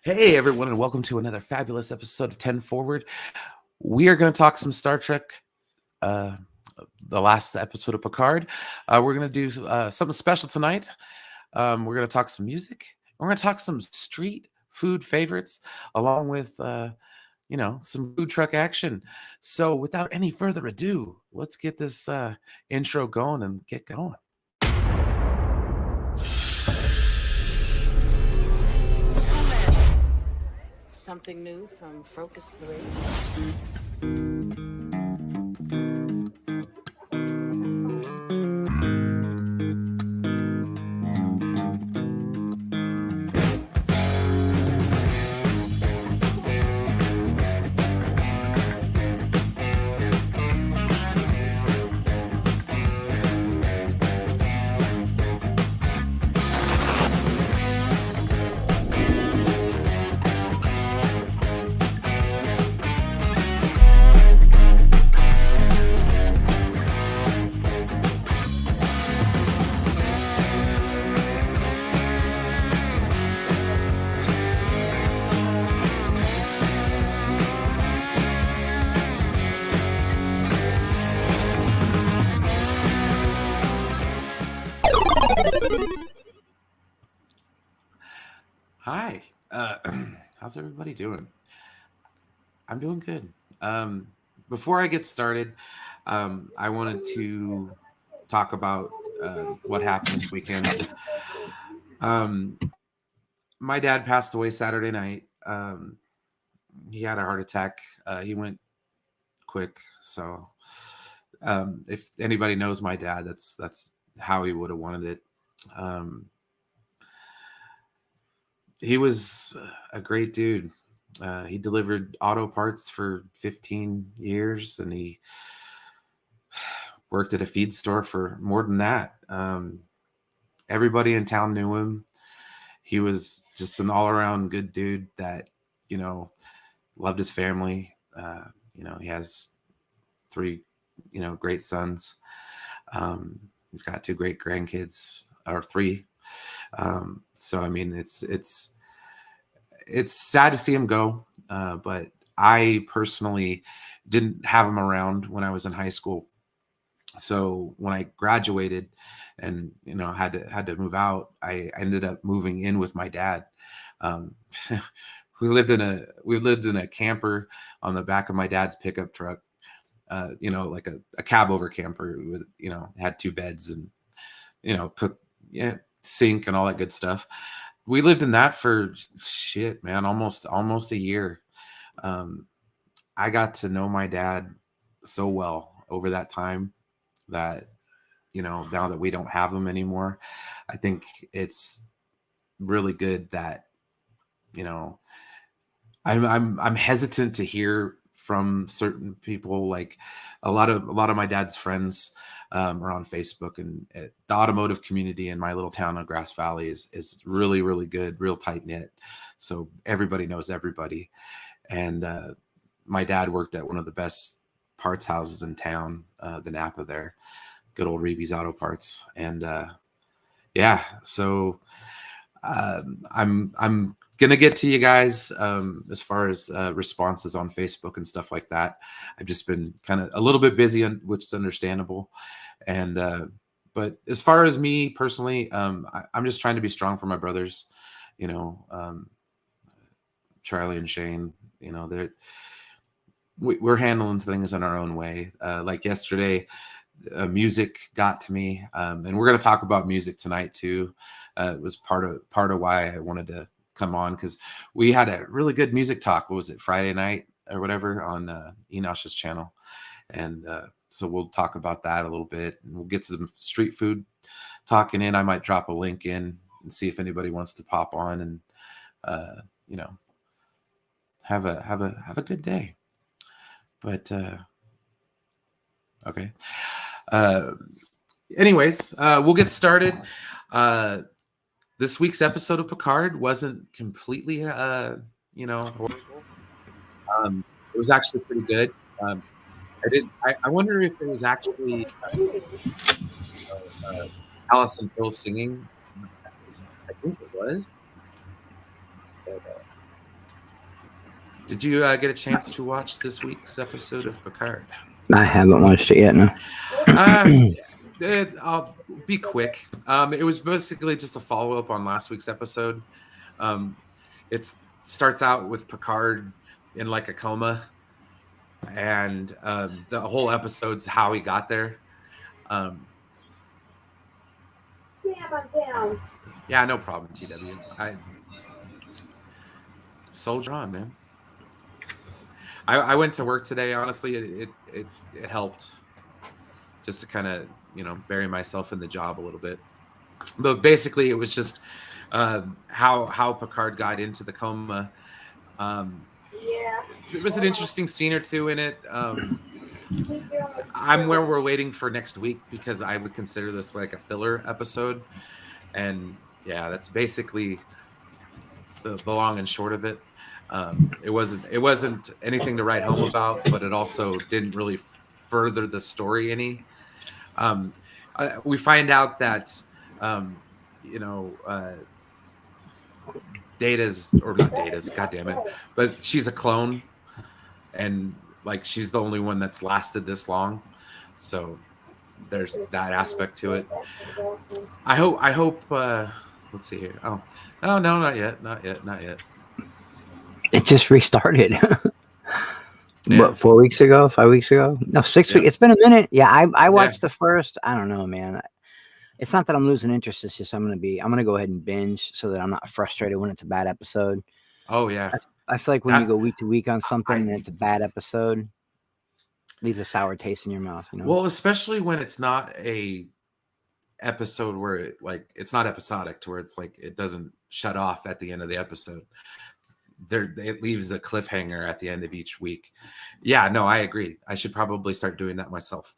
Hey, everyone, and welcome to another fabulous episode of 10 Forward. We are going to talk some Star Trek, uh, the last episode of Picard. We're going to do something special tonight. We're going to talk some music. We're going to talk some street food favorites, along with, some food truck action. So, without any further ado, let's get this intro going and get going. Something new from Focus 3. Hi, how's everybody doing? I'm doing good. Before I get started, I wanted to talk about what happened this weekend. Um, my dad passed away Saturday night. He had a heart attack. He went quick, so if anybody knows my dad, that's how he would have wanted it. Um, he was a great dude. He delivered auto parts for 15 years, and he worked at a feed store for more than that. Everybody in town knew him. He was just an all-around good dude that, loved his family. He has three, great sons. He's got two great grandkids, or three. So I mean, it's sad to see him go, but I personally didn't have him around when I was in high school. So when I graduated and had to move out, I ended up moving in with my dad. Um, we lived in a camper on the back of my dad's pickup truck. Like a cab over camper with had two beds and cook, sink and all that good stuff. We lived in that for shit, man, almost a year. I got to know my dad so well over that time that now that we don't have him anymore, I think it's really good that I'm hesitant to hear from certain people. Like a lot of my dad's friends are on Facebook, and the automotive community in my little town of Grass Valley is really, really good, real tight knit. So everybody knows everybody. And my dad worked at one of the best parts houses in town, the Napa there, good old Reeby's Auto Parts. And yeah, so I'm gonna get to you guys as far as responses on Facebook and stuff like that. I've just been kind of a little bit busy, which is understandable. And but as far as me personally, I'm just trying to be strong for my brothers. Charlie and Shane. We're handling things in our own way. Like yesterday, music got to me, and we're going to talk about music tonight too. It was part of why I wanted to come on, because we had a really good music talk. What was it, Friday night or whatever, on Enosh's channel, and so we'll talk about that a little bit, and we'll get to the street food talking in. I might drop a link in and see if anybody wants to pop on and have a good day. But okay. Anyways, we'll get started. This week's episode of Picard wasn't completely, horrible. It was actually pretty good. I wonder if it was actually Allison Hill singing. I think it was. But, Did you get a chance to watch this week's episode of Picard? I haven't watched it yet. No. Uh, I'll be quick. It was basically just a follow up on last week's episode. Um, it starts out with Picard in like a coma, and the whole episode's how he got there. Um, yeah, no problem, TW. I soldier on, man. I went to work today. Honestly, it helped just to kind of bury myself in the job a little bit. But basically, it was just how Picard got into the coma. There was an interesting scene or two in it. I'm where we're waiting for next week because I would consider this like a filler episode, and yeah, that's basically the long and short of it. It wasn't anything to write home about, but it also didn't really further the story any. Um, we find out that you know Data's, or not Data's, god damn it, but she's a clone, and like she's the only one that's lasted this long. So there's that aspect to it. I hope let's see here. Oh no, not yet, not yet, not yet. It just restarted. Yeah. What, 4 weeks ago, 5 weeks ago? No, 6 weeks. Yeah. It's been a minute. Yeah, I watched Yeah. the first. I don't know, man. It's not that I'm losing interest. It's just I'm gonna go ahead and binge so that I'm not frustrated when it's a bad episode. Oh yeah. I feel like when you That- go week to week on something and I- it's a bad episode, leaves a sour taste in your mouth. You know. Well, especially when it's not a episode where it's not episodic to where it's like it doesn't shut off at the end of the episode. It leaves a cliffhanger at the end of each week. Yeah, no, I agree. I should probably start doing that myself.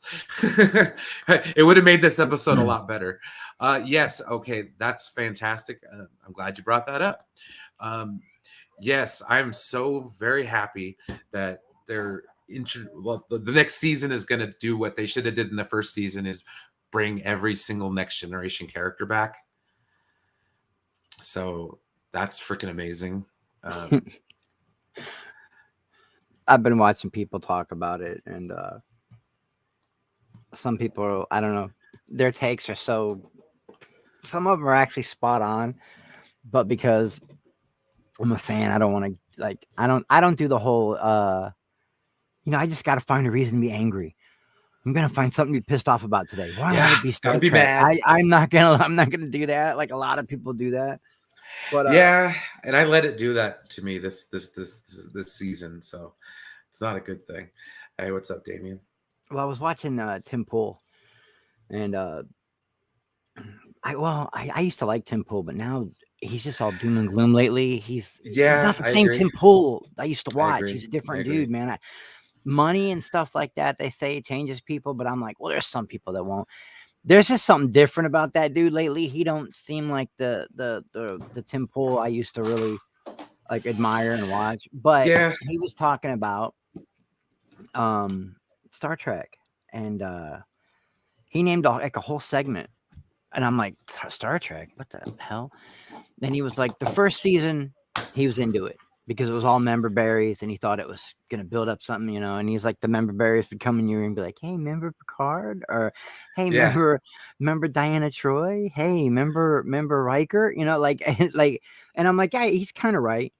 It would have made this episode a lot better. Yes, okay, that's fantastic. I'm glad you brought that up. Yes, I'm so very happy that they're the next season is going to do what they should have did in the first season, is bring every single Next Generation character back. So that's freaking amazing. I've been watching people talk about it, and some people, I don't know, their takes are so. Some of them are actually spot on, but because I'm a fan, I don't want to I don't do the whole. I just got to find a reason to be angry. I'm gonna find something to be pissed off about today. Why would it be Star be Trek? mad. I'm not gonna do that. Like a lot of people do that. But yeah, and I let it do that to me this season, so it's not a good thing. Hey, what's up, Damien? Well, I was watching Tim Pool, and I used to like Tim Pool, but now he's just all doom and gloom lately. He's not the same Tim Pool I used to watch. He's a different dude, man. Money and stuff like that, they say it changes people, but I'm like, well, there's some people that won't. There's just something different about that dude lately. He don't seem like the Tim Pool I used to really like admire and watch. But Yeah. he was talking about Star Trek, and he named a whole segment, and I'm like, Star Trek, what the hell? Then he was like, the first season he was into it because it was all member berries, and he thought it was gonna build up something, and he's like, the member berries would come in your room and be like, hey, remember Picard? Or hey, remember Diana Troy? Hey, remember Riker? Like and I'm like, yeah, he's kind of right,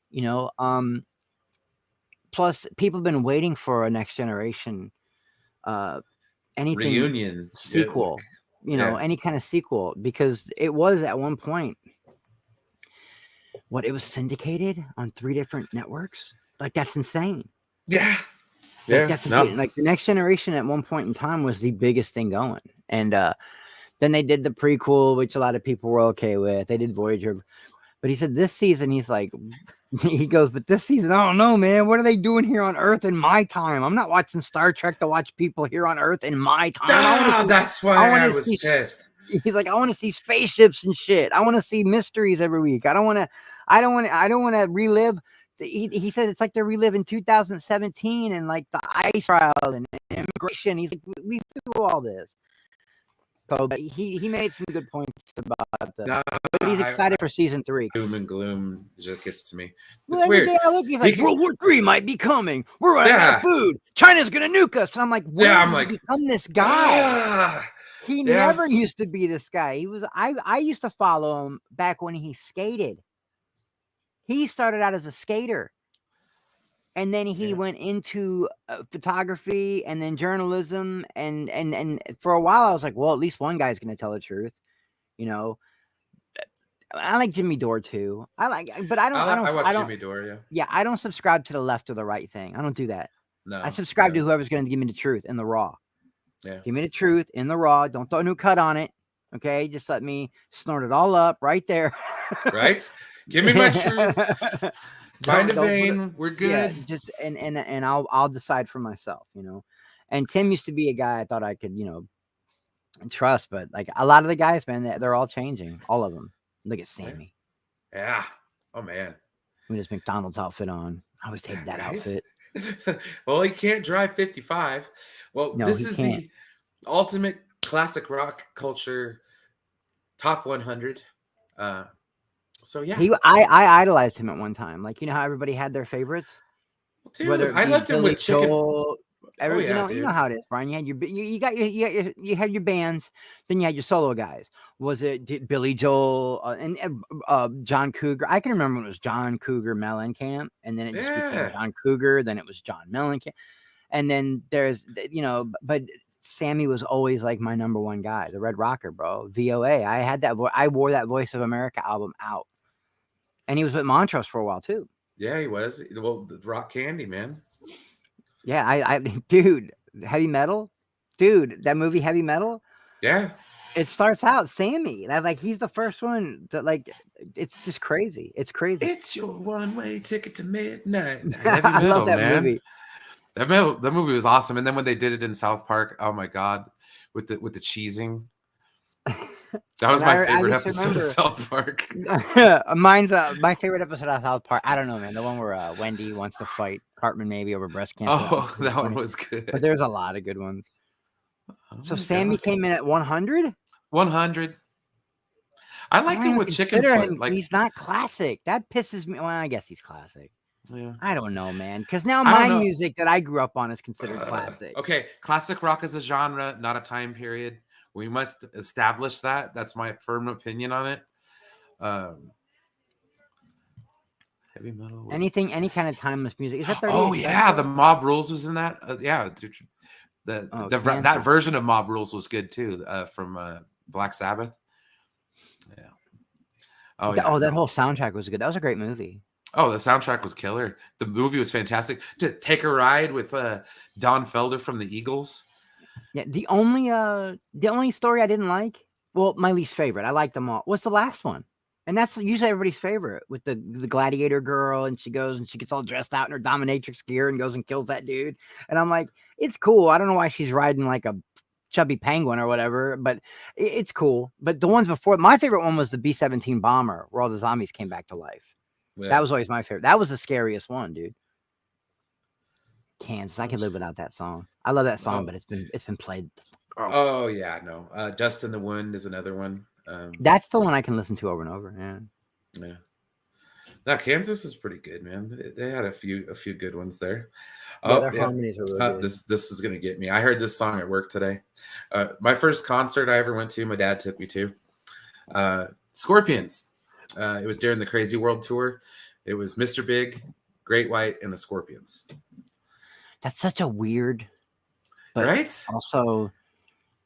plus people have been waiting for a Next Generation anything Reunion sequel, any kind of sequel, because it was at one point it was syndicated on 3 different networks. Like, that's insane. Yeah. That's like the Next Generation at one point in time was the biggest thing going. And then they did the prequel, which a lot of people were okay with. They did Voyager. But he said this season, he's like, he goes, but this season, I don't know, man. What are they doing here on Earth in my time? I'm not watching Star Trek to watch people here on Earth in my time. That's why I was pissed. He's like, I want to see spaceships and shit. I want to see mysteries every week. I don't want to relive. He says it's like they're reliving 2017 and like the ice trial and immigration. He's like, we do all this. So he made some good points about No, But he's excited for season 3. Doom and gloom just gets to me. Well, It's every weird. day I look, he's like, World War III might be coming. We're running out of food. China's gonna nuke us. And I'm like, when did he become this guy? He never used to be this guy. He was. I used to follow him back when he skated. He started out as a skater. And then he went into photography and then journalism. And for a while, I was like, well, at least one guy's going to tell the truth. You know, I like Jimmy Dore too. But I watch Jimmy Dore, yeah. Yeah, I don't subscribe to the left or the right thing. I don't do that. No. I subscribe to whoever's going to give me the truth in the raw. Yeah. Give me the truth in the raw. Don't throw a new cut on it. Okay. Just let me snort it all up right there. Right? Give me my truth. Find a vein. We're good. Yeah, just and I'll decide for myself, you know. And Tim used to be a guy I thought I could, you know, trust, but like a lot of the guys, man, they're all changing. All of them. Look at Sammy. Yeah. Oh man. With his McDonald's outfit on. I always hated that outfit. Well, he can't drive 55. Well, No, this he is can't. the ultimate classic rock culture top 100. So yeah, I idolized him at one time. Like, you know how everybody had their favorites. Dude, whether I left him with Chicken. You know how it is, Brian. You had you had your bands, then you had your solo guys. Was it Billy Joel and John Cougar? I can remember when it was John Cougar Mellencamp, and then it just became John Cougar. Then it was John Mellencamp, and then there's but Sammy was always like my number one guy, the Red Rocker, bro. VOA. I had that. I wore that Voice of America album out, and he was with Montrose for a while too. Yeah, he was. Well, the Rock Candy, man. Yeah, I dude, Heavy Metal, dude, that movie Heavy Metal. Yeah, it starts out Sammy. Like he's the first one that it's just crazy. It's crazy. It's your one-way ticket to midnight. I love that movie. That movie was awesome. And then when they did it in South Park, oh my god, with the cheesing. That was my favorite episode of South Park. Mine's my favorite episode of South Park. I don't know, man. The one where Wendy wants to fight Cartman maybe over breast cancer. Oh, that one was good. But there's a lot of good ones. So Sammy came in at 100? 100. I liked him with Chicken Foot. Like, he's not classic. That pisses me. Well, I guess he's classic. Yeah. I don't know, man. Because now my music that I grew up on is considered classic. Okay. Classic rock is a genre, not a time period. We must establish that. That's my firm opinion on it. Heavy metal. Any kind of timeless music. Is that 38? Oh yeah, the Mob Rules was in that. Yeah, that version of Mob Rules was good too. From Black Sabbath. Yeah. Oh yeah. Oh, that whole soundtrack was good. That was a great movie. Oh, the soundtrack was killer. The movie was fantastic. To Take a Ride with Don Felder from the Eagles. Yeah, the only story I didn't like, well, my least favorite, I liked them all, was the last one. And that's usually everybody's favorite, with the gladiator girl, and she goes and she gets all dressed out in her dominatrix gear and goes and kills that dude. And I'm like, it's cool. I don't know why she's riding like a chubby penguin or whatever, but it's cool. But the ones before, my favorite one was the B-17 bomber, where all the zombies came back to life. Yeah. That was always my favorite. That was the scariest one, dude. Kansas, I could live without that song. I love that song, but it's been played. Oh yeah, no. Dust in the Wind is another one. That's the one I can listen to over and over. Yeah. Now Kansas is pretty good, man. They had a few good ones there. Their harmonies are really good. This is gonna get me. I heard this song at work today. My first concert I ever went to, my dad took me to. Scorpions. It was during the Crazy World Tour. It was Mr. Big, Great White, and the Scorpions. That's such a weird, but right? Also,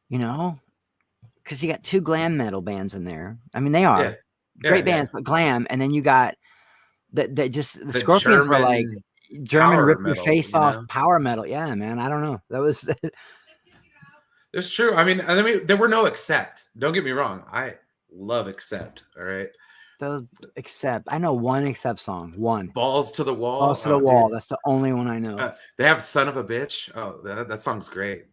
you know, because you got two glam metal bands in there. I mean, they are great bands, but glam. And then you got the Scorpions German were like German rip your face off power metal. Yeah, man. I don't know. That was. It's true. I mean, there were no Accept. Don't get me wrong. I love Accept. All right. Those Accept. I know one Accept song. One. Balls to the Wall. Balls to the Wall. Dude. That's the only one I know. They have Son of a Bitch. Oh, that song's great.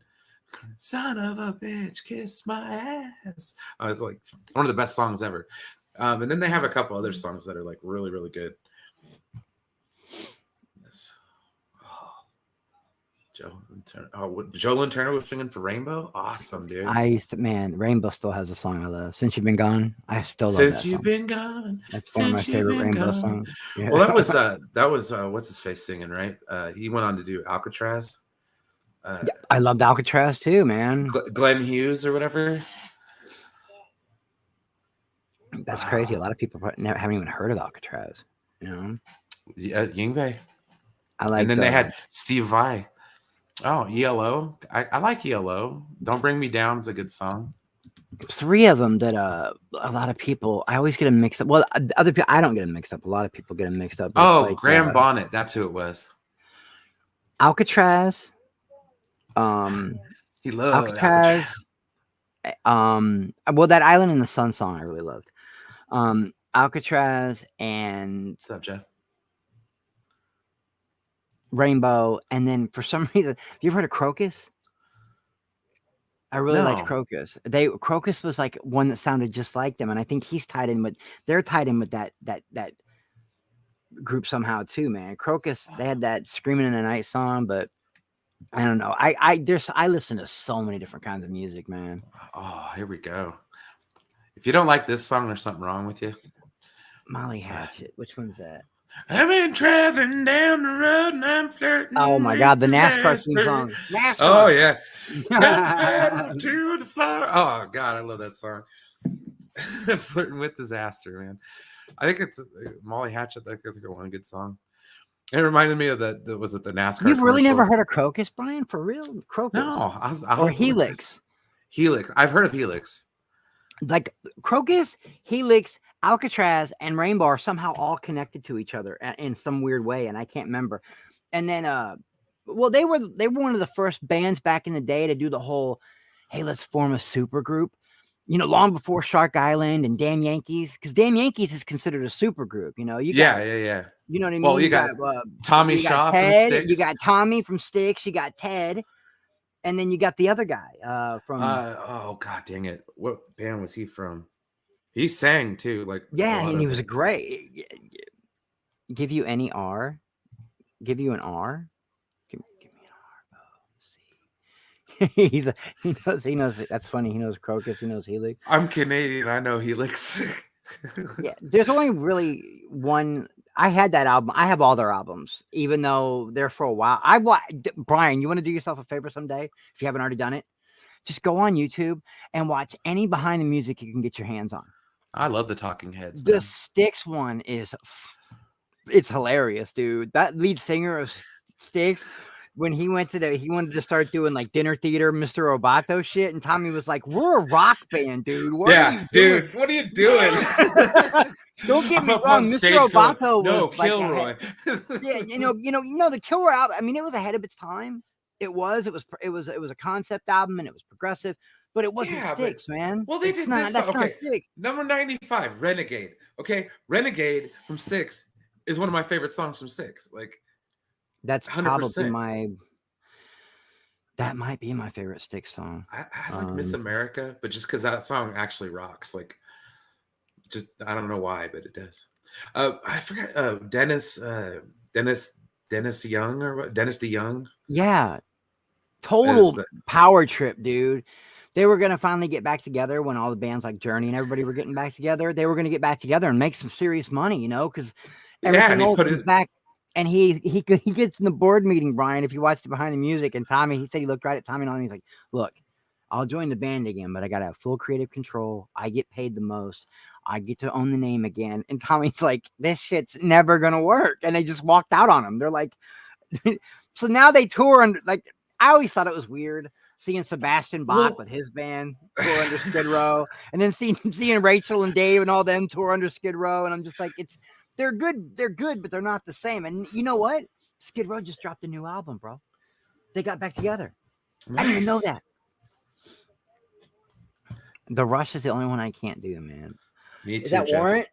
Son of a bitch, kiss my ass. It's like one of the best songs ever. And then they have a couple other songs that are like really, really good. Joe Turner was singing for Rainbow. Awesome, dude. Man, Rainbow still has a song I love. Since You've Been Gone, I still love that Since you've song. been gone, That's one of my since you've favorite been Rainbow gone. songs. Yeah. Well, that was what's his face singing, right? He went on to do Alcatraz. Yeah, I loved Alcatraz too, man. Glenn Hughes or whatever. That's crazy. A lot of people haven't even heard of Alcatraz. You know, Yeah, Yingwei. I And like then they had Steve Vai. Oh, ELO. I like ELO. Don't Bring Me Down is a good song. 3 of them that a lot of people. I always get them mixed up. Well, other people I don't get them mixed up. A lot of people get them mixed up. But it's like Graham Bonnet. That's who it was. Alcatraz. He loved Alcatraz. Well, that Island in the Sun song I really loved. Alcatraz and What's up, Jeff? Rainbow, and then for some reason, have you ever heard of Crocus? I really liked No. Crocus. Crocus was like one that sounded just like them, and I think they're tied in with that group somehow too, man. Crocus, they had that Screaming in the Night song, but I don't know. I listen to so many different kinds of music, man. Oh, here we go. If you don't like this song, there's something wrong with you. Molly Hatchet. Which one's that? I've been traveling down the road and I'm flirting. Oh my God, the NASCAR theme song. NASCAR. Oh yeah. Got the pedal to the floor. Oh God, I love that song. Flirting with Disaster, man. I think it's Molly Hatchet. I think one good song. It reminded me of was it the NASCAR? You've really commercial? never heard of Crocus, Brian? For real? Crocus? No, or Helix. Helix. I've heard of Helix. Like Crocus, Helix, Alcatraz, and Rainbow are somehow all connected to each other in some weird way, and I can't remember. And then, well, they were one of the first bands back in the day to do the whole, hey, let's form a super group. You know, long before Shark Island and Damn Yankees, because Damn Yankees is considered a super group. You know, Yeah. You know what I mean? Well, you got Tommy Shaw from Ted, Styx. You got Tommy from Styx. You got Ted. And then you got the other guy from. Oh God, dang it! What band was he from? He sang too, like and he was a great. Give you any R? Give you an R? Give me an R. Oh, see, he knows. That's funny. He knows Crocus. He knows Helix. I'm Canadian. I know Helix. Yeah, there's only really one. I had that album. I have all their albums, even though they're for a while. Brian, you want to do yourself a favor someday if you haven't already done it? Just go on YouTube and watch any behind the music you can get your hands on. I love the Talking Heads. The Styx one it's hilarious, dude. That lead singer of Styx, when he wanted to start doing like dinner theater, Mr. Roboto shit, and Tommy was like, "We're a rock band, dude. What are you doing? Dude, what are you doing?" Don't get me wrong, Mr. Roboto was Kilroy. Yeah, you know the Kilroy album. I mean, it was ahead of its time. It was a concept album and it was progressive, but it wasn't Styx, man. Well, they it's did not, this. That's okay, not Styx. Number 95, Renegade. Okay, Renegade from Styx is one of my favorite songs from Styx. Like, that's 100%. probably that might be my favorite Styx song. I like Miss America, but just because that song actually rocks. Like, just I don't know why, but it does. I forgot Dennis Young or what? Dennis DeYoung. Yeah, total power trip, dude. They were gonna finally get back together when all the bands like Journey and everybody were getting back together. They were gonna get back together and make some serious money, you know, because everything old was back. And he gets in the board meeting, Brian. If you watched it behind the music, and Tommy, he said he looked right at Tommy and he's like, "Look, I'll join the band again, but I gotta have full creative control. I get paid the most. I get to own the name again." And Tommy's like, "This shit's never gonna work." And they just walked out on him. They're like, so now they tour and like I always thought it was weird seeing Sebastian Bach with his band tour under Skid Row, and then seeing Rachel and Dave and all them tour under Skid Row, and I'm just like, they're good, but they're not the same. And you know what? Skid Row just dropped a new album, bro. They got back together. Nice. I didn't even know that. The Rush is the only one I can't do, man. Me too. Is that Jeff. Warrant?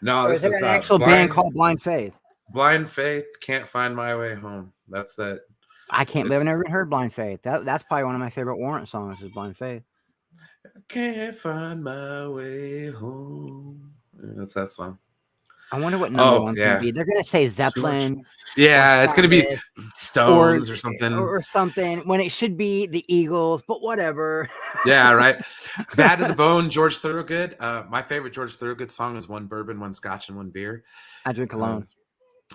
No, or this is there an actual band called Blind Faith? Blind Faith, Can't Find My Way Home. That's that. I can't believe I've never even heard Blind Faith. That's probably one of my favorite Warrant songs is Blind Faith. Can't find my way home. That's that song. I wonder what number Oh one's gonna yeah, be. They're gonna say George. Zeppelin or Yeah, it's gonna be Sabbath or Stones or something. something when it should be the Eagles, but whatever. Yeah, right. Bad to the Bone, George Thorogood. My favorite George Thorogood song is One Bourbon, One Scotch, and One Beer. I drink alone.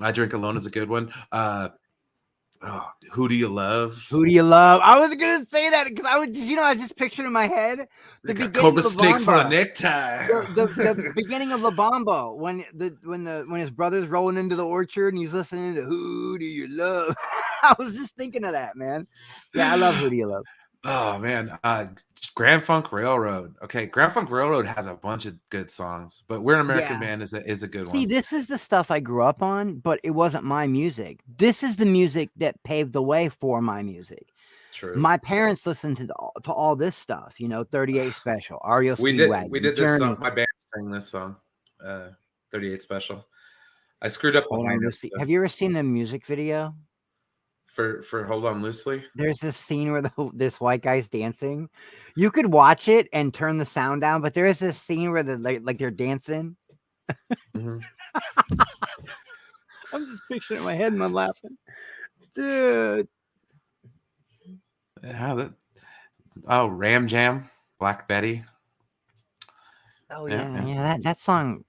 I Drink Alone is a good one. Who Do You Love? Who do you love? I was gonna say that because I was, I just pictured in my head the Like a beginning cobra of La snake for a Bamba. necktie. The beginning of La Bamba when his brother's rolling into the orchard and he's listening to Who Do You Love? I was just thinking of that, man. Yeah, I love Who Do You Love. Oh man, Grand Funk Railroad. Okay, Grand Funk Railroad has a bunch of good songs, but We're an American Yeah. Band is a good See, one. this is the stuff I grew up on, but it wasn't my music. This is the music that paved the way for my music. True. My parents listened to all this stuff, 38 Special, REO We Speedwagon, did this Journey, song. My band sang this song, 38 Special. I screwed up the Hold high On notes Lucy. though. Have you ever seen the music video? For Hold On Loosely. There's this scene where this white guy's dancing. You could watch it and turn the sound down, but there is this scene where they're dancing. Mhm. I'm just picturing it in my head and I'm laughing. Dude. Yeah, Ram Jam, Black Betty. Oh Yeah. yeah. That song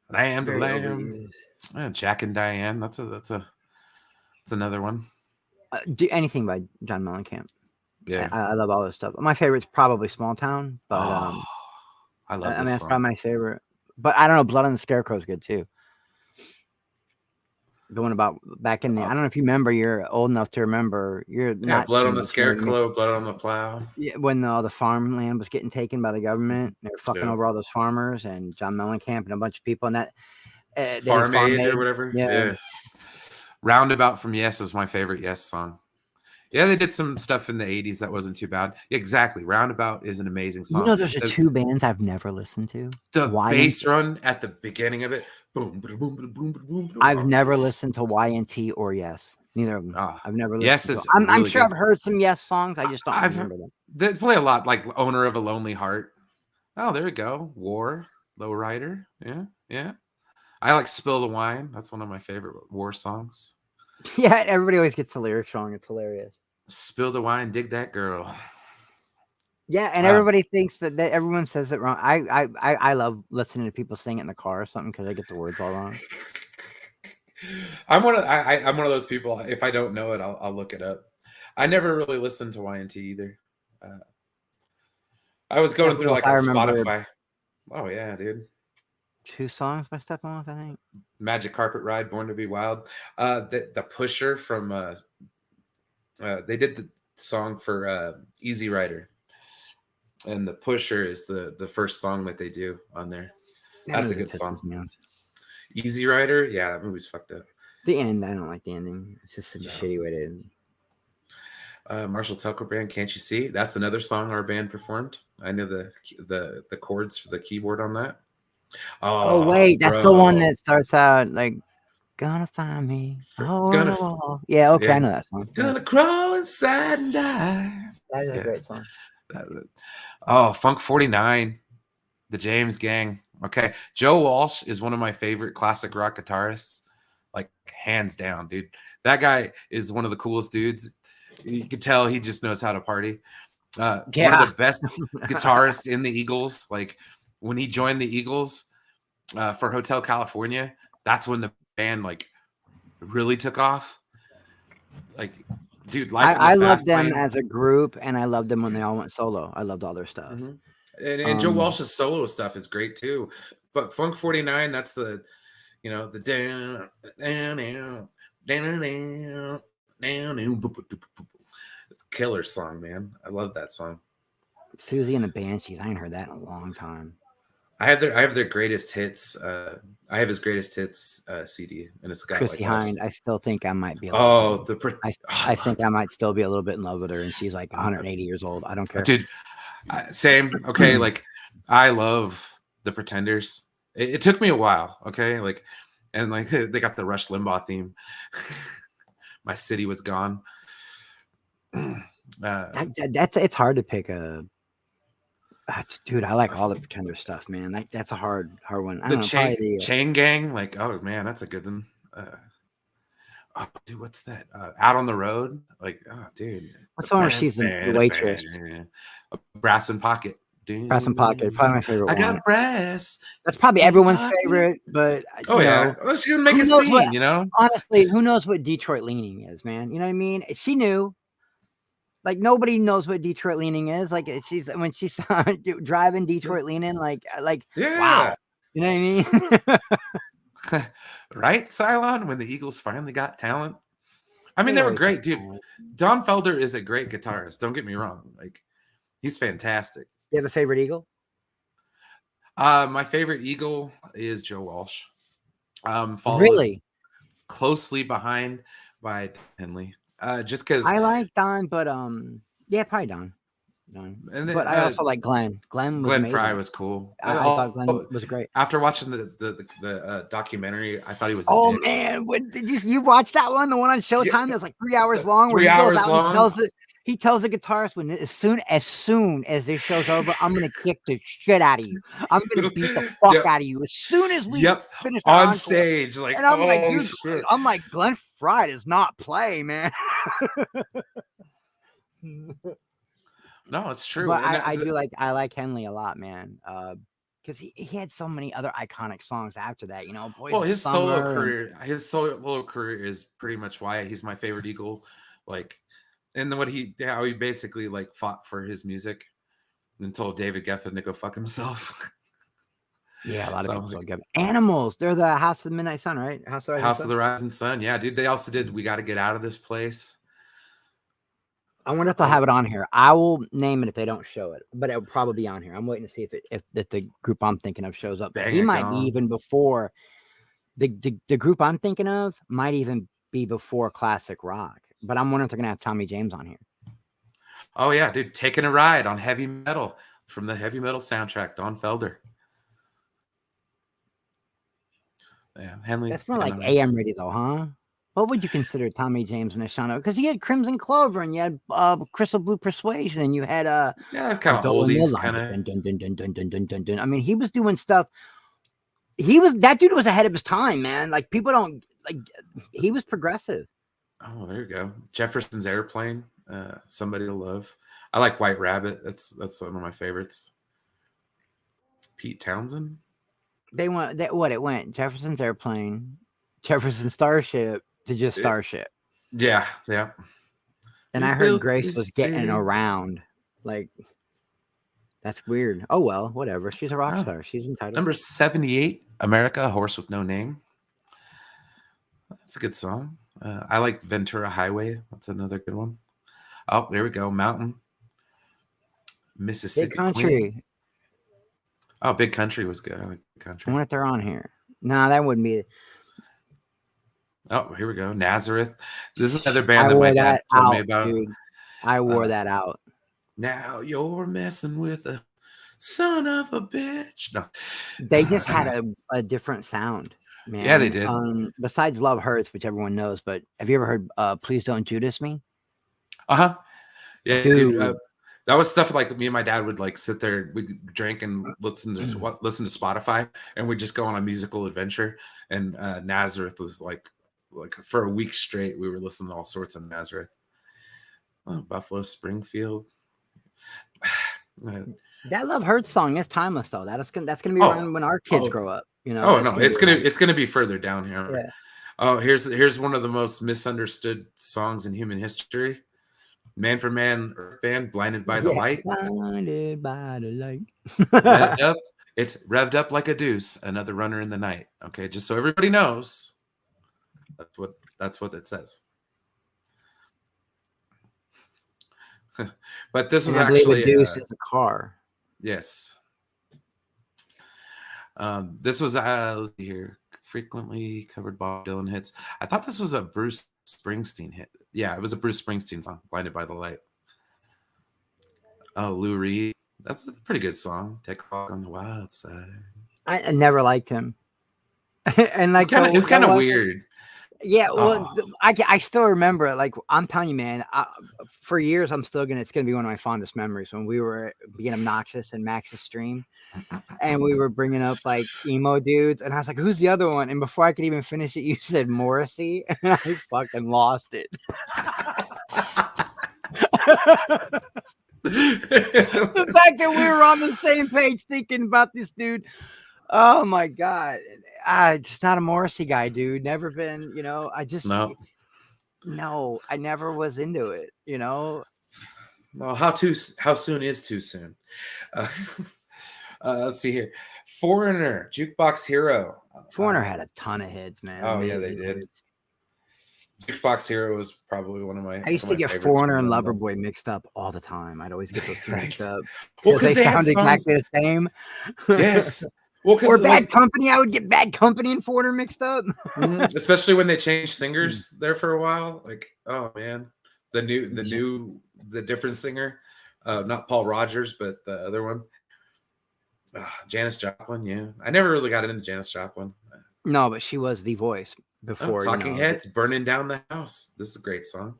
Lamb to very Lamb. overused. Yeah, Jack and Diane. That's another one. Do anything by John Mellencamp. Yeah. I love all this stuff. My favorite's probably Small Town, but I love this that's song. probably my favorite. But I don't know, Blood on the Scarecrow is good too. The one about back in the, I don't know if you remember, you're old enough to remember. You're not Blood too on the much younger than me. Scarecrow, Blood on the Plow. Yeah, when the farmland was getting taken by the government, they were fucking Yeah. over all those farmers and John Mellencamp and a bunch of people, and that they did Farm Aid or whatever. Yeah. Roundabout from Yes is my favorite Yes song. Yeah, they did some stuff in the 80s that wasn't too bad. Exactly. Roundabout is an amazing song. Those are two bands I've never listened to. The bass run at the beginning of it. Boom, boom, boom, boom, boom, boom, boom. I've never listened to YNT or Yes. Neither of them. I've never listened Yes to is them. I'm really sure good. I've heard some Yes songs. I just don't remember them. They play a lot, like Owner of a Lonely Heart. Oh, there we go. War, Lowrider. Yeah. I like Spill the Wine. That's one of my favorite War songs. Yeah, everybody always gets the lyrics wrong. It's hilarious. Spill the wine, dig that girl. Yeah, and everybody thinks that everyone says it wrong. I love listening to people sing it in the car or something because they get the words all wrong. I'm one of those people. If I don't know it, I'll look it up. I never really listened to YNT either. I was going through like a Spotify. Oh yeah, dude. 2 songs by Steppenwolf, I think. Magic Carpet Ride, Born to Be Wild. The Pusher from they did the song for Easy Rider, and The Pusher is the first song that they do on there. That's a good song. Easy Rider, yeah, that movie's fucked up. The end, I don't like the ending. It's just such a shitty way to end. Marshall Tucker Band, Can't You See? That's another song our band performed. I know the chords for the keyboard on that. Oh wait, that's the one that starts out like "Gonna find me." Yeah, okay, I know that song. Gonna crawl inside and die. That is a great song. Funk 49, the James Gang. Okay, Joe Walsh is one of my favorite classic rock guitarists, like hands down, dude. That guy is one of the coolest dudes. You can tell he just knows how to party. One of the best guitarists in the Eagles. Like when he joined the Eagles for Hotel California, that's when the band like really took off. Like, dude, I loved them as a group, and I loved them when they all went solo. I loved all their stuff. Mm-hmm. And Joe Walsh's solo stuff is great too. But Funk 49, that's the down, killer song, man. I love that song. Susie and the Banshees. I ain't heard that in a long time. I have their greatest hits. I have his greatest hits CD, and it's got Chrissy Hind. I still think I might be. I think I might still be a little bit in love with her, and she's like 180 years old. I don't care, dude. Same. Okay, like I love the Pretenders. It took me a while. Okay, like, and like they got the Rush Limbaugh theme. My city was gone. It's hard to pick a Dude, I like all the Pretender stuff, man. That's a hard one. I The don't know, probably the chain gang, like, oh man, that's a good one. Oh, dude, what's that? Out on the road, like, oh, dude, what's the one where she's the waitress? Brass in pocket. Brass and Pocket, probably my favorite I one. got brass. That's probably in everyone's pocket. favorite, but Oh you yeah, know, well, she's gonna make who a knows what? scene, you know. Honestly, who knows what Detroit leaning is, man? You know what I mean? She knew. Like nobody knows what Detroit leaning is. Like she's when she saw driving Detroit leaning, like wow. Yeah, You know what I mean? right, Cylon. When the Eagles finally got talent, I mean, They they were always have great, dude. talent. Don Felder is a great guitarist. Don't get me wrong; like, he's fantastic. You have a favorite Eagle? My favorite Eagle is Joe Walsh. Followed Really? closely behind by Henley. Just because, I like Don, but yeah, probably Don. and But I also like Glenn. Glenn was Glenn Fry amazing. was cool. I thought Glenn was great. After watching the documentary, I thought he was. Oh man, what did you watch that one? The one on Showtime that's like 3 hours long, where 3 he goes hours out long. and he tells the guitarist when as soon as this show's over, I'm gonna kick the shit out of you. I'm gonna beat the fuck out of you as soon as we finish on encore. stage. Like, and I'm like, dude, shit. I'm like, Glenn Fry does not play, man. No, it's true. But And I like Henley a lot, man. Because he had so many other iconic songs after that, you know. Boys of his Summer solo career is pretty much why he's my favorite Eagle. Like, and then how he basically like fought for his music and told David Geffen to go fuck himself. Yeah, a lot of people don't get Animals. They're the House of the Midnight Sun, right? House of the Rising Sun. Yeah, dude. They also did We Got to Get Out of This Place. I wonder if they'll have it on here. I will name it if they don't show it, but it will probably be on here. I'm waiting to see if the group I'm thinking of shows up. He might be even before the group I'm thinking of might even be before classic rock. But I'm wondering if they're gonna have Tommy James on here. Oh yeah, dude. Taking a Ride on Heavy Metal from the Heavy Metal soundtrack, Don Felder. Yeah, Henley. That's more like AM radio though, huh? What would you consider Tommy James and Ashano? Because you had Crimson Clover and you had Crystal Blue Persuasion and you had yeah, kind of oldies, kind of. I mean, he was doing stuff. That dude was ahead of his time, man. Like people don't like. He was progressive. Oh, there you go. Jefferson's Airplane, Somebody to Love. I like White Rabbit. That's one of my favorites. Pete Townsend. It went Jefferson's Airplane, Jefferson Starship to just Starship. Yeah. And I heard Grace was getting around. Like, that's weird. Oh well, whatever. She's a rock star. She's entitled. Number 78, America, A Horse with No Name. That's a good song. I like Ventura Highway. That's another good one. Oh, there we go. Mountain. Mississippi Big Country. Queen. Oh, Big Country was good. I like Big Country. I wonder if they're on here. No, that wouldn't be. Oh, here we go. Nazareth. This is another band that my dad that told out, me about. Dude. I wore that out. Now you're messing with a son of a bitch. No, they just had a different sound, man. Yeah, they did. Besides Love Hurts, which everyone knows, but have you ever heard Please Don't Judas Me? Uh-huh. Yeah, dude. That was stuff like me and my dad would like sit there, we'd drink and listen to Spotify, and we'd just go on a musical adventure. And Nazareth was like for a week straight, we were listening to all sorts of Nazareth. Oh, Buffalo Springfield. That Love Hurts song is timeless though. That's gonna be around when our kids grow up. You know. Oh no, it's gonna be further down here. Yeah. Oh, here's one of the most misunderstood songs in human history. Man for Man, Earth Band, Blinded by the Light. Blinded by the light. Revved up. It's revved up like a deuce, another runner in the night. Okay, just so everybody knows, that's what it says. But this was actually a deuce is a car. Yes. This was let's see here. Frequently covered Bob Dylan hits. I thought this was a Bruce Springsteen hit. Yeah, it was a Bruce Springsteen song, Blinded by the Light. Oh, Lou Reed. That's a pretty good song. Take a walk on the wild side. I never liked him. And like it's kind of weird. Yeah, well, Oh, I still remember it. Like I'm telling you, man, for years it's gonna be one of my fondest memories when we were being obnoxious in Max's stream, and we were bringing up like emo dudes, and I was like, "Who's the other one?" And before I could even finish it, you said Morrissey, and I fucking lost it. The fact that we were on the same page thinking about this dude. Oh my god, just not a Morrissey guy, dude. Never been, I just no. no, I never was into it, Well, how soon is too soon? Uh, let's see here. Foreigner, Jukebox Hero. Foreigner had a ton of hits, man. Oh yeah, they Amazing did. hits. Jukebox Hero was probably one I used of to my get favorites Foreigner from and them, though. Loverboy mixed up all the time. I'd always get those two Right. mixed up Well, because they they had sound songs. exactly the same. Yes. Well, because Or Bad like, Company, I would get Bad Company and Foreigner mixed up. especially when they changed singers there for a while. Like, oh man, the different singer, not Paul Rogers, but the other one, Janis Joplin. Yeah, I never really got into Janis Joplin. No, but she was the voice before, Talking Heads, Burning Down the House. This is a great song.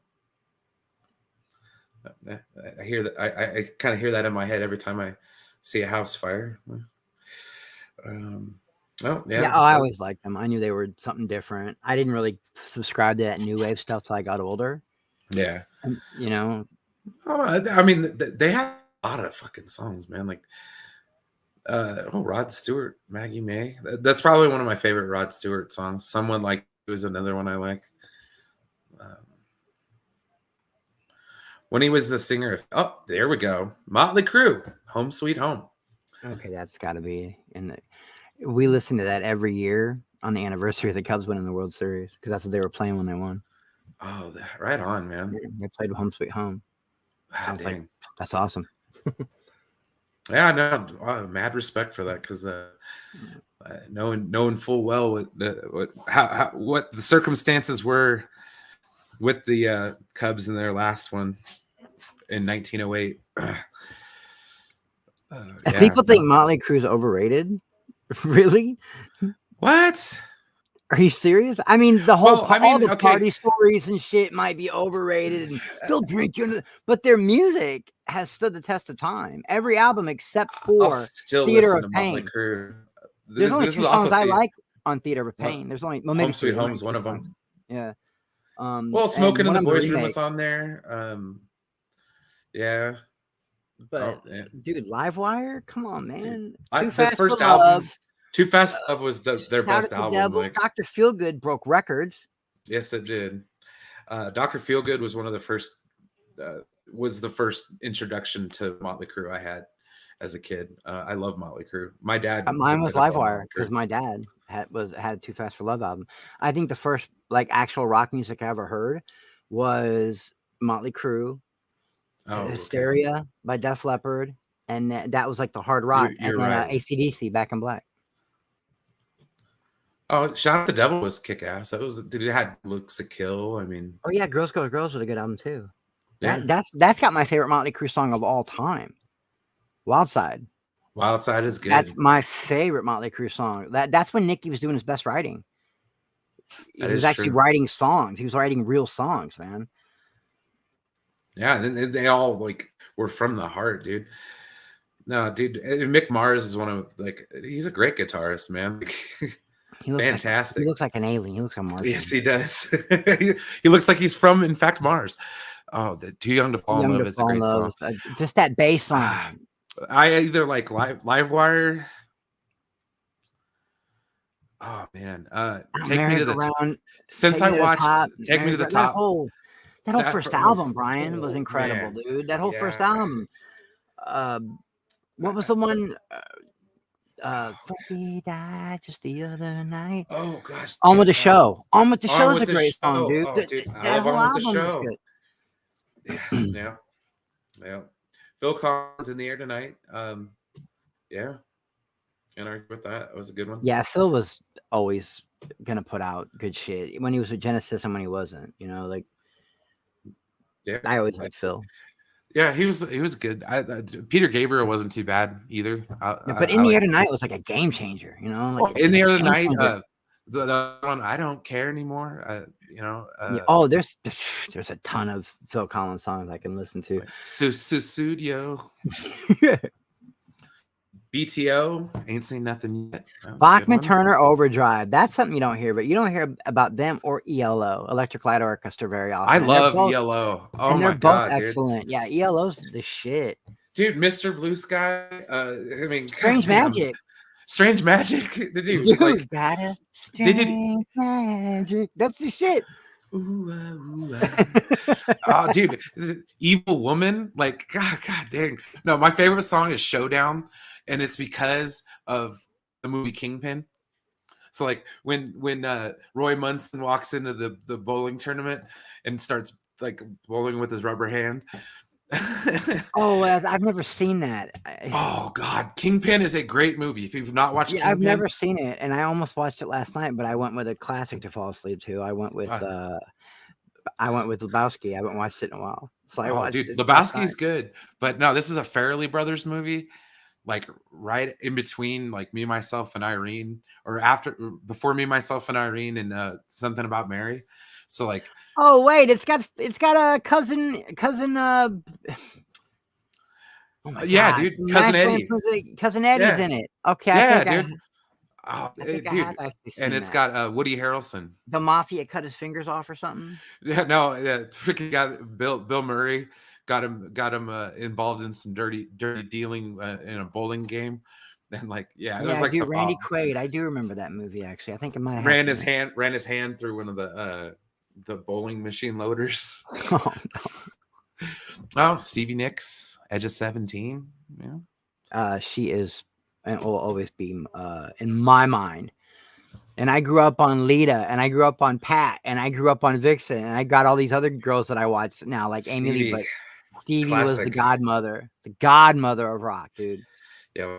I hear that. I kind of hear that in my head every time I see a house fire. Oh yeah. I always liked them. I knew they were something different. I didn't really subscribe to that new wave stuff till I got older. Yeah. And, Oh, I mean, they have a lot of fucking songs, man. Like, Rod Stewart, Maggie May. That's probably one of my favorite Rod Stewart songs. Someone Like You is another one I like. When he was the singer of, oh, there we go, Motley Crue, Home Sweet Home. Okay, that's got to be in the. We listen to that every year on the anniversary of the Cubs winning the World Series because that's what they were playing when they won. Oh, right on, man. They played Home Sweet Home. I was like, that's awesome. Yeah, no, mad respect for that because knowing full well what the circumstances were with the Cubs in their last one in 1908. People think Motley Crue's overrated. Really? What? Are you serious? I mean, all the okay. party stories and shit might be overrated and still drinking, but their music has stood the test of time. Every album except for Theater of Pain. Motley Crue. There's only 2 songs I like on Theater of Pain. There's only maybe Home Sweet Home is one of them. Yeah. Well, Smoking in the Boys' Room was on there. Yeah. But dude, Livewire, come on, man. The first album, Too Fast for Love, was their best album. Like, Dr. Feelgood broke records. Yes, it did. Dr. Feelgood was one of the first. Was the first introduction to Motley Crue I had as a kid. I love Motley Crue. My dad. Mine was Livewire because my dad had Too Fast for Love album. I think the first like actual rock music I ever heard was Motley Crue, Hysteria by Def Leppard, and that was like the hard rock. You're and then right. AC/DC, Back in Black. Oh, Shout at the Devil was kick ass. It had Looks to Kill. I mean, oh yeah, Girls Go Girls was a good album too. Yeah. That's got my favorite Motley Crue song of all time. Wild Side. Wild Side is good. That's my favorite Motley Crue song. That's when Nicky was doing his best writing. He was actually writing songs. He was writing real songs, man. Yeah, they all like were from the heart, dude. No, dude, Mick Mars is one of he's a great guitarist, man. He looks fantastic. He looks like an alien. He looks like Mars. Yes, he does. He looks like he's from, in fact, Mars. Oh, Too Young to Fall in Love is a great song. Just that bass line. I either like Livewire. Oh man, Take Me to the Top. Since I watched Take Me to the Top, that whole first album, Brian, was incredible, dude. That whole first album. What was the one? Freddie died just the other night. Oh gosh, On with the Show. On with the Show is a great song, dude. Oh, dude, that whole album is good. Yeah. Phil Collins, In the Air Tonight. Yeah. Can't argue with that. That was a good one. Yeah, Phil was always gonna put out good shit when he was with Genesis and when he wasn't. Yeah, I always liked Phil. Yeah, he was good. Peter Gabriel wasn't too bad either. But In the Air Tonight was like a game changer. In the Air Tonight, The one, I don't care anymore. Yeah. Oh, there's a ton of Phil Collins songs I can listen to. Like Studio, BTO, ain't seen nothing yet. That was a good Bachman one. Turner Overdrive. That's something you don't hear, but you don't hear about them or ELO, Electric Light Orchestra, very often. I And they're love both, ELO. Oh and they're my both god, dude. excellent. Yeah, ELO's the shit. Dude, Mr. Blue Sky. I mean, Strange goddamn. Magic. Strange Magic, dude. Dude, Like got a they did. strange magic. That's the shit. Ooh, ooh, oh, dude, Evil Woman. Like, god dang. No, my favorite song is Showdown, and it's because of the movie Kingpin. So like when Roy Munson walks into the bowling tournament and starts like bowling with his rubber hand. Oh, I've never seen that. Oh god, Kingpin is a great movie. If you've not watched Yeah, Kingpin, I've never seen it, and I almost watched it last night, but I went with a classic to fall asleep to. I went with Lebowski. I haven't watched it in a while, so I watched dude, it last Lebowski's night. good, but no, this is a Farrelly Brothers movie. Like right in between, like Me, Myself, and Irene, or before Me, Myself, and Irene, and Something About Mary. So like, Oh wait, it's got a cousin. Oh my yeah, god, dude, Cousin National Eddie. Lampoon's Cousin Eddie's Yeah, in it. Okay, yeah, dude. I think I Dude, have actually seen and it's that. got Woody Harrelson. The mafia cut his fingers off or something. Yeah, no, freaking got Bill Murray got him involved in some dirty dealing in a bowling game, and like, yeah, it was like dude, the Randy bomb. Quaid. I do remember that movie actually. I think it might have ran his hand through one of the bowling machine loaders. Oh, Oh, Stevie Nicks, Edge of 17. Yeah. She is and will always be in my mind. And I grew up on Lita, and I grew up on Pat, and I grew up on Vixen, and I got all these other girls that I watched now, like Amy Lee, but Stevie was the godmother of rock, dude. Yeah,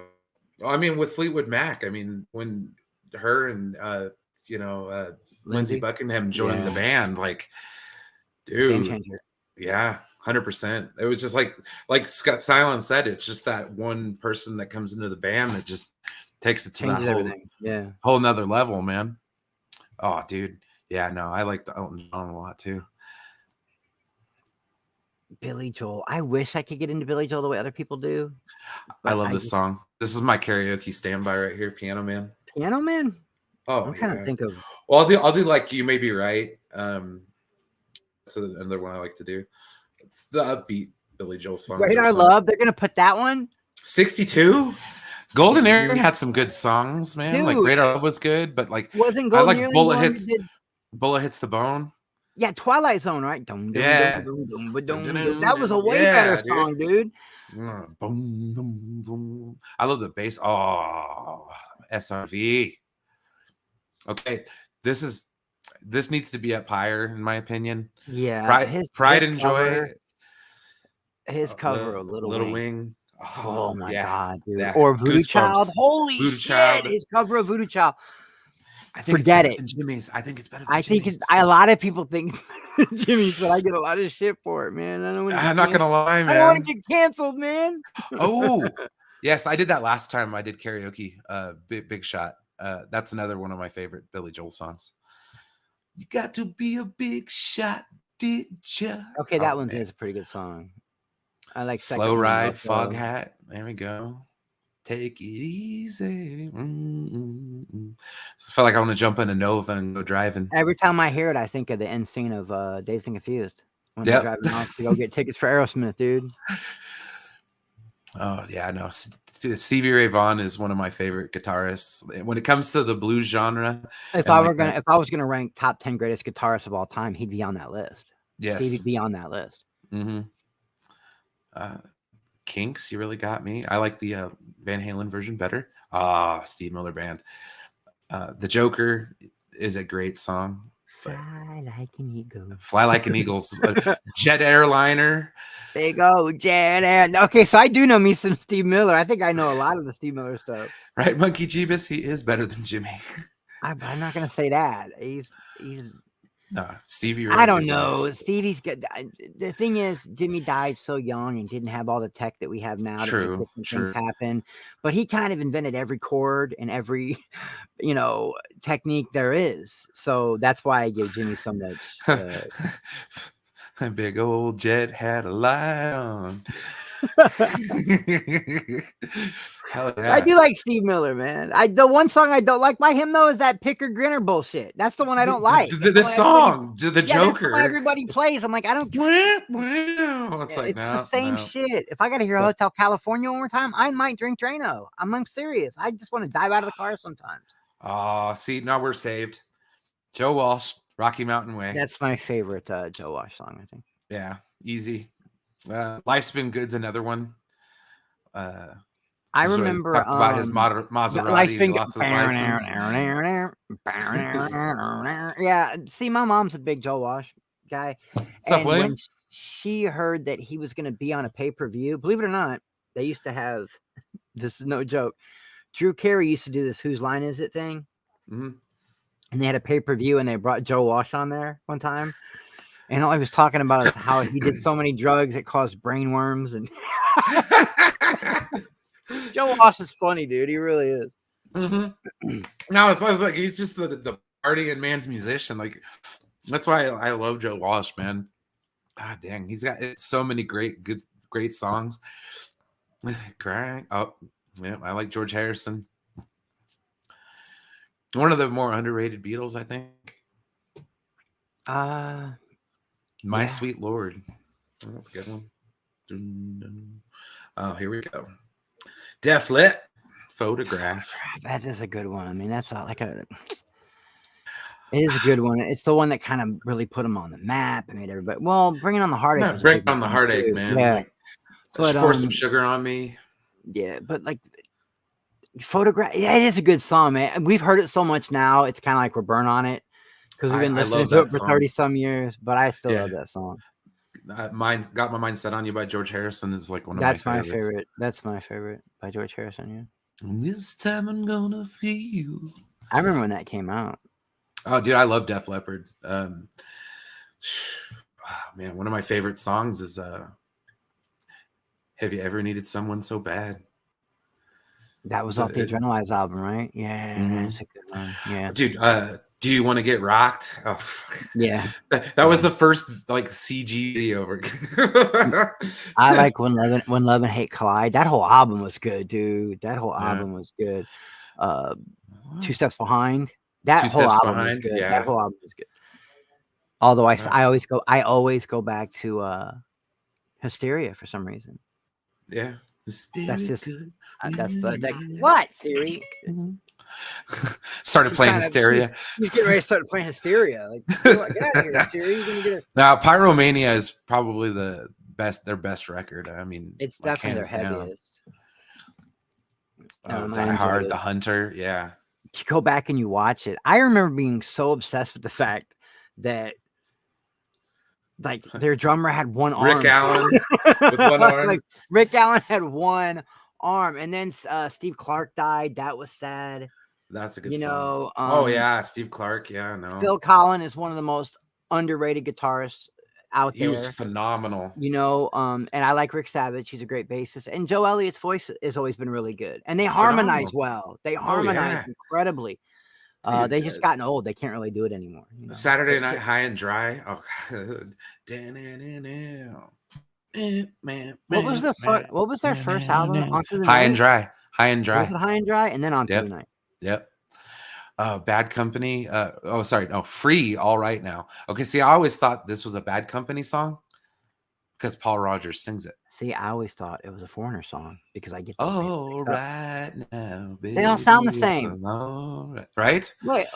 well, I mean, with Fleetwood Mac, I mean, when her and Lindsey Buckingham joined the band, like, dude, game changer. Yeah, 100%. It was just like Scott Silent said, it's just that one person that comes into the band that just takes it to Changes that everything. whole nother level, man. Oh, dude. Yeah, no, I like the Elton John a lot too. Billy Joel. I wish I could get into Billy Joel the way other people do. I love this song. This is my karaoke standby right here, Piano Man. Piano Man? Oh, I'm trying to think of. Well, I'll do like You May Be Right. That's another one I like to do. It's the upbeat Billy Joel song. Great Our Love. They're gonna put that one. 62. Golden Earring had some good songs, man. Dude, like Great Our Love was good, but like wasn't Golden I like Bullet Hits the Bone. Yeah, Twilight Zone, right? Yeah. That was a way better song, dude. Boom, boom, boom. I love the bass. Oh, SRV. Okay, this needs to be up higher, in my opinion. Yeah, Pride and Joy. His cover, Little Wing. Oh my god, dude! Yeah. Or Voodoo Child. Holy Voodoo shit! Child. His cover of Voodoo Child. Forget it. Jimmy's. I think it's better than Jimmy's. A lot of people think Jimmy's, but I get a lot of shit for it, man. I'm not gonna lie, man. I don't want to get canceled, man. Oh, yes, I did that last time. I did karaoke. Big Shot. That's another one of my favorite Billy Joel songs. You got to be a big shot, did ya? Okay, that one is a pretty good song. I like Slow Ride, Fog Hat. There we go. Take it easy. I feel like I want to jump in a Nova and go driving. Every time I hear it, I think of the end scene of Dazed and Confused. When they're driving off to go get tickets for Aerosmith, dude. Oh, yeah, no. Stevie Ray Vaughan is one of my favorite guitarists. When it comes to the blues genre. If I was gonna rank top 10 greatest guitarists of all time, he'd be on that list. Yes. Stevie'd be on that list. Mm-hmm. Kinks, you really got me. I like the Van Halen version better. Steve Miller Band. The Joker is a great song. Fly like an eagle. Fly like an eagle's Jet Airliner. Big old jet air. Okay, so I do know me some Steve Miller. I think I know a lot of the Steve Miller stuff. Right, Monkey Jeebus, he is better than Jimmy. I'm not gonna say that. He's No, Stevie I Ray don't is know. Stevie's good. The thing is, Jimmy died so young and didn't have all the tech that we have now to make true, different things true. happen. But he kind of invented every chord and every, technique there is. So that's why I give Jimmy so much. A big old jet had a light on. Hell I yeah. do like Steve Miller, man. The one song I don't like by him though is that Picker Grinner bullshit. That's the one I don't like. It's the The one everybody. song, the Yeah, that's the one Joker. everybody plays. I'm like, I don't. It's like, It's the no, same no. shit. If I got to hear Hotel California one more time, I might drink Drano. I'm serious. I just want to dive out of the car sometimes. Oh, see, now we're saved. Joe Walsh, Rocky Mountain Way. That's my favorite Joe Wash song, I think. Yeah, easy. Life's Been Good's another one. I He's always remember talked about his Life's Maserati. He Been lost his license. Yeah, see, my mom's a big Joe Wash guy. What's up, And when William? she heard that he was going to be on a pay-per-view, believe it or not, they used to have, this is no joke, Drew Carey used to do this Whose Line Is It thing. Mm-hmm. And they had a pay-per-view and they brought Joe Wash on there one time. And all he was talking about is how he did so many drugs it caused brain worms. And Joe Wash is funny, dude. He really is. Mm-hmm. No, it's like he's just the partying man's musician. Like that's why I love Joe Walsh, man. God dang, he's got so many great songs. Crying. Oh, yeah, I like George Harrison. One of the more underrated Beatles, I think. My Sweet Lord. Oh, that's a good one. Oh, here we go. Def Lit. Photograph. That is a good one. I mean, that's it is a good one. It's the one that kind of really put him on the map and made everybody. Well, Bringing on the Heartache. Yeah, bring on the heartache, too. man. Yeah, Like, just pour some sugar on me. Yeah, but like Photograph. Yeah, it is a good song, man. We've heard it so much now. It's kind of like we're burnt on it because we've been listening to it for 30 some years. But I still love that song. Mine Got My Mind Set on You by George Harrison is like one of That's my my favorites. favorite. That's my favorite by George Harrison. Yeah. This time I'm gonna feel. I remember when that came out. Oh, dude, I love Def Leppard. Man, one of my favorite songs is "Have You Ever Needed Someone So Bad." That was off the Adrenalize album, right? Yeah, that's a good one. Yeah, dude. Do You Want to Get Rocked? Oh, yeah. That was the first like CG video. I like When Love and Hate Collide. That whole album was good, dude. That whole album was good. 2 Steps Behind. That whole album was good. Yeah. That whole album was good. Although I always go back to Hysteria for some reason. Yeah. That's just what Siri started playing Hysteria. He's getting ready to start playing Hysteria. Like, get out of here, Siri. You're gonna get it. Now, Pyromania is probably their best record. I mean, it's definitely their heaviest. Die Hard, The Hunter, yeah. You go back and you watch it. I remember being so obsessed with the fact that like their drummer had one arm. Rick Allen with one arm. Like Rick Allen had one arm, and then Steve Clark died. That was sad. That's a good song. Oh yeah, Steve Clark. Yeah, no. Phil Collins is one of the most underrated guitarists out there. He was phenomenal. And I like Rick Savage. He's a great bassist. And Joe Elliott's voice has always been really good. And they harmonize well. They harmonize incredibly. They just gotten old. They can't really do it anymore. Saturday Night High and Dry. Oh, what was their first album? Onto the High Night? and Dry. High and Dry. Was it High and Dry? And then Onto the Night. Yep. Bad Company. Free. All Right Now. Okay. See, I always thought this was a Bad Company song because Paul Rogers sings it. See, I always thought it was a Foreigner song because I get right now, baby, they all sound the same, right? Wait.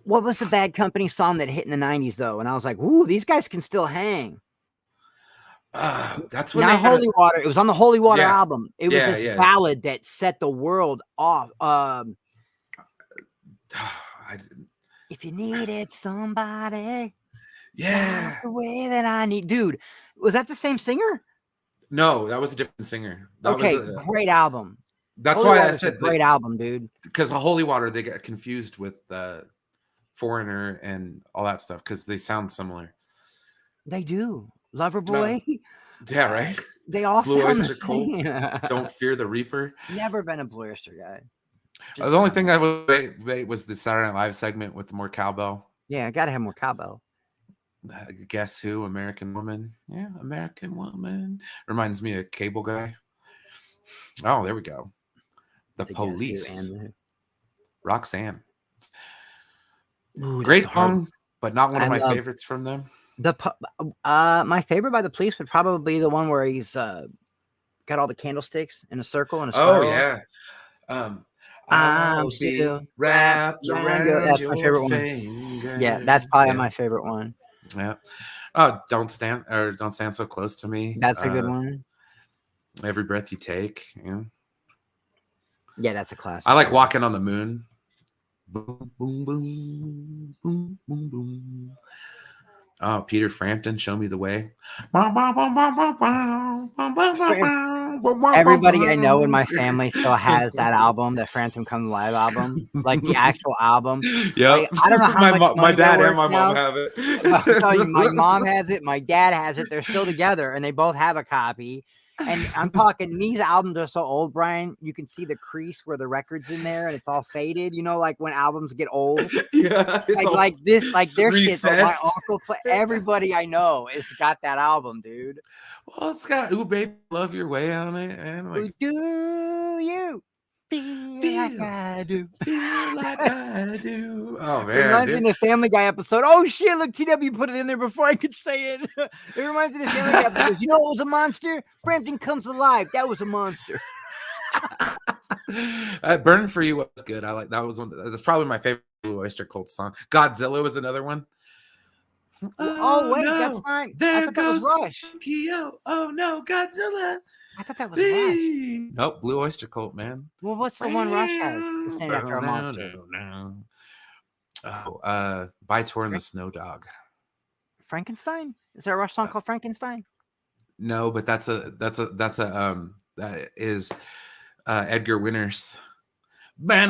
What was the Bad Company song that hit in the 90s though? And I was like, "Ooh, these guys can still hang." That's when Holy Water. It was on the Holy Water album. It was this ballad that set the world off. If you needed somebody, the way that I need, dude. Was that the same singer? No, that was a different singer. That was a great album. That's why I said great album, dude. Because Holy Water, they got confused with Foreigner and all that stuff because they sound similar. They do. Loverboy. Yeah, right. They all Blue sound the Oyster Cult. same. Don't Fear the Reaper. Never been a Blue Oyster guy. The only thing I would wait was the Saturday Night Live segment with more cowbell. Yeah, I gotta have more cowbell. Guess Who? American Woman. Yeah, American Woman. Reminds me of Cable Guy. Oh, there we go. The Police. And Roxanne. Ooh, Great that's hard. song, but not one of my favorites from them. My favorite by the Police would probably be the one where he's got all the candlesticks in a circle and a spiral. Oh yeah. I'll be wrapped around that's my favorite one. Yeah, that's probably my favorite one. Yeah. Don't stand so close to me. That's a good one. Every Breath You Take. Yeah. Yeah, that's a classic. I like Walking on the Moon. Boom, boom, boom, boom, boom, boom. Oh, Peter Frampton, Show Me the Way. Everybody I know in my family still has that album, the Frampton Comes Alive album, like the actual album. Yeah, like, I don't know how my dad and my mom have it. I'll tell you, my mom has it, my dad has it. They're still together, and they both have a copy. And I'm talking, these albums are so old, Brian. You can see the crease where the record's in there, and it's all faded. You know, like when albums get old. Yeah, it's like this, like their shit. So my recessed. uncle, everybody I know, has got that album, dude. Well, it's got "Ooh Baby, Love Your Way" on it, and like, do you feel like I do? Feel like I do. Oh man, it reminds me of the Family Guy episode. Oh shit! Look, TW put it in there before I could say it. It reminds me of the Family Guy episode. You know what was a monster? Frampton Comes Alive. That was a monster. Burn for You was good. I like that. That's probably my favorite Blue Oyster Cult song. Godzilla was another one. Oh wait, no. That's not. There goes Rush. Tokyo. Oh no, Godzilla. I thought that was Rush. Nope, Blue Oyster Cult, man. Well, what's the one Rush has? It's named after a monster. Oh, By Tor and the Snow Dog. Frankenstein? Is there a Rush song called Frankenstein? No, but that is Edgar Winter's. Okay,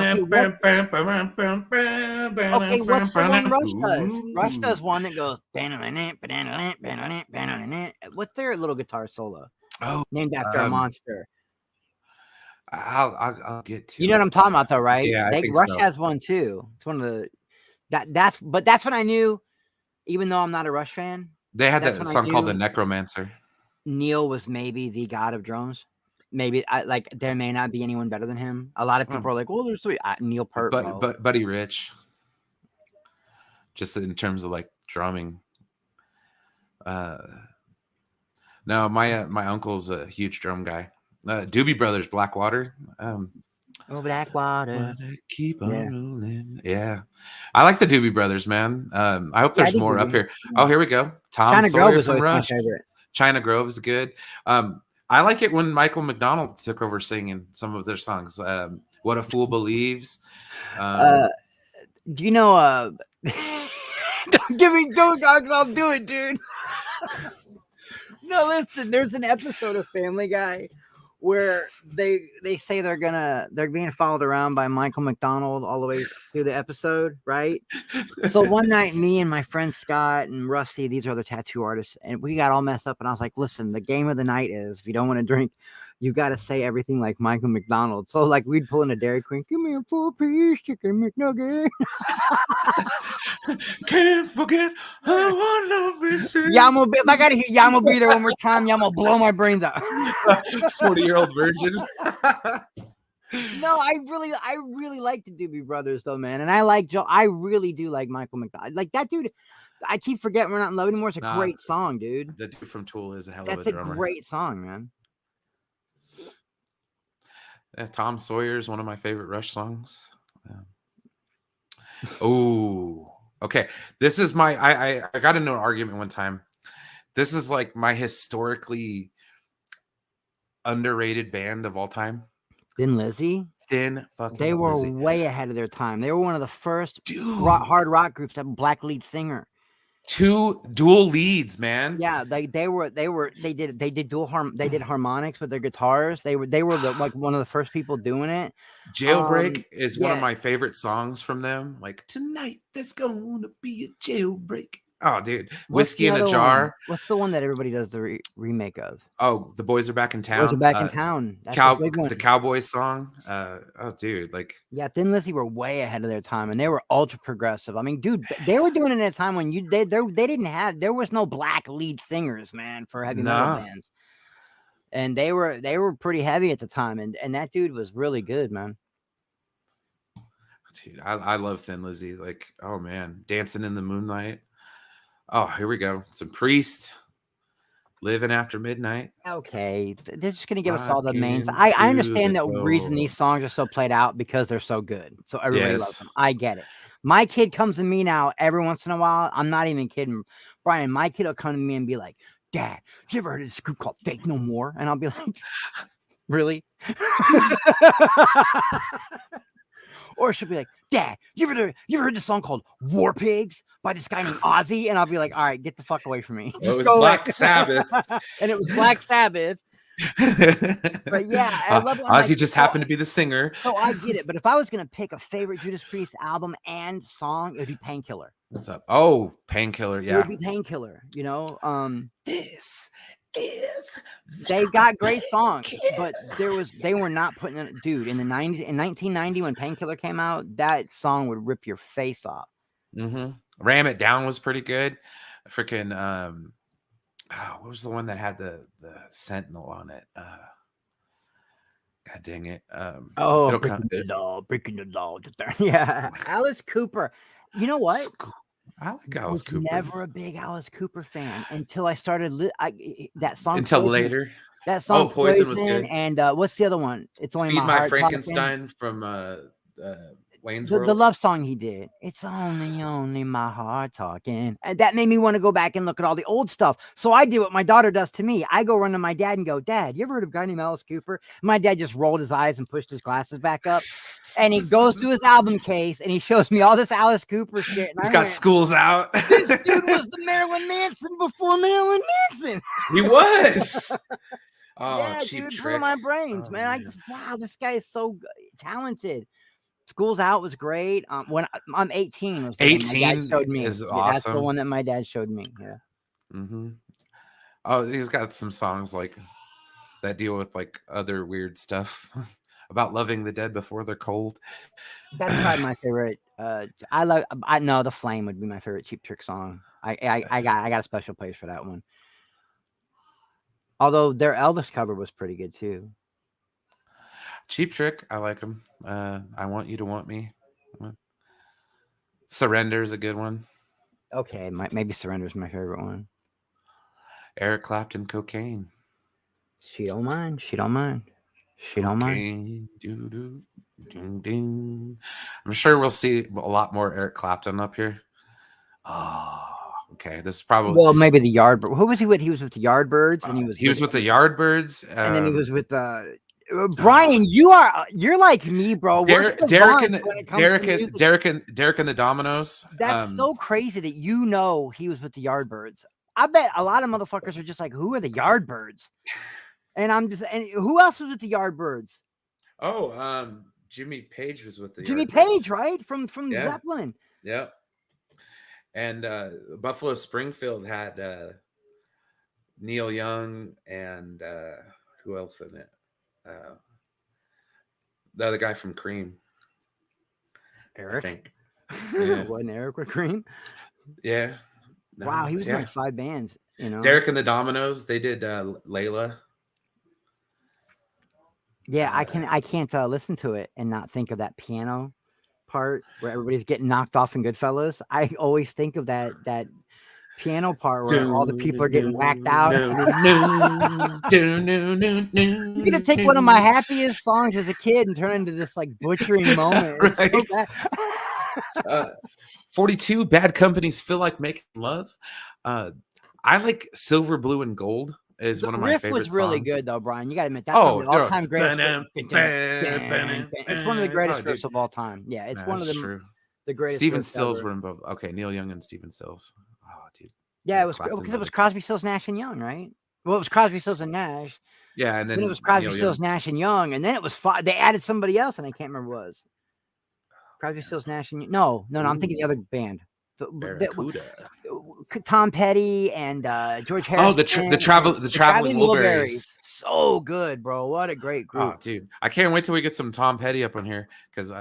what's the one Rush does? Rush does one that goes. What's their little guitar solo? Oh, named after a monster. I'll get to. You know what I'm talking about, though, right? Yeah, I think Rush so. has one too. It's one of the that's when I knew, even though I'm not a Rush fan. They had that song called "The Necromancer." Neil was maybe the god of drums. Maybe there may not be anyone better than him. A lot of people are like, "Well, there's Neil Peart." But Buddy Rich, just in terms of like drumming. No, my uncle's a huge drum guy. Doobie Brothers, Blackwater. Blackwater. Keep on rolling. Yeah. I like the Doobie Brothers, man. I hope there's more up here. Oh, here we go. Tom China Sawyer Grove from Rush. My favorite. China Grove is good. I like it when Michael McDonald took over singing some of their songs. What a Fool Believes. Do you know don't give me I'll do it, dude. No, listen, there's an episode of Family Guy where they say they're being followed around by Michael McDonald all the way through the episode, right? So one night, me and my friend Scott and Rusty, these are the tattoo artists, and we got all messed up, and I was like, listen, the game of the night is, if you don't want to drink, you got to say everything like Michael McDonald. So like we'd pull in a Dairy Queen, give me a 4-piece chicken McNugget. Can't forget how I love this. If I gotta hear Yamo be there one more time, Yamo blow my brains out. 40-year-old virgin. No, I really like the Doobie Brothers though, man. And I like Joe. I really do like Michael McDonald. Like that dude. I keep forgetting We're Not in Love Anymore. It's a great song, dude. The dude from Tool is a hell of a drummer. That's a great song, man. Yeah, Tom Sawyer is one of my favorite Rush songs. Oh, okay. This is my I got into an argument one time. This is like my historically underrated band of all time. Thin Lizzy. Thin fucking They were Lizzy. way ahead of their time. They were one of the first hard rock groups to have a black lead singer. 2 dual leads, man. Yeah, they did harmonics with their guitars. They were like one of the first people doing it. Jailbreak is one of Yeah. my favorite songs from them. Like, tonight there's gonna be a jailbreak. Oh, dude. What's Whiskey the in a other one? Jar. What's the one that everybody does the remake of? Oh, the boys are back in Boys Are town. Back in Town. That's a big The one. Cowboys song. Oh, dude, like Yeah, Thin Lizzy were way ahead of their time, and they were ultra progressive. I mean, dude, they were doing it at a time when they didn't have there was no black lead singers, man, for heavy metal nah, bands, and they were pretty heavy at the time, and that dude was really good, man. dude, I love Thin Lizzy. Like, oh man, Dancing in the Moonlight. Oh, here we go. Some Priest, Living After Midnight, Okay, they're just gonna give us all the mains. Rocking I to the understand the reason glow. these songs are so played out because they're so good, so everybody loves Yes. them. I get it. My kid comes to me now every once in a while. I'm not even kidding, Brian. My kid will come to me and be like, "Dad, you ever heard of this group called Fake No More?" And I'll be like, "Really?" Or she'll be like, "Dad, you ever heard this song called War Pigs by this guy named Ozzy?" And I'll be like, "All right, get the fuck away from me. Well, Just it was go away." Black Sabbath. And it was Black Sabbath. But yeah, I love it. I'm like, Ozzy just happened to be the singer. so I get it. But if I was gonna pick a favorite Judas Priest album and song, it would be Painkiller. What's up? Oh, Painkiller. It Yeah. would be Painkiller. This is They've got great songs, but they were not putting it. Dude, in the 90s, in 1990, when Painkiller came out, that song would rip your face off. Ram It Down was pretty good. Freaking what was the one that had the Sentinel on it? God dang it. It'll come. Breaking the law. Yeah, Alice Cooper. You know what? I like I Alice was Cooper. never a big Alice Cooper fan until I started that song Until Poison. later. That song Poison was good. And what's the other one? It's only Feed my My heart Frankenstein from Wayne's talking. World. The love song he did. It's only my heart talking. And that made me want to go back and look at all the old stuff. So I did what my daughter does to me. I go run to my dad and go, "Dad, you ever heard of a guy named Alice Cooper?" My dad just rolled his eyes and pushed his glasses back up. And he goes to his album case and he shows me all this Alice Cooper shit. And He's got Schools Out. This dude was the Marilyn Manson before Marilyn Manson. He was. Oh, yeah, Cheap dude, Trick. blew my brains, Oh, man. I just, wow, this guy is so talented. School's Out was great. When I'm 18 was the one my dad 18 showed me. is Yeah, that's the awesome. one that my dad showed me. Yeah. Oh, he's got some songs like that deal with like other weird stuff about loving the dead before they're cold. That's probably my favorite. I know The Flame would be my favorite Cheap Trick song. I got a special place for that one. Although their Elvis cover was pretty good too. Cheap Trick, I like him. I Want You to Want Me. Surrender is a good one. Okay, maybe Surrender is my favorite one. Eric Clapton, Cocaine. She don't mind. She don't mind. She don't mind. I'm sure we'll see a lot more Eric Clapton up here. Oh, okay. This is probably maybe the Yardbirds. Who was he with? He was with the Yardbirds, and he was with the Yardbirds, and then he was with Brian. You're like me, bro. Derek and the Dominoes. That's so crazy that he was with the Yardbirds. I bet a lot of motherfuckers are just like, "Who are the Yardbirds?" And who else was with the Yardbirds? Oh, Jimmy Page was with the Jimmy Yardbirds. Page, right? From Zeppelin. Yeah. And Buffalo Springfield had Neil Young and who else in it? The other guy from Cream. Eric. I think. Yeah. Wasn't Eric with Cream? Yeah. No, wow, he was in like 5 bands. Derek and the Dominoes. They did Layla. Yeah, I can't listen to it and not think of that piano part where everybody's getting knocked off in Goodfellas. I always think of that piano part where all the people are getting whacked out. You're gonna take one of my happiest songs as a kid and turn it into this like butchering moment. Right. So 42 Bad Companies Feel Like Making Love. I like Silver, Blue, and Gold. Is one of my favorite songs. Was really good though, Brian. You got to admit that's one of the all-time greatest. It's one of the greatest riffs of all time. Yeah, it's one of the greatest. Stephen Stills were in both. Okay, Neil Young and Stephen Stills. Oh, dude. Yeah, it was Clapton, because it was Levitt. Crosby, Stills, Nash and Young, right? Well, it was Crosby, Stills and Nash. Yeah, and Then it then was Crosby, Neil Stills, Young. Nash and Young, and then it was they added somebody else, and I can't remember what it was. Crosby, Stills, Nash and no, I'm thinking the Ooh, other band. Barracuda. Tom Petty and George Oh, Harrison. the and traveling Wilburys. So good, bro. What a great group. Oh, dude, I can't wait till we get some Tom Petty up on here because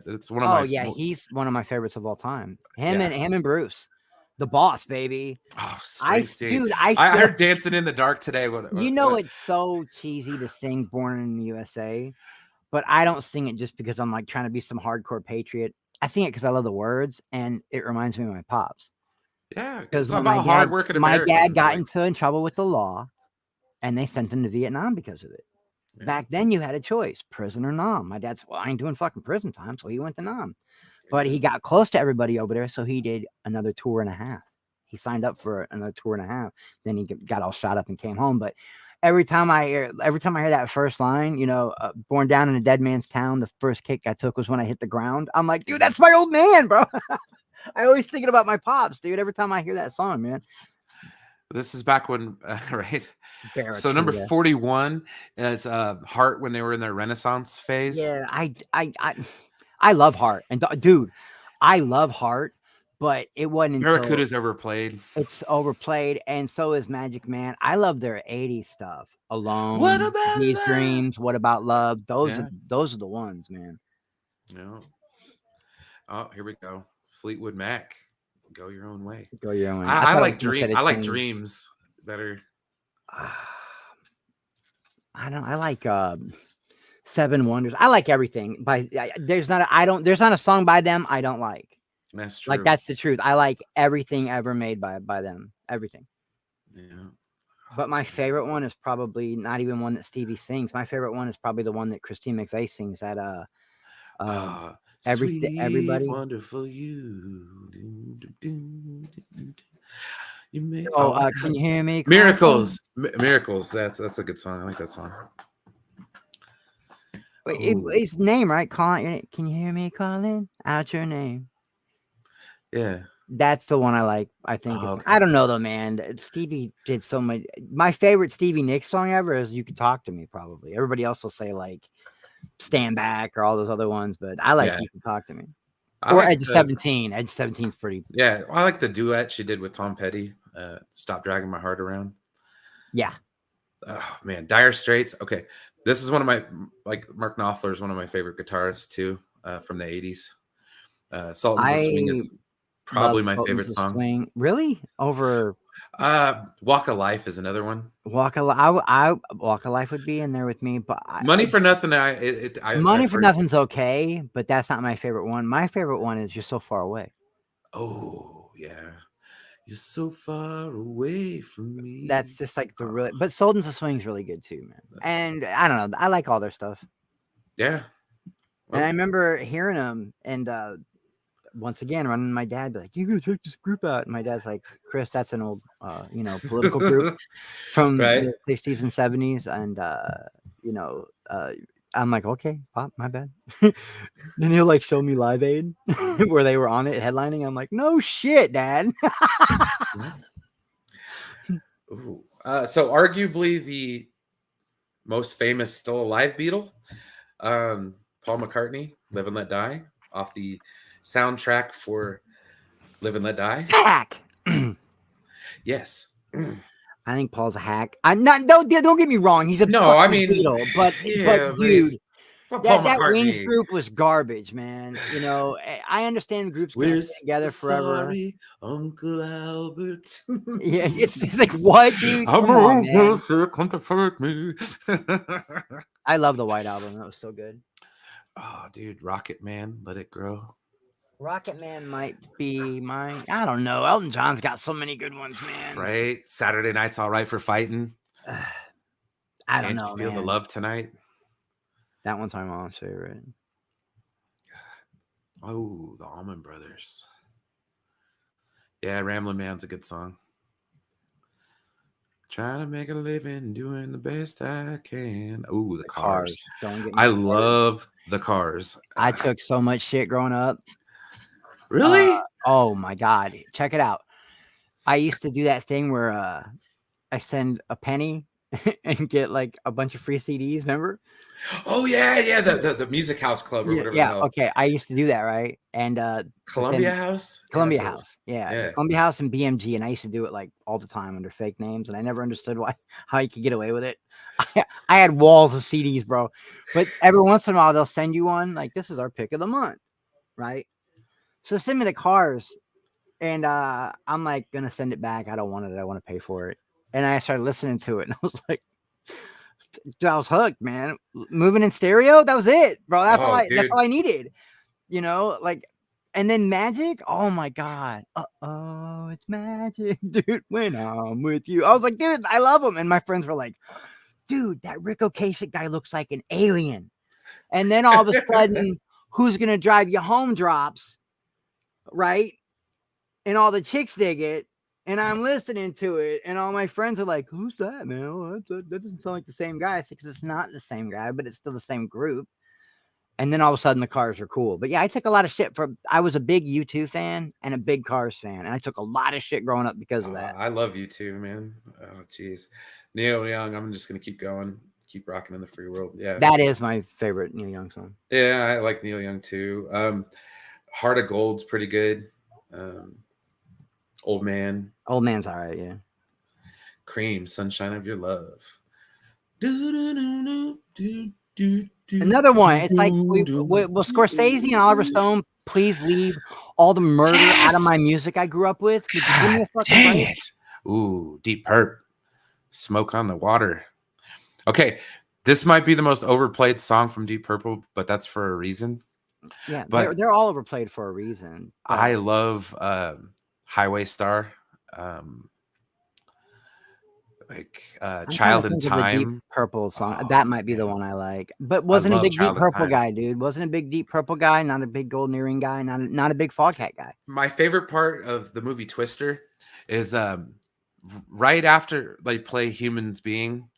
it's one of Oh my. yeah, he's one of my favorites of all time. Yeah. Him and Bruce, the boss, baby. Oh, Springsteen. I I still, heard "Dancing in the Dark" today. you know, it's so cheesy to sing "Born in the USA," but I don't sing it just because I'm like trying to be some hardcore patriot. I sing it because I love the words and it reminds me of my pops. Yeah, Because it's when about hardworking my dad Americans. got Like, in trouble with the law, and they sent him to Vietnam because of it. yeah, Back then, you had a choice: prison or Nam. My dad's, well, I ain't doing fucking prison time, so he went to Nam. But he got close to everybody over there, so he did another tour and a half. He signed up for another tour and a half. Then he got all shot up and came home. But every time I hear that first line, you know, born down in a dead man's town, the first kick I took was when I hit the ground. I'm like, dude, that's my old man, bro. I always thinking about my pops, dude. Every time I hear that song, man. This is back when, right? Barracuda. So number 41 is Heart when they were in their Renaissance phase. Yeah, I love Heart, and dude, I love Heart, but it wasn't until Barracuda's overplayed. it's overplayed, and so is Magic Man. I love their 80s stuff. Alone, What about These love? Dreams, What About Love? Those Yeah. are the ones, man. No. Oh, here we go. Fleetwood Mac. Go your own way. Go your own way. I like Dreams better. I don't. I like Seven Wonders. I like everything. There's not a song by them I don't like. That's true. Like, that's the truth. I like everything ever made by them. Everything. Yeah. But my favorite one is probably not even one that Stevie sings. My favorite one is probably the one that Christine McVie sings at everybody. Wonderful you. You make Can you hear me? Miracles. Miracles. That's a good song. I like that song. Wait, it's name, right? Can you hear me calling out your name? Yeah. That's the one I like. I think. Okay. I don't know though, man. Stevie did so much. My favorite Stevie Nicks song ever is "You Can Talk to Me." Probably everybody else will say like "Stand Back" or all those other ones, but I like "You Can Talk to Me." Or Edge of 17. Edge of 17 is pretty. Yeah, I like the duet she did with Tom Petty. Stop Dragging My Heart Around. Yeah. Oh man, Dire Straits. Okay, this is one of my, like, Mark Knopfler is one of my favorite guitarists too, from the 80s. Sultans of Swing is probably my favorite song. Swing. Really? Over Walk of Life is another one. Walk of Life would be in there with me, but Money for Nothing. Money for Nothing's okay, but that's not my favorite one. My favorite one is You're So Far Away. Oh yeah, you're so far away from me. That's just like the really, but Sultans of Swing's really good too, man. And I don't know, I like all their stuff. Yeah. And I remember hearing them, and once again, running my dad, be like, "You go check this group out." And my dad's like, "Chris, that's an old, political group from the 60s and 70s." And, I'm like, "Okay, Pop, my bad." Then he'll like show me Live Aid where they were on it headlining. I'm like, "No shit, Dad." So arguably the most famous still alive Beatle, Paul McCartney, Live and Let Die, off the soundtrack for Live and Let Die. Hack. Yes. I think Paul's a hack. Don't get me wrong. He's a Beatle, but dude, that Wings group was garbage, man. You know, I understand groups can't stay together forever. Sorry, Uncle Albert. Yeah, it's like, what, dude? Come on, man. Comfort me. I love the White Album. That was so good. Oh, dude, Rocket Man, Let It Grow. Rocket Man might be mine. I don't know. Elton John's got so many good ones, man. Right? Saturday Night's All Right for Fighting. I don't know, Can't you feel the love tonight? That one's my mom's favorite. Oh, the Allman Brothers. Yeah, Ramblin' Man's a good song. Trying to make a living, doing the best I can. Oh, the Cars. I love the Cars. I took so much shit growing up. Really? Oh my God. Check it out. I used to do that thing where I send a penny and get like a bunch of free CDs. Remember? Oh yeah, the Music House Club or Yeah, whatever the yeah. hell. Okay, I used to do that, right? And but Columbia then House. Yeah, that's Columbia what it was. House, yeah, Yeah. Columbia House and BMG, and I used to do it like all the time under fake names, and I never understood how you could get away with it. I had walls of CDs, bro. But every once in a while, they'll send you one like this is our pick of the month, right? So send me the Cars, and I'm like gonna send it back. I don't want it. I want to pay for it. And I started listening to it, and I was like, dude, I was hooked, man. Moving in stereo, that was it, bro. That's all Oh, That's dude. all I needed. Like, and then Magic. Oh my god. Oh, it's Magic, dude. When I'm with you, I was like, dude, I love him. And my friends were like, dude, that Rick Ocasek guy looks like an alien. And then all of a sudden, Who's Gonna Drive You Home drops, right? And all the chicks dig it. And I'm listening to it, and all my friends are like, "Who's that, man? Oh, that doesn't sound like the same guy." I said, "Because it's not the same guy, but it's still the same group." And then all of a sudden, the Cars are cool. But yeah, I took a lot of shit from. I was a big U2 fan and a big Cars fan, and I took a lot of shit growing up because of that. I love you too, man. Oh, jeez. Neil Young. I'm just gonna keep going, keep rocking in the free world. Yeah. That is my favorite Neil Young song. Yeah, I like Neil Young too. Heart of Gold's pretty good. Old Man. Old Man's all right, yeah. Cream, Sunshine of Your Love. Another one. It's like will Scorsese and Oliver Stone please leave all the murder out of my music I grew up with? Would you give me a fucking Dang break? it. Ooh, Deep Purple. Smoke on the Water. Okay, this might be the most overplayed song from Deep Purple, but that's for a reason. Yeah, But they're all overplayed for a reason. But I love Highway Star. I'm trying Child to in think of the Deep Time. Purple song. Oh, That might be the man. one I like. But wasn't a love big Deep Child in Purple Time. guy, dude. Wasn't a big Deep Purple guy. Not a big Golden Earring guy. Not a big Foghat guy. My favorite part of the movie Twister is right after they play Humans Being,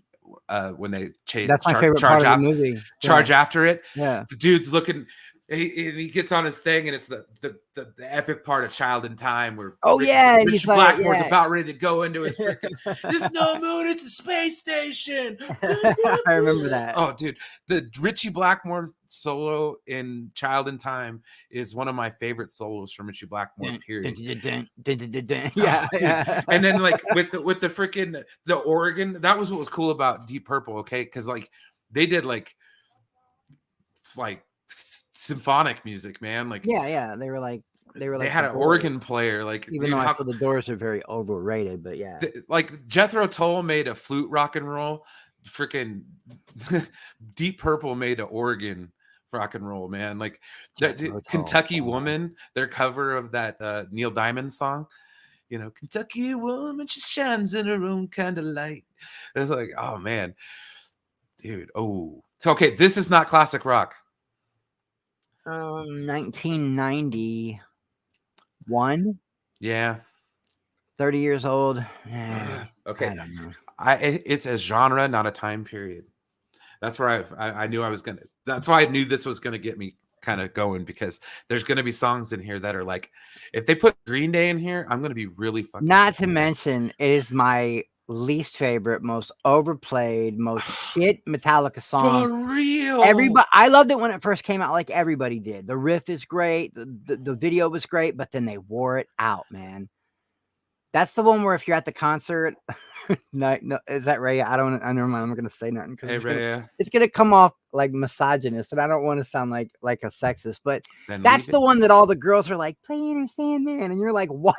when they That's my favorite part of the movie. charge after it. Yeah. The dude's looking. He gets on his thing, and it's the epic part of Child in Time where and he's Richard like, Blackmore's about ready to go into his freaking. It's no moon, it's a space station. I remember that. Oh, dude, the Richie Blackmore solo in Child in Time is one of my favorite solos from Richie Blackmore. Period. Yeah, Oh, yeah. And then like with the freaking the organ, that was what was cool about Deep Purple. Okay, because like they did like symphonic music, man. Like Yeah. They were like they had the an Doors. organ player. Like Even though I feel the Doors are very overrated, but yeah. like Jethro Tull made a flute rock and roll. Freaking Deep Purple made an organ rock and roll, man. Like that Kentucky Woman, their cover of that Neil Diamond song. You know, Kentucky woman, she shines in her own kind of light. It's like, oh man, dude. Oh, so okay, this is not classic rock. 1991. Yeah. 30 years old. Okay. I don't know. It's a genre, not a time period. That's where I knew I was gonna. That's why I knew this was gonna get me kind of going, because there's gonna be songs in here that are like, if they put Green Day in here, I'm gonna be really fucking. Not to mention, it is my least favorite, most overplayed, most shit Metallica song. For real. Everybody, I loved it when it first came out, like everybody did. The riff is great, the video was great, but then they wore it out, man. That's the one where if you're at the concert, no, is that Ray? I never mind. I'm not gonna say nothing because it's gonna come off like misogynist, and I don't want to sound like a sexist, but then that's the one that all the girls are like, "Play Inner Sandman," and you're like, "What?"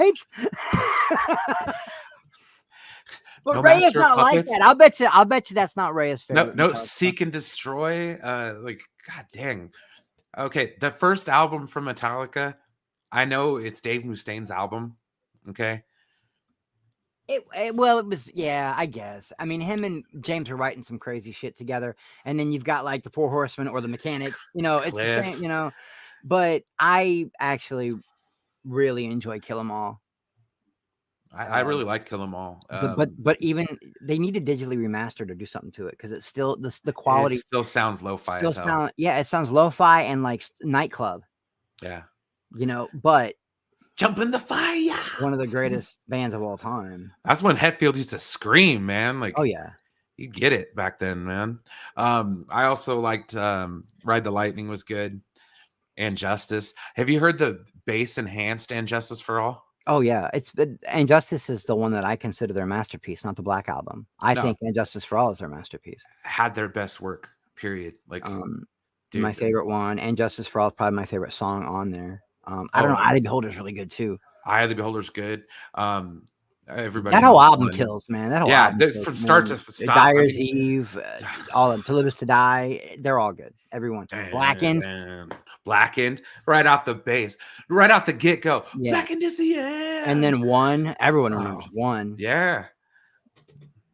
But No Ray is Master of not like Puppets? that. I'll bet you that's not Ray's favorite. No, Seek and Destroy. Like, god dang. Okay, the first album from Metallica, I know it's Dave Mustaine's album. Okay. It was, yeah, I guess. I mean, him and James are writing some crazy shit together, and then you've got like the Four Horsemen or the Mechanic. You know, it's the same. You know, but I actually really enjoy Kill 'Em All. I really like Kill 'Em All. But even they need to digitally remaster to do something to it, because it's still the quality it still sounds lo-fi. It sounds lo-fi and like nightclub. Yeah. You know, but jump in the fire. one of the greatest bands of all time. That's when Hetfield used to scream, man. Like, Oh yeah. you get it back then, man. I also liked Ride the Lightning was good. And Justice. Have you heard the bass enhanced and Justice for All? Oh yeah. Injustice is the one that I consider their masterpiece, not the Black Album. I No, think Injustice for All is their masterpiece. had their best work, period. Like, My dude. favorite one, and Justice for All is probably my favorite song on there. I don't Oh, know. Eye of the Beholder is really good too. Eye of the Beholder's good. Everybody That whole knows album one. kills, man. That whole Yeah, album kills, from start to man. stop. Dyer's Eve, all of them. To Live Is to Die. They're all good. Every one. Blackened. Blackened, right off the base, right off the get go. Yeah. Blackened is the end. And then One. Everyone remembers One. Yeah.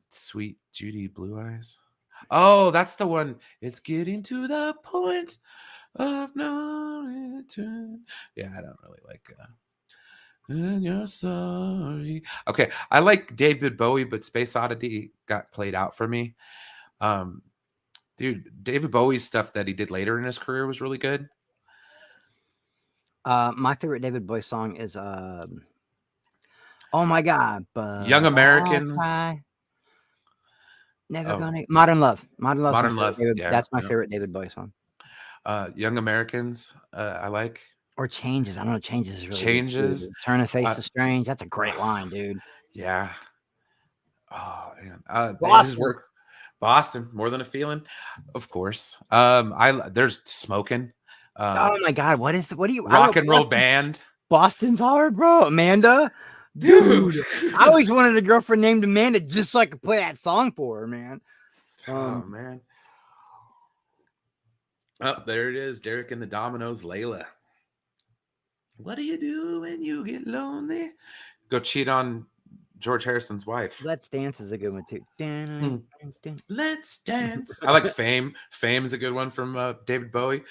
Sweet Judy Blue Eyes. Oh, that's the one. It's getting to the point of no return. Yeah, I don't really like and you're sorry. Okay, I like David Bowie, but Space Oddity got played out for me. Dude, David Bowie's stuff that he did later in his career was really good. My favorite David Bowie song is oh my god, but Young Americans. Never gonna Modern Love. Modern Love. Yeah, that's my favorite David Bowie song. Young Americans, I like. Or Changes. I don't know. Changes is really Changes. Good. Turn a Face to Strange. That's a great line, dude. Yeah. Oh man. His work. Boston, More Than a Feeling, of course. There's Smoking. Oh my god, what do you Rock and Roll Band? Boston's hard, bro. Amanda, dude. I always wanted a girlfriend named Amanda just so I could play that song for her, man. Oh man. Oh, there it is. Derek and the Dominoes, Layla. What do you do when you get lonely? Go cheat on George Harrison's wife. Let's Dance is a good one too. Let's Dance. I like Fame. Fame is a good one from David Bowie.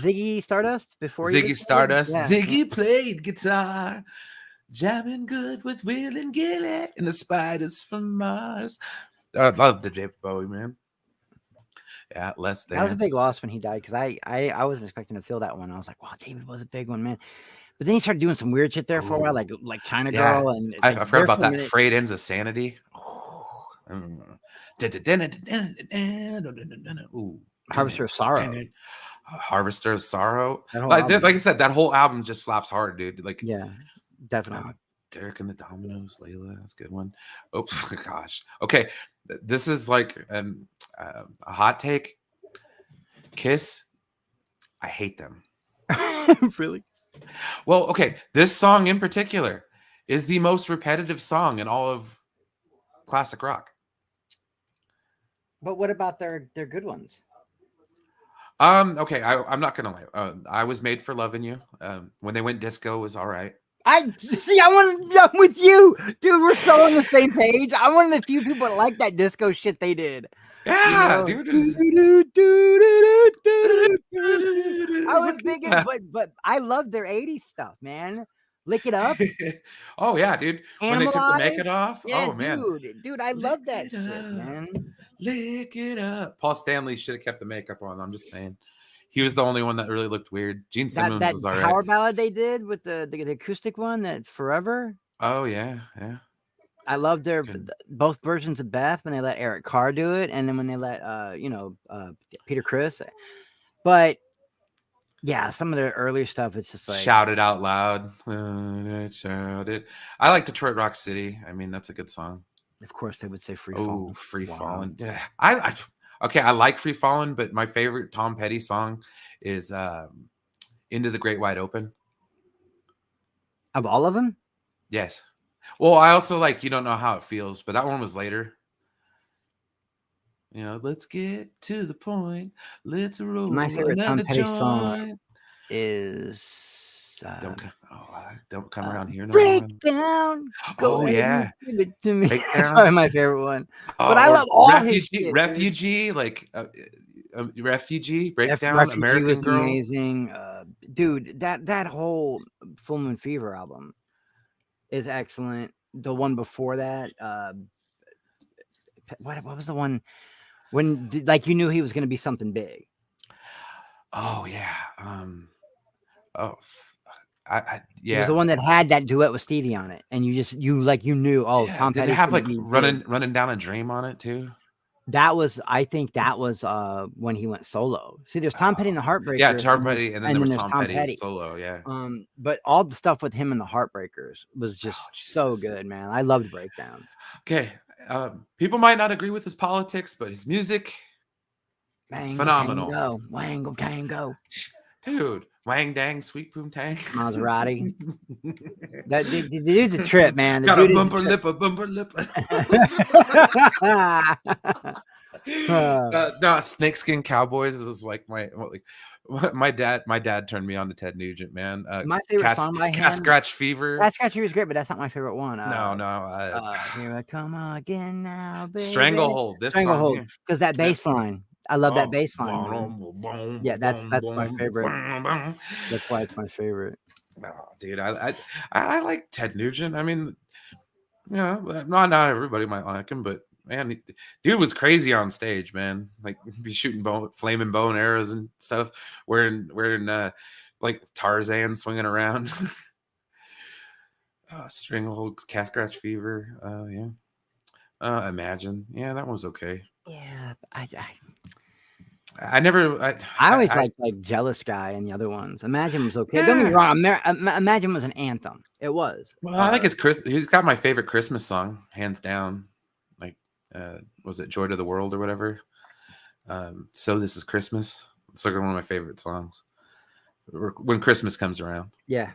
Ziggy Stardust before Ziggy Stardust. Yeah. Ziggy played guitar, jamming good with Will and Gillet and the Spiders from Mars. I love the David Bowie, man. Yeah, Let's Dance. That was a big loss when he died because I wasn't expecting to feel that one. I was like, wow, David was a big one, man. But then he started doing some weird shit there for a while, like China Girl, and I forgot about that. Frayed Ends of Sanity. Harvester of Sorrow. Harvester of Sorrow. Like I said, that whole album just slaps hard, dude. Like, yeah, definitely. Derek and the Dominoes, Layla, that's a good one. Oh gosh. Okay, this is like a hot take. Kiss, I hate them. Really? Well, okay, this song in particular is the most repetitive song in all of classic rock. But what about their good ones? Okay, I'm not gonna lie. I Was Made for Loving You. When they went disco was all right. I'm with you, dude. We're so on the same page. I'm one of the few people that like that disco shit they did. Yeah, dude. I was big, but I love their '80s stuff, man. Lick It Up. Oh yeah, dude. When they took the makeup off. Yeah, oh man, dude, I love that shit, man. Lick It Up. Paul Stanley should have kept the makeup on. I'm just saying. He was the only one that really looked weird. Gene Simmons was all right. That power ballad they did with the acoustic one, that Forever. Oh yeah. I love their both versions of Beth when they let Eric Carr do it, and then when they let Peter Criss. But yeah, some of their earlier stuff, it's just like Shout It Out Loud. Shout it. I like Detroit Rock City. I mean, that's a good song. Of course, they would say Free Falling. Fall. Free Falling. Yeah. I like Free Falling, but my favorite Tom Petty song is Into the Great Wide Open. Of all of them? Yes. Well, I also like You Don't Know How It Feels, but that one was later. You know, let's get to the point. Let's roll. My favorite Tom Petty joint. song is Don't Come Around Here. Breakdown. Oh yeah, give it to me. Breakdown. That's probably my favorite one. But I love all his shit, Refugee, like Refugee, Breakdown, Refugee American was Girl. amazing. Dude, that whole Full Moon Fever album is excellent. The one before that, what was the one when like you knew he was going to be something big? Oh yeah. Oh, It was the yeah. one that had that duet with Stevie on it, and you knew, oh, Yeah, Tom did it Petty's have, gonna like, be big. running down a dream on it too? I think that was when he went solo. See, there's Tom Petty Oh, and the yeah, Heartbreakers, Tom Petty, and then there and then was there's Tom Tom Petty Petty. solo, yeah. But all the stuff with him and the Heartbreakers was Oh, just so Jesus. good, man. I loved Breakdown. Okay, people might not agree with his politics, but his music, Mango phenomenal. Tango, Wango Tango, Dude, wang dang, sweet poom tang. Maserati. The dude's a trip, man. The Got a dude is a bumper trip. lip, a bumper lip. Uh, No, Snakeskin Cowboys is like my dad turned me on to Ted Nugent, man. my favorite song by Cat him, Scratch Fever. That Scratchy was great, but that's not my favorite one. No, Here I come again now, baby. Stranglehold. This song Stranglehold, here. because that Yeah. bass line. I love that Oh, bass line, man. boom, boom, Yeah, boom, that's my boom, favorite. boom, boom. That's why it's my favorite. Oh, dude, I like Ted Nugent. I mean, you know, not everybody might like him, but man, dude was crazy on stage, man. Like be shooting flaming bow and arrows and stuff, wearing like Tarzan swinging around. Stranglehold, Cat Scratch Fever. Yeah. Imagine. Yeah, that was okay. Yeah, I never. I always liked like Jealous Guy and the other ones. Imagine was okay. Don't get me Yeah. wrong. Imagine was an anthem. It was. Well, I think it's he's got my favorite Christmas song, hands down. Like, was it "Joy to the World" or whatever? So this is Christmas. It's like one of my favorite songs. When Christmas comes around. Yeah.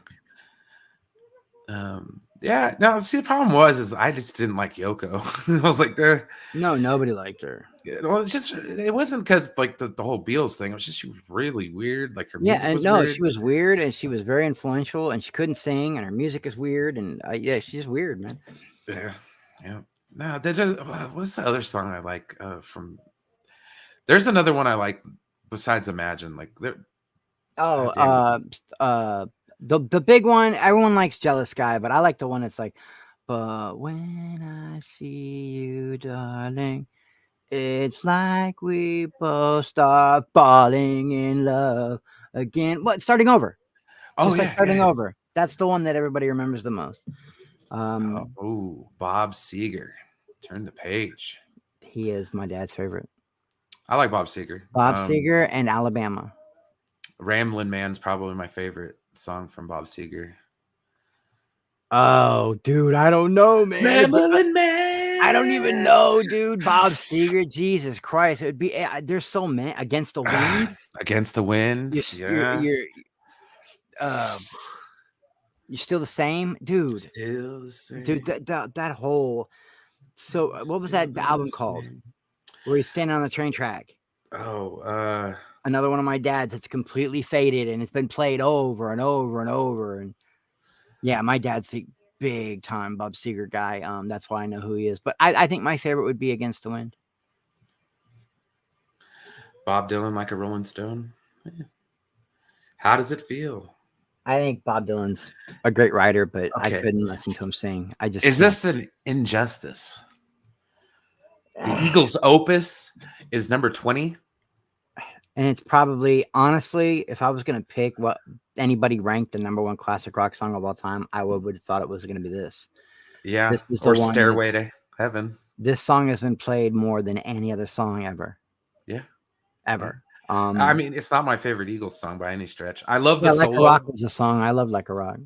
Yeah. No, see, the problem is I just didn't like Yoko. I was like, No, nobody liked her. well, it wasn't because like the whole Beatles thing. It was just she was really weird. Like her Yeah, music and was no, weird. she was weird, and she was very influential, and she couldn't sing, and her music is weird, and yeah, she's weird, man. Yeah, yeah. No, they just what's the other song I like from? There's another one I like besides Imagine. Like there. Oh, damn the big one. Everyone likes Jealous Guy, but I like the one that's like, but when I see you, darling, it's like we both start falling in love again. What? Starting over. Oh Just like yeah, starting yeah. over. That's the one that everybody remembers the most. Bob Seger. Turn the page. He is my dad's favorite. I like Bob Seger. Bob Seger and Alabama. Ramblin' Man's probably my favorite song from Bob Seger. Oh, dude, I don't know, man. Ramblin' Man. I don't even know, dude. Bob Seger, Jesus Christ. It would be there's so many. Against the Wind. Against the Wind. You're still the same, dude. Still the same. Dude, that whole what was that album called? Where he's standing on the train track. Oh, another one of my dad's. It's completely faded and it's been played over and over and over. And yeah, my dad's a big time Bob Seger guy. That's why I know who he is. But I think my favorite would be Against the Wind. Bob Dylan, Like a Rolling Stone. How does it feel? I think Bob Dylan's a great writer, but Okay. I couldn't listen to him sing. Is this an injustice? The Eagles' Opus is number 20. And it's probably, honestly, if I was going to pick what anybody ranked the number one classic rock song of all time, I would have thought it was going to be this. Yeah. This is or the one Stairway to Heaven. This song has been played more than any other song ever. Yeah. Ever. I mean, it's not my favorite Eagles song by any stretch. I love the Like solo. a Rock was a song. I love Like a Rock.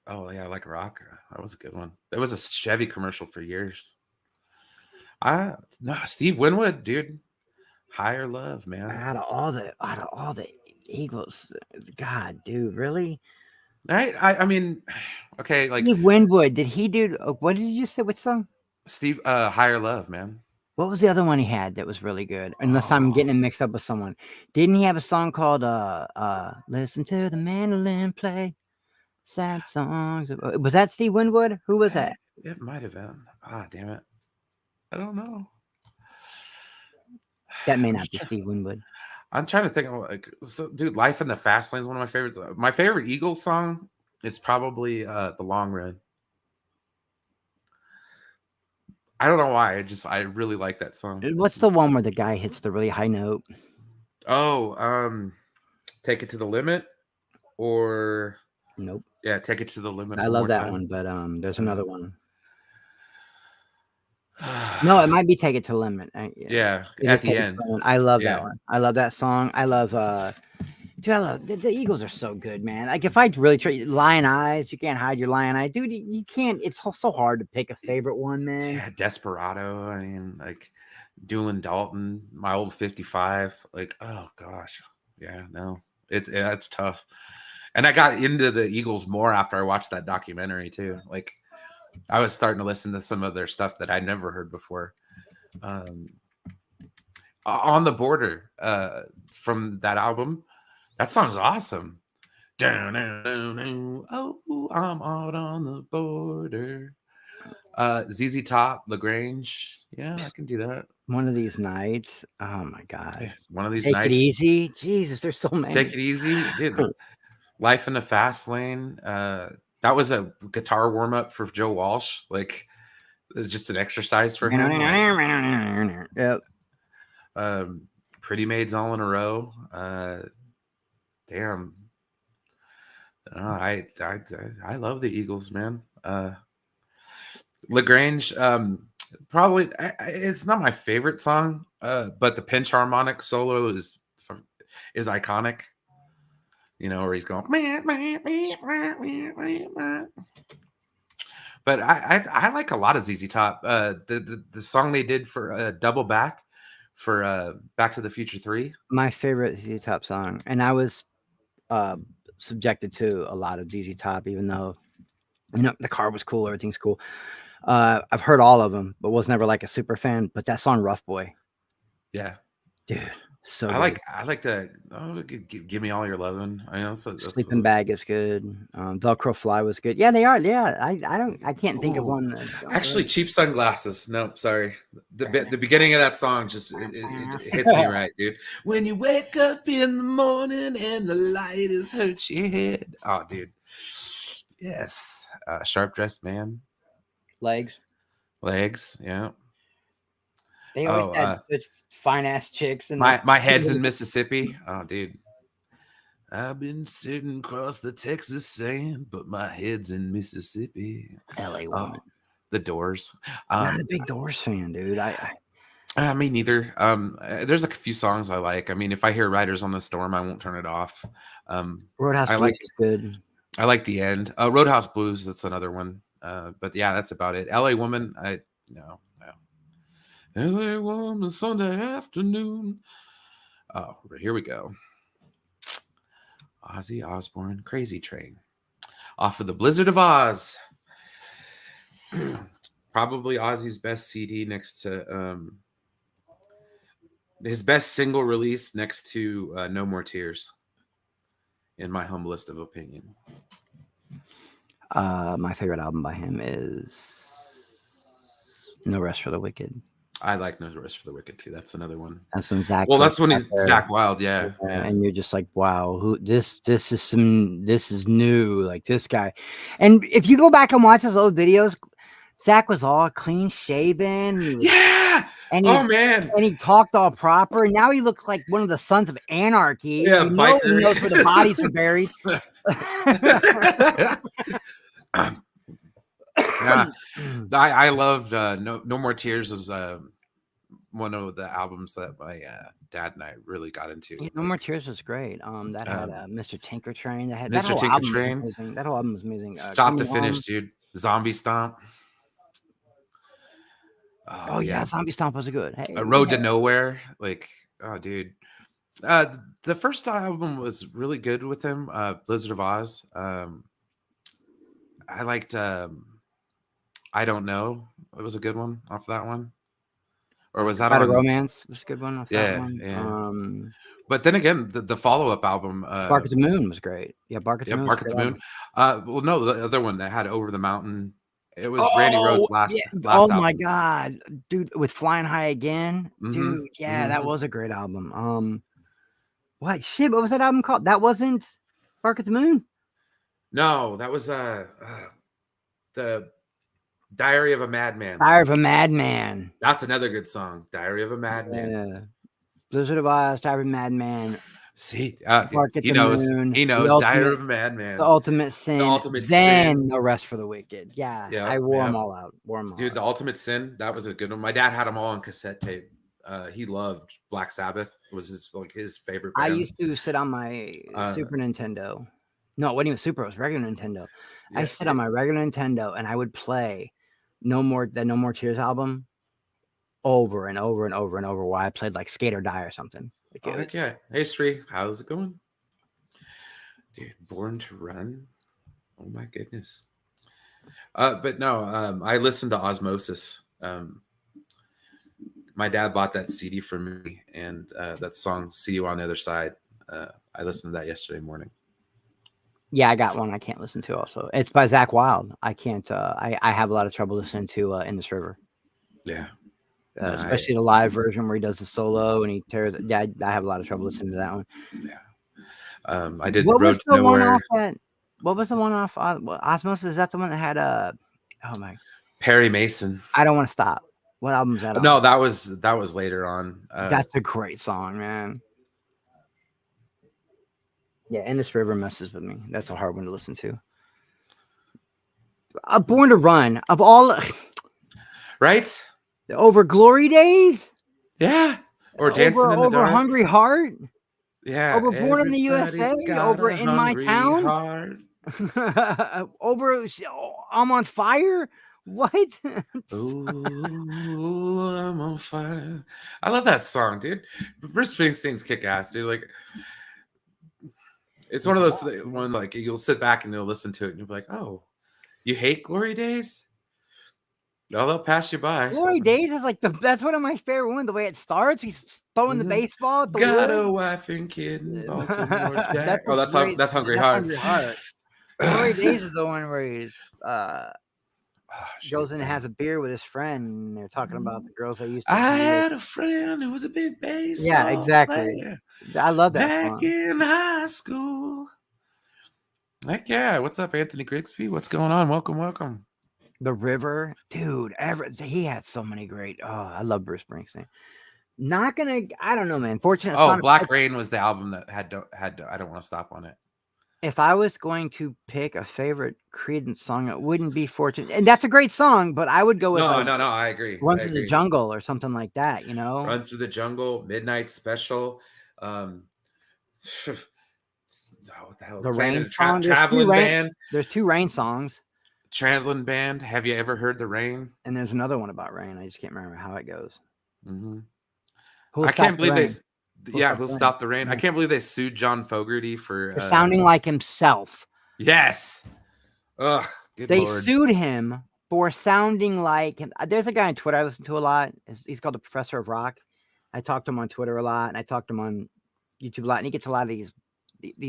Oh, yeah, Like a Rock. That was a good one. There was a Chevy commercial for years. No, Steve Winwood, dude. Higher Love, man. Out of all the Eagles, God, dude, really? Right? I mean, okay, like Steve Winwood, did he do? What did you say? Which song? Steve, Higher Love, man. What was the other one he had that was really good? Unless I'm getting him mixed up with someone. Didn't he have a song called "Listen to the Mandolin Play"? Sad songs. Was that Steve Winwood? Who was that? It might have been. Damn it. I don't know. That may not be Steve Winwood. I'm trying to think of dude, Life in the Fast Lane is one of my favorites. My favorite Eagles song is probably The Long Run. I don't know why. I really like that song. What's the one where the guy hits the really high note? Oh, Take It to the Limit. or Nope. yeah, Take It to the Limit I one love more that time. one, but there's another one. No, it might be Take It to the Limit. Yeah, It is at the Take It to end. the Limit. I love that Yeah. one. I love that song. I love dude, I love the Eagles are so good, man. Like if I really try Lion Eyes, you can't hide your lion eye. Dude, you can't, it's so hard to pick a favorite one, man. Yeah, Desperado. I mean, like Doolin Dalton, my old 55. Like, oh gosh. Yeah, no. It's tough. And I got into the Eagles more after I watched that documentary too. Like I was starting to listen to some of their stuff that I never heard before. Um, on the Border, from that album, that song's awesome. Down, down, down, down. Oh, I'm out on the border. ZZ Top, Lagrange. Yeah, I can do that. One of these nights. Oh my Yeah, gosh. one of these Take It nights. Easy. Jesus, there's so many. Take It Easy, dude. Life in the Fast Lane. That was a guitar warm up for Joe Walsh. Like, it's just an exercise for him. Like, Yep. Pretty Maids All in a Row. Damn. I love the Eagles, man. Lagrange, probably it's not my favorite song, but the pinch harmonic solo is iconic. You know, where he's going. But I like a lot of ZZ Top. The song they did for Double Back for Back to the Future 3. My favorite ZZ Top song, and I was subjected to a lot of ZZ Top, even though the car was cool, everything's cool. I've heard all of them, but was never like a super fan. But that song, Rough Boy, Yeah, dude, so I good. like the give me all your loving. I know Sleeping Bag is good. Velcro Fly was good. Yeah, they are. Yeah, I can't think of Ooh, one. actually, Cheap Sunglasses. No, sorry. The beginning of that song just it hits me right, dude. When you wake up in the morning and the light has hurt your head. Oh, dude. Yes. Sharp Dressed Man. Legs. Yeah. They always Oh, had such fine ass chicks and my head's in Mississippi. Oh, dude. I've been sitting across the Texas sand, but my head's in Mississippi. LA Oh, Woman. The Doors. Not a big Doors fan, dude. Me neither. There's a few songs I like. I mean, if I hear Riders on the Storm, I won't turn it off. Roadhouse I Blues like is good. I like the end. Roadhouse Blues, that's another one. But yeah, that's about it. LA Woman, no. LA Woman, Sunday afternoon. Oh, here we go. Ozzy Osbourne, Crazy Train, off of the Blizzard of Oz. Probably Ozzy's best CD next to his best single release next to No More Tears, in my humblest of opinion. My favorite album by him is No Rest for the Wicked. I like No Rest for the Wicked too. That's another one. That's when Zach. Well, that's when he's Zach Wild. Yeah. And you're just like, wow, this is new, like this guy. And if you go back and watch his old videos, Zach was all clean shaven. Oh man. And he talked all proper. And now he looks like one of the Sons of Anarchy. Yeah, he knows where the bodies are buried. Yeah, I loved No More Tears was one of the albums that my dad and I really got into. Yeah, No More Tears was great. That had Mr. Tinker Train. That Mr. whole Tinker album Train. was amazing. That whole album was amazing. Stop to finish, dude. Zombie Stomp. Oh yeah, Zombie Stomp was good. Hey, A Road to Nowhere. Like, oh dude. The first album was really good with him. Blizzard of Oz. I liked I Don't Know. It was a good one off that one. Or was that on Romance? Was a good one off that one. Yeah. But then again, the follow-up album, Bark at the Moon was great. Yeah, Bark at the Moon. Bark at the Moon. Well, no, the other one that had Over the Mountain. It was Randy Rhoads' last album. My god, dude, with Flying High Again, dude. Yeah, that was a great album. What was that album called? That wasn't Bark at the Moon. No, that was the Diary of a Madman. Diary of a Madman. That's another good song. Diary of a Madman. Yeah. Blizzard of Oz, Diary of a Madman. See, Bark at he the knows. Moon, He the knows. Diary ultimate, of a the Madman. ultimate The sin, ultimate then sin. the rest for the wicked. Yeah, Yeah, I wore yeah. them all out. Wore them all Dude, out. the ultimate sin. That was a good one. My dad had them all on cassette tape. He loved Black Sabbath. It was his favorite I band. used to sit on my Uh, Super Nintendo. No, it wasn't even Super. It was regular Nintendo. I yeah, used to sit on my regular Nintendo and I would play No More Tears album over and over and over and over while I played like Skate or Die or something. Like oh heck yeah. Hey Sri, how's it going? Dude, Born to Run. Oh my goodness. But no, I listened to Osmosis. My dad bought that CD for me, and that song "See You on the Other Side." I listened to that yesterday morning. Yeah, I got one I can't listen to also. It's by Zach Wild. I can't I have a lot of trouble listening to In This River. Yeah, no, Especially the live version where he does the solo and he tears it. Yeah, I have a lot of trouble listening to that one. yeah. I did What Road was to the one Nowhere. off that what was the one off Osmosis? Is that the one that had oh my Perry Mason. I Don't Want to Stop. What album is that on? No, that was later on. That's a great song, man. Yeah, In This River messes with me. That's a hard one to listen to. Born to Run of all Right? over Glory Days, Yeah. Or Dancing in the over Dark. Hungry Heart, Yeah. over Born in the Everybody's USA, got over a In My hungry Town, heart. over I'm on Fire. What? Ooh, I'm on fire. I love that song, dude. Bruce Springsteen's kick ass, dude. Like, it's one of those one like you'll sit back and you'll listen to it and you'll be like, oh, you hate Glory Days? Oh, they'll pass you by. Glory Days is like that's one of my favorite ones. The way it starts, he's throwing the baseball at the Got wood. a wife and kid in Baltimore, Jack. That's Oh, a great. that's Hungry That's Heart. Hungry Heart. Glory Days is the one where he's goes in and has a beer with his friend. And they're talking about the girls they used to I be with. had a friend who was a big baseball Yeah, exactly. player I love that back song. in high school. Heck yeah. What's up, Anthony Grigsby? What's going on? Welcome. The River, dude. He had so many great. Oh, I love Bruce Springsteen. Not gonna. I don't know, man. Fortunate Son. Black Rain was the album that had I Don't Want to Stop on it. If I was going to pick a favorite Creedence song, it wouldn't be Fortunate, and that's a great song. But I would go with No. I agree. Run Through the Jungle or something like that. You know, Run Through the Jungle, Midnight Special. What the hell? The Rain song. Traveling Band. There's 2 Rain songs. Traveling Band. Have you ever heard The Rain? And there's another one about rain. I just can't remember how it goes. Mm-hmm. I can't believe Who'll Stop the Rain? I can't believe they sued John Fogerty for sounding like himself. Yes. Ugh. They sued him for sounding like him. There's a guy on Twitter I listen to a lot. He's called the Professor of Rock. I talk to him on Twitter a lot, and I talk to him on YouTube a lot. And he gets a lot of these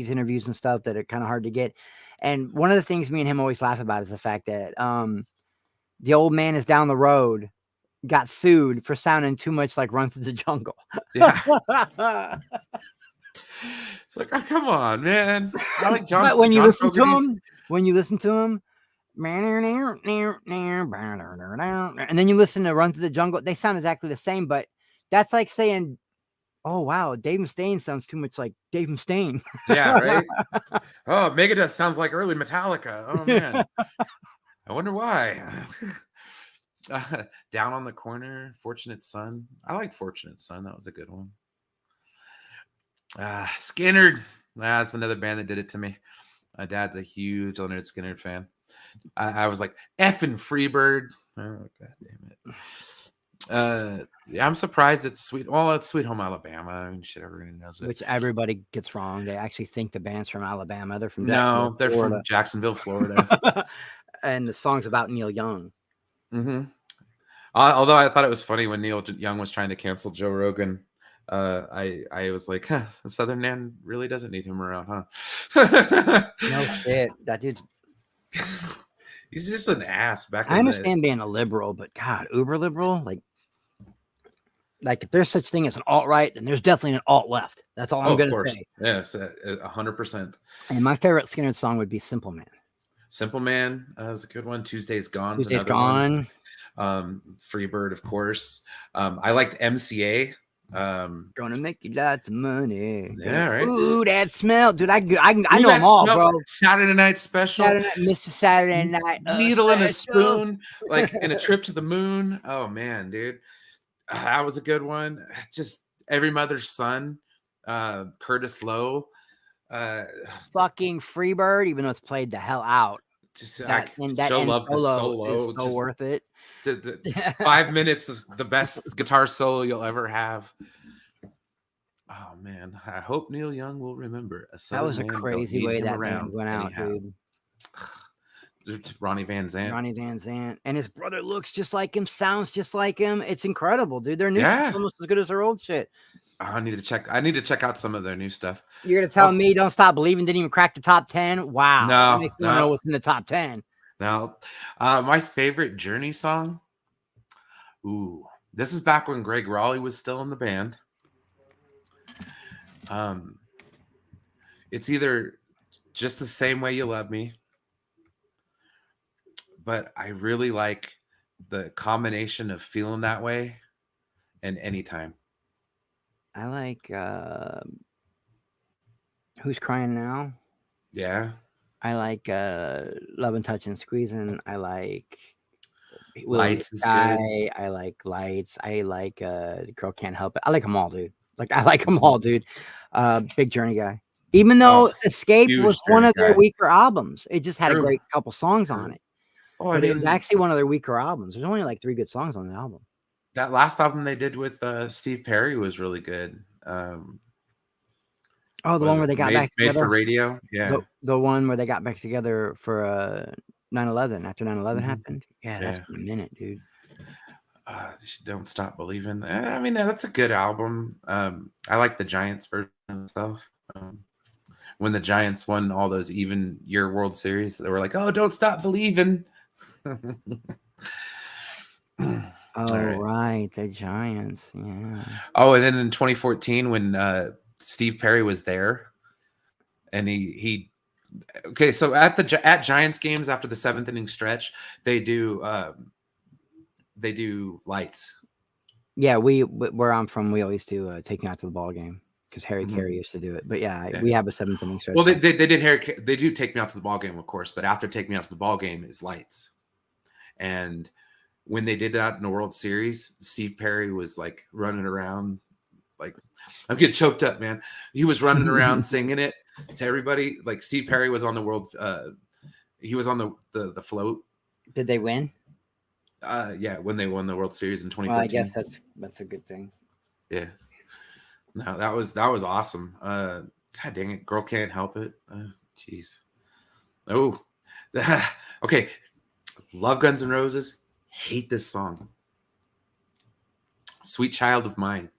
interviews and stuff that are kind of hard to get. And one of the things me and him always laugh about is the fact that the old man is down the road got sued for sounding too much like Run Through the Jungle. Yeah. It's like, oh, come on, man. I like John. But when you listen to him, and then you listen to Run Through the Jungle, they sound exactly the same. But that's like saying, "Oh wow, Dave Mustaine sounds too much like Dave Mustaine." Yeah, right. Oh, Megadeth sounds like early Metallica. Oh man, I wonder why. Down on the Corner, Fortunate Son. I like Fortunate Son. That was a good one. Skinner. That's another band that did it to me. My dad's a huge Leonard Skinner fan. I was like, effing Freebird. Oh, God damn it. Yeah, I'm surprised it's Sweet. Well, it's Sweet Home Alabama. I mean, shit, everybody knows it. Which everybody gets wrong. They actually think the band's from Alabama. They're from from Jacksonville, Florida. And the song's about Neil Young. Mm-hmm. Although I thought it was funny when Neil Young was trying to cancel Joe Rogan. I was like, the Southern man really doesn't need him around, huh? No shit. That dude's he's just an ass. I understand being a liberal, but God, uber liberal, like if there's such thing as an alt-right, then there's definitely an alt-left. That's all I'm going to say. Yes, 100%. And my favorite Skinner song would be Simple Man. Simple Man is a good one. Tuesday's Gone. Tuesday's Gone. Freebird, of course. I liked MCA. Gonna make you lots of money. Yeah, right. Ooh, that smell, dude. I Ooh, know them that all, smell. bro. Saturday Night Special. Saturday night, Mr. Saturday Night Needle and a Special. spoon, like in a trip to the moon. Oh man, dude, that was a good one. Just every mother's son, Curtis Lowe. Uh, Fucking Freebird, even though it's played the hell out. just I That so end love the solo is solo. so Just worth it. the 5 minutes is the best guitar solo you'll ever have. Oh man, I hope Neil Young will remember. A That Southern was a man don't crazy need way him that band around went out, anyhow. dude. Ronnie Van Zant. Ronnie Van Zant, and his brother looks just like him, sounds just like him. It's incredible, dude. Their new shit's Yeah, almost as good as their old shit. I need to check. I need to check out some of their new stuff. You're gonna tell me "Don't Stop Believing" didn't even crack the top 10? Wow, that makes me want to know what's in the top 10. No. My favorite Journey song. Ooh, this is back when Greg Raleigh was still in the band. It's either Just the Same Way You Love Me, but I really like the combination of Feeling That Way and Anytime. I like Who's Crying Now? Yeah. I like Love and Touch and Squeezing. I like Will in the Lights is Sky. good. I like Lights. I like Girl Can't Help It. I like them all, dude. Like I like them all, dude. Big Journey guy. Even though Oh, Escape huge was one Journey of their guy. weaker albums, it just had a True. great couple songs on True. it. Oh, I But it was mean, actually one of their weaker albums. There's only like 3 good songs on the album. that last album they did with Steve Perry was really good. Oh, the Was one where it they got Made back together. for Radio? Yeah. The one where they got back together for 9/11 after 9/11 happened. Yeah, that's Yeah. been a minute, dude. Don't Stop Believing. I mean, that's a good album. I like the Giants version and stuff. When the Giants won all those even year World Series, they were like, "Oh, don't stop believing." Oh, right, the Giants. Yeah. Oh, and then in 2014, when Steve Perry was there, and he okay, so at Giants games after the 7th inning stretch, they do Lights. Yeah, where I'm from, we always do Take Me Out to the Ball Game because Harry Carey used to do it. But yeah, we have a 7th inning stretch. Well, they did they do Take Me Out to the Ball Game, of course, but after Take Me Out to the Ball Game is Lights. And when they did that in the World Series, Steve Perry was like running around, like, I'm getting choked up, man. He was running around singing it to everybody. Like Steve Perry was on the world. He was on the float. Did they win? Yeah, when they won the World Series in 2014. Well, I guess that's a good thing. Yeah. No, that was awesome. God dang it, Girl Can't Help It. Jeez. Oh, okay. Love Guns N' Roses. Hate this song. Sweet Child of Mine.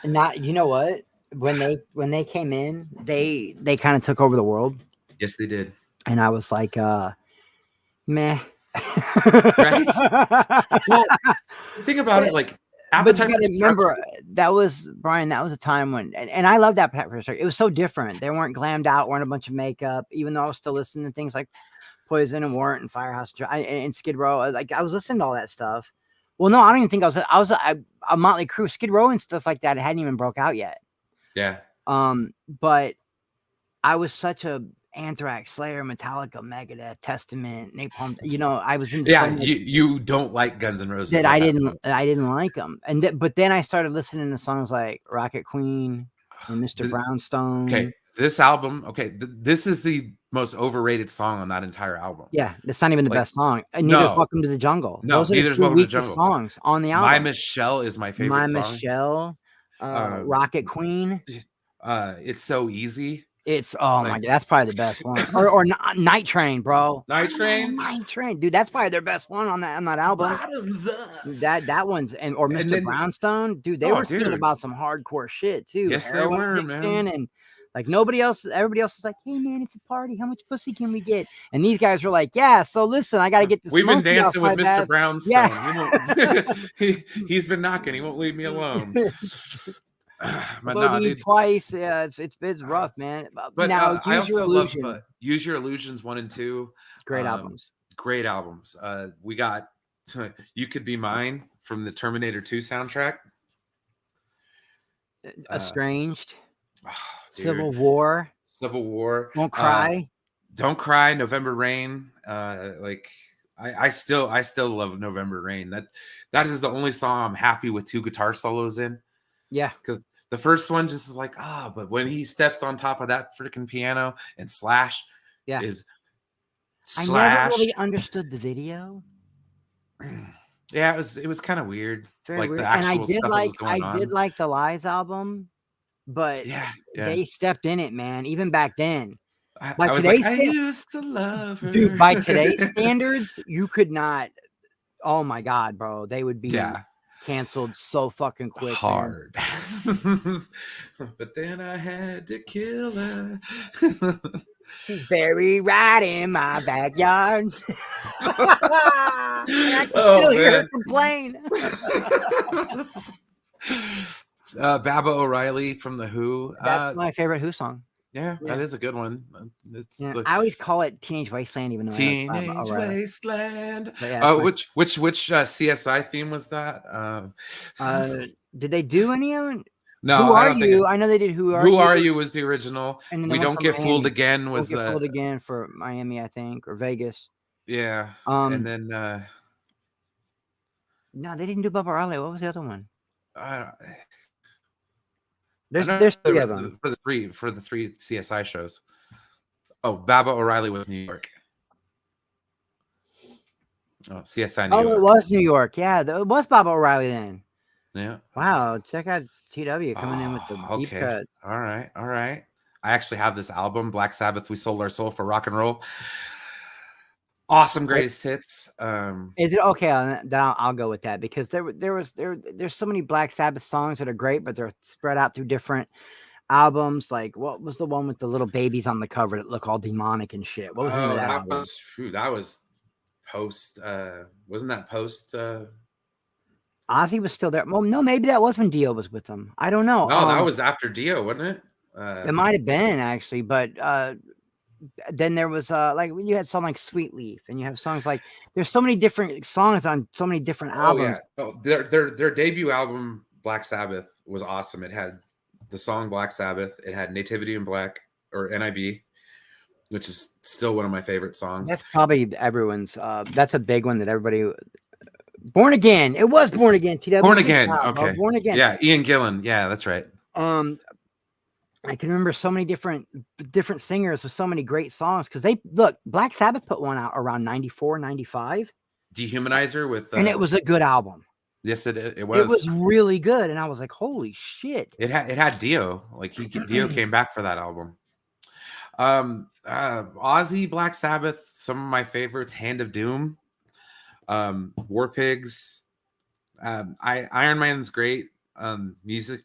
Not, you know what? When they came in, they kind of took over the world. Yes, they did. And I was like, meh. Right? Well, think about it. Like, but you gotta remember, that was Brian. That was a time when, and I love that project. It was so different. They weren't glammed out, weren't a bunch of makeup. Even though I was still listening to things like Poison and Warrant and Firehouse and Skid Row. I was listening to all that stuff. Well, no, I don't even think I was a Motley Crue, Skid Row and stuff like that. It hadn't even broke out yet. Yeah. But I was such a Anthrax, Slayer, Metallica, Megadeth, Testament, Napalm. You know, I was in. Yeah, you don't like Guns N' Roses. That I didn't like them, but then I started listening to songs like Rocket Queen and Mr. Brownstone. Okay, this album. Okay, this is the most overrated song on that entire album. Yeah, that's not even the best song. And neither is Welcome to the Jungle. No, those are the 2 weakest songs on the album. My Michelle is my favorite song. My Michelle, Rocket Queen. It's So Easy. It's my god, that's probably the best one. or Night Train, bro. Night Train, dude. That's probably their best one on that album. Bottoms Up. That one's or Mr. Brownstone, dude. They were speaking about some hardcore shit too. Yes, they were, man. And like everybody else is like, hey man, it's a party. How much pussy can we get? And these guys were like, yeah. So listen, I got to get this. We've been dancing with Mr. Brownstone. Yeah. He's been knocking. He won't leave me alone. But no, dude, twice. Yeah, it's rough, man. But now, I also love Use Your Illusions 1 and 2. Great albums. Great albums. We got You Could Be Mine from the Terminator 2 soundtrack. Estranged, oh, Civil dude, War, Civil War. Won't Cry. Don't Cry, November Rain. Like I still love November Rain. That is the only song I'm happy with 2 guitar solos in. Yeah, Because the first one just is like, but when he steps on top of that freaking piano and Slash yeah. is I never Slash. really understood the video. Yeah, it was kind of weird. Very Like the weird. And actual stuff that was I going did on. like the Lies album, but Yeah, yeah. they stepped in it, man. Even back then, by I was like, today's I sta- used to love dude, her. by today's standards, you could not. Oh my god, bro, they would be Yeah, canceled so fucking quick, man. hard. But then I had to kill her. She's buried right in my backyard. And I can Oh still hear her man. complain. Baba O'Reilly from the Who. That's my favorite Who song. Yeah, Yeah. that is a good one. It's Yeah, the I always call it Teenage Wasteland, even though I know it's Baba Teenage O'Reilly. Wasteland. But yeah, Which CSI theme was that? did they do any of it? No, Who I Are don't think. You? I know they did Who Are Who You? Are You was the original. And then We they went Don't for Get Fooled Miami. Again Don't was Get the Fooled Again for Miami, I think, or Vegas. yeah. And then No, they didn't do Baba O'Reilly. What was the other one? I There's know three there of was them. for the 3 CSI shows. Oh, Baba O'Reilly was New York. Oh, CSI New Oh, York. it was New York. Yeah, it was Baba O'Reilly then. Yeah. Wow, check out TW coming in with the deep cut. All right. I actually have this album, Black Sabbath, We Sold Our Soul for Rock and Roll. Awesome greatest hits. Is it okay? Then I'll go with that because there's so many Black Sabbath songs that are great, but they're spread out through different albums. Like what was the one with the little babies on the cover that look all demonic and shit? What was the name of that album? That was post. Wasn't that post? Ozzy was still there. Well, no, maybe that was when Dio was with them. I don't know. No, that was after Dio, wasn't it? It might have been actually, but then there was like when you had something like Sweet Leaf, and you have songs like there's so many different songs on so many different albums. Oh, yeah. Their debut album, Black Sabbath, was awesome. It had the song Black Sabbath. It had Nativity in Black or NIB, which is still one of my favorite songs. That's probably everyone's. That's a big one that everybody. Born Again. It was Born Again. TW. Born Again. Okay. Born Again. Yeah, Ian Gillan. Yeah, that's right. I can remember so many different singers with so many great songs because Black Sabbath put one out around 94, 95. Dehumanizer with and it was a good album. Yes, it was. It was really good, and I was like, "Holy shit!" It had Dio. Like Dio came back for that album. Ozzy, Black Sabbath, some of my favorites: Hand of Doom, War Pigs. Iron Man's great. Music,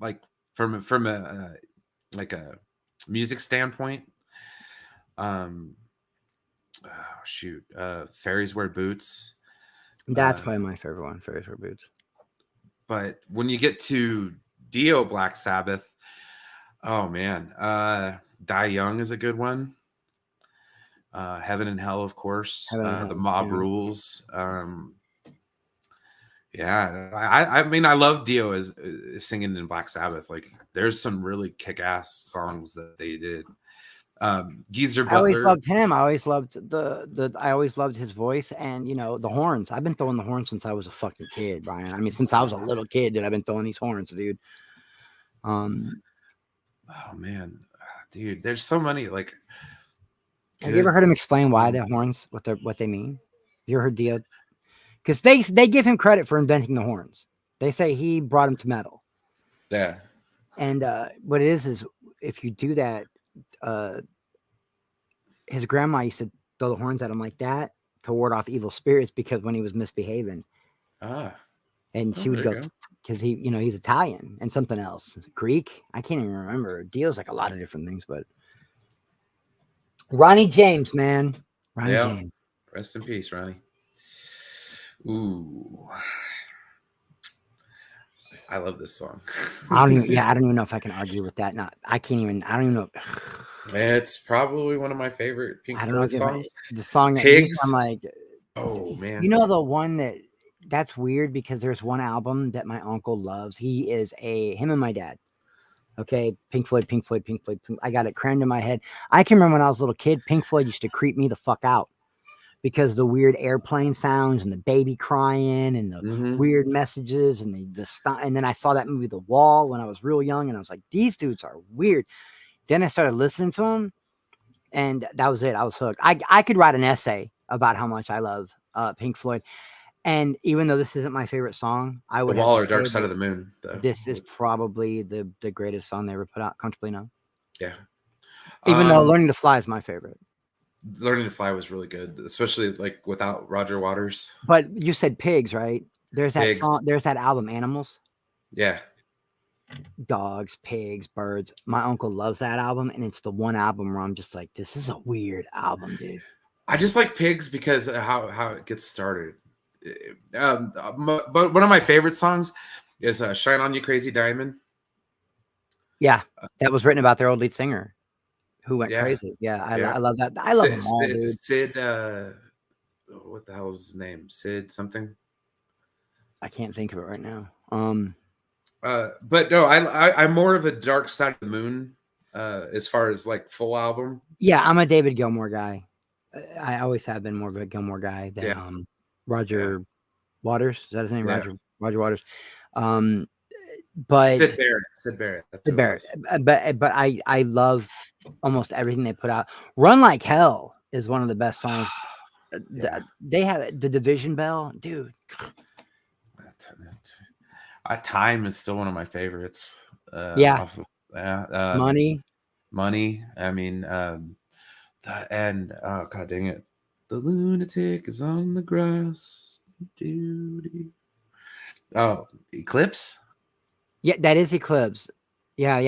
like from a like a music standpoint. Fairies Wear Boots. That's probably my favorite one, Fairies Wear Boots. But when you get to Dio, Black Sabbath, oh man, Die Young is a good one. Heaven and Hell, of course. The Mob Rules. I mean, I love Dio as singing in Black Sabbath. Like, there's some really kick-ass songs that they did. Geezer Butler. I always loved him. I always loved I always loved his voice and the horns. I've been throwing the horns since I was a fucking kid, Brian. I mean, since I was a little kid, I've been throwing these horns, dude. Oh man, dude, there's so many like. Have you ever heard him explain why the horns, what they mean? You ever heard Dio? Because they give him credit for inventing the horns. They say he brought them to metal. Yeah. And what it is if you do that, his grandma used to throw the horns at him like that to ward off evil spirits because when he was misbehaving. And she would go because he's Italian and something else. Greek. I can't even remember. Dio's like a lot of different things, but Ronnie James, man. Ronnie James. Rest in peace, Ronnie. Ooh. I love this song. I don't even know if I can argue with that. I don't even know. It's probably one of my favorite Pink Floyd songs. The song that Pigs. I'm like, oh man. You know the one that that's weird because there's one album that my uncle loves. Him and my dad. Okay, Pink Floyd, Pink Floyd, Pink Floyd. I got it crammed in my head. I can remember when I was a little kid, Pink Floyd used to creep me the fuck out because the weird airplane sounds and the baby crying and the Mm-hmm. weird messages and and then I saw that movie The Wall when I was real young and I was like, these dudes are weird. Then I started listening to them and that was it. I was hooked. I could write an essay about how much I love Pink Floyd. And even though this isn't my favorite song, I The would have Wall to or Dark say Side that of the Moon, though. this is probably the greatest song they ever put out, comfortably known. Yeah. Even though Learning to Fly is my favorite. Learning to Fly was really good, especially like without Roger Waters. But you said Pigs, right? There's that Pigs. song, there's that album, Animals. Yeah. Dogs, pigs, birds. My uncle loves that album, and it's the one album where I'm just like, this is a weird album, dude. I just like Pigs because of how it gets started. But one of my favorite songs is "Shine On You Crazy Diamond." Yeah, that was written about their old lead singer who went Yeah. crazy. Yeah, I Yeah. love that. I love them all, dude. Sid, what the hell is his name? Sid something. I can't think of it right now. But no, I'm more of a Dark Side of the Moon as far as like full album. Yeah, I'm a David Gilmour guy. I always have been more of a Gilmour guy than Roger Waters. Is that his name? Yeah. Roger Waters. But Sid Barrett. That's Sid who it Barrett. was. But I love almost everything they put out. Run Like Hell is one of the best songs. Yeah. They have the Division Bell, dude. Time is still one of my favorites. Yeah. Money. I mean, and oh god dang it, the lunatic is on the grass. Oh, Eclipse. Yeah, that is Eclipse. Yeah.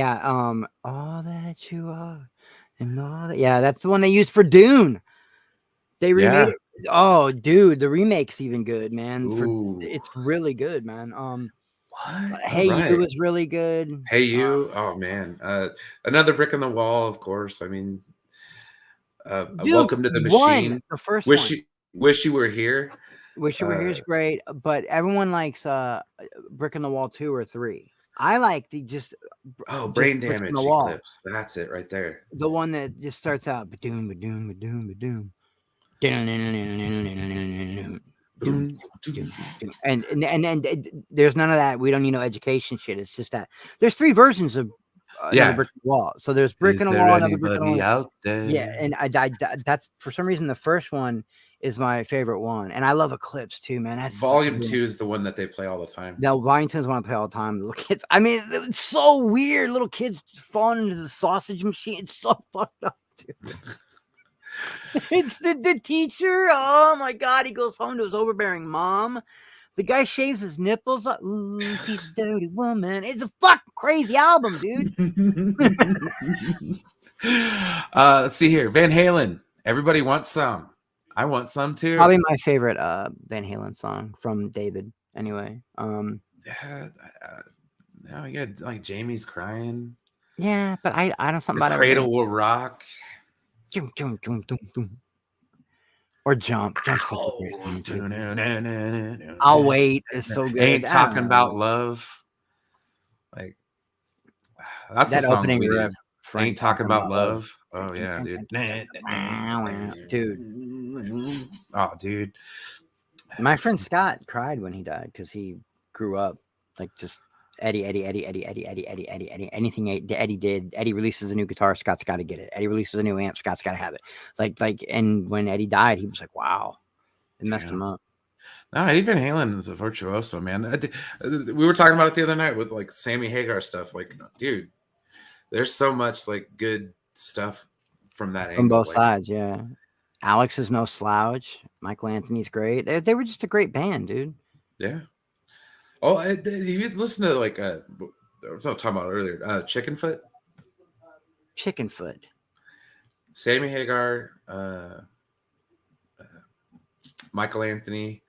All that you are and all that. Yeah, that's the one they used for Dune. They remade it. Oh, dude, the remake's even good, man. It's really good, man. What? Hey You was really good. Hey You. Oh man. Another brick in the wall, of course. I mean, dude, Welcome to the Machine. The first Wish one. Wish You Were Here. Wish You Were Here is great, but everyone likes Brick in the Wall 2 or 3. I like the Brain Damage in the Wall. Eclipse. That's it right there. The one that just starts out ba-doom, ba-doom, ba-doom, ba-doom. And there's none of that. We don't need no education shit. It's just that there's 3 versions of Another Brick in the Wall. So there's Brick in the Wall, Another Brick in the Wall. Out there? Yeah, and I that's for some reason the first one is my favorite one, and I love Eclipse too, man. That's Volume 2 is the one that they play all the time. No, Volume 2 is one I play all the time. Little kids, I mean, it's so weird. Little kids falling into the sausage machine. It's so fucked up, dude. It's the teacher. Oh my god, he goes home to his overbearing mom. The guy shaves his nipples. Ooh, she's a dirty woman. It's a fucking crazy album, dude. Let's see here. Van Halen. Everybody wants some. I want some too. Probably my favorite Van Halen song from David. Anyway, yeah, you got like Jamie's crying. Yeah, but I don't something about Cradle Will Rock. Or Jump. I'll Wait is so good. Ain't Talking About Love. Like that's that a song opening we riff. Ain't Talking About Love. Oh yeah, dude. Dude. Oh, dude. My friend Scott cried when he died because he grew up like just Eddie. Anything Eddie did, Eddie releases a new guitar, Scott's got to get it. Eddie releases a new amp, Scott's got to have it. Like, and when Eddie died, he was like, wow, it messed him up. No, Eddie Van Halen is a virtuoso, man. We were talking about it the other night with like Sammy Hagar stuff. Like, dude, there's so much like good stuff from that angle. From both sides, yeah. Alex is no slouch. Michael Anthony's great. They were just a great band, dude. Yeah. Oh, you listen to like I was talking about earlier, Chickenfoot. Chickenfoot. Sammy Hagar, Michael Anthony.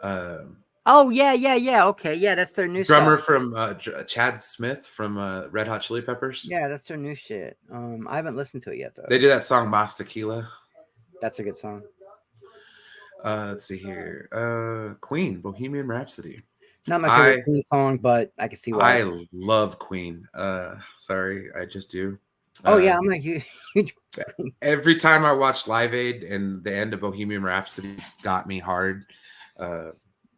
Oh yeah. Okay, yeah, that's their new drummer stuff. from Chad Smith from Red Hot Chili Peppers. Yeah, that's their new shit. I haven't listened to it yet though. They do that song Mas Tequila. That's a good song. Let's see here. Queen, Bohemian Rhapsody. Not my favorite I Queen song, but I can see why. I love Queen. Sorry, I just do. Oh Uh, yeah, I'm a huge every time I watch Live Aid and the end of Bohemian Rhapsody got me hard. Uh,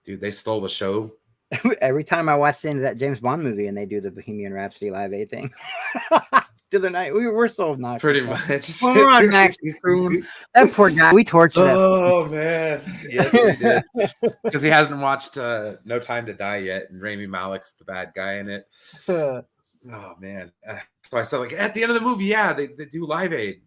dude, they stole the show. every time I watch the end of that James Bond movie and they do the Bohemian Rhapsody Live Aid thing. The other night, we're so obnoxious. Pretty much. When we're on Max's room, that poor guy, we tortured that. Oh man, yes we did. Because he hasn't watched No Time to Die yet, and Rami Malek's the bad guy in it. Oh man! So I said, like at the end of the movie, yeah, they do Live Aid.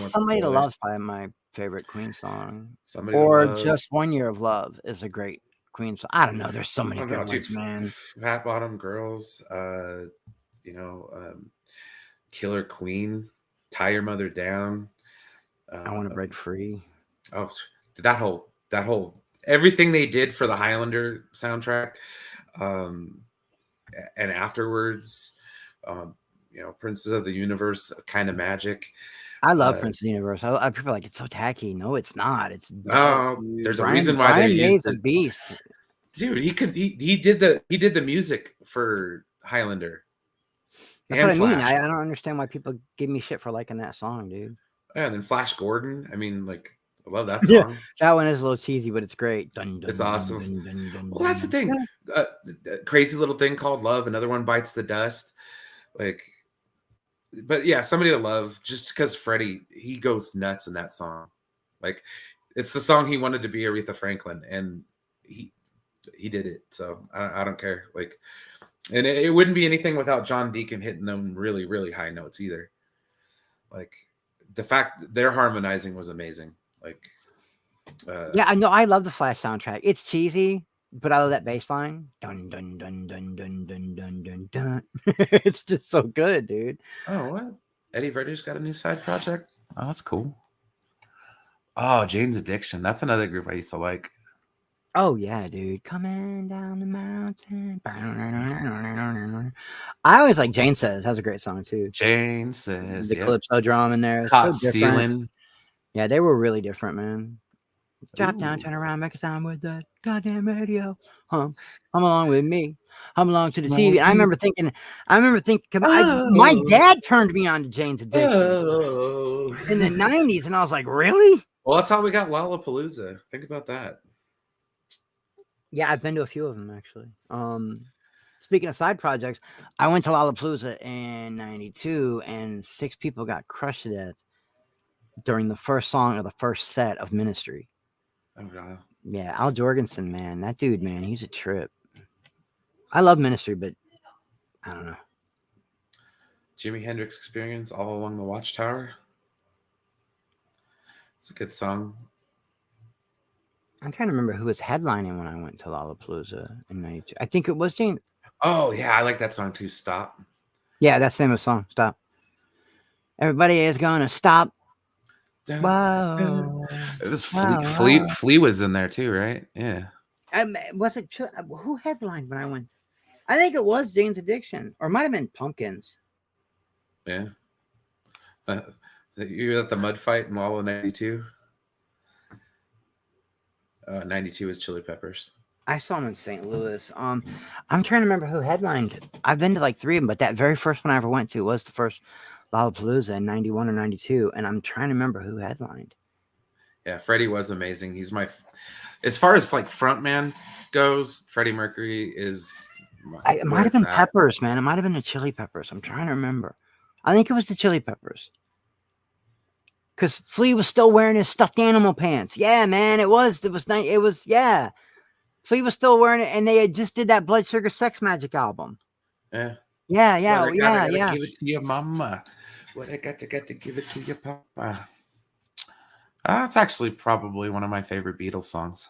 Somebody to Love's probably my favorite Queen song. Somebody or to Love. Just 1 Year of Love is a great Queen song. I don't know. There's so many good ones, man. Fat Bottom Girls, Killer Queen, Tie Your Mother Down. I Want to Break Free. Oh, that whole everything they did for the Highlander soundtrack, and afterwards, Princes of the Universe, Kind of Magic. I love Prince of the Universe. I people are like it's so tacky. No, it's not. It's there's a reason why they used a beast. Dude, he did the music for Highlander. That's what I mean. I don't understand why people give me shit for liking that song, dude. Yeah, and then Flash Gordon. I mean, like, I love that song. Yeah, that one is a little cheesy, but it's great. Dun, dun, it's dun, awesome. Dun, dun, dun, well, that's the thing. Crazy Little Thing Called Love. Another one, Bites the Dust. Like, but yeah, Somebody to Love. Just because Freddie, he goes nuts in that song. Like, it's the song he wanted to be Aretha Franklin, and he did it. So I don't care. Like, and it wouldn't be anything without John Deacon hitting them really, really high notes either. Like, the fact that their harmonizing was amazing. Like, yeah, I know. I love the Flash soundtrack. It's cheesy, but I love that bass line. Dun dun dun dun dun dun dun dun dun. It's just so good, dude. Oh, what? Eddie Vedder's got a new side project. Oh, that's cool. Oh, Jane's Addiction. That's another group I used to like. Oh yeah, dude. Coming down the mountain. I always like Jane Says. That's a great song too. Jane Says. The calypso drum in there. Caught Stealing. Yeah, they were really different, man. Drop down, turn around, make a sound with that goddamn radio. Come along with me. Come along to the TV. I remember thinking, my dad turned me on to Jane's Addiction in the 90s, and I was like, really? Well, that's how we got Lollapalooza. Think about that. Yeah, I've been to a few of them actually. Speaking of side projects, I went to Lollapalooza in '92, and 6 people got crushed to death during the first song of the first set of Ministry. Oh god. Yeah, Al Jorgensen, man, that dude, man, he's a trip. I love Ministry, but I don't know. Jimi Hendrix Experience, All Along the Watchtower. It's a good song. I'm trying to remember who was headlining when I went to Lollapalooza in '92. I think it was Jane. Oh yeah, I like that song too. Stop. Yeah, that's the name of the song. Stop. Everybody is gonna stop. Wow. It was Flea was in there too, right? Yeah. Was it who headlined when I went? I think it was Jane's Addiction, or it might have been Pumpkins. Yeah. You were at the mud fight in Wall of '92. 92 is Chili Peppers. I saw him in St. Louis. I'm trying to remember who headlined. I've been to like 3 of them, but that very first one I ever went to was the first Lollapalooza in '91 or '92, and I'm trying to remember who headlined. Yeah, Freddie was amazing. He's as far as like frontman goes, Freddie Mercury is. It might have been Peppers, man. It might have been the Chili Peppers. I'm trying to remember. I think it was the Chili Peppers. Because Flea was still wearing his stuffed animal pants. Yeah, man, it was. Yeah. Flea was still wearing it, and they had just did that Blood Sugar Sex Magic album. Yeah. Yeah. Give it to your mama. What I got to give it to your papa. That's actually probably one of my favorite Beatles songs.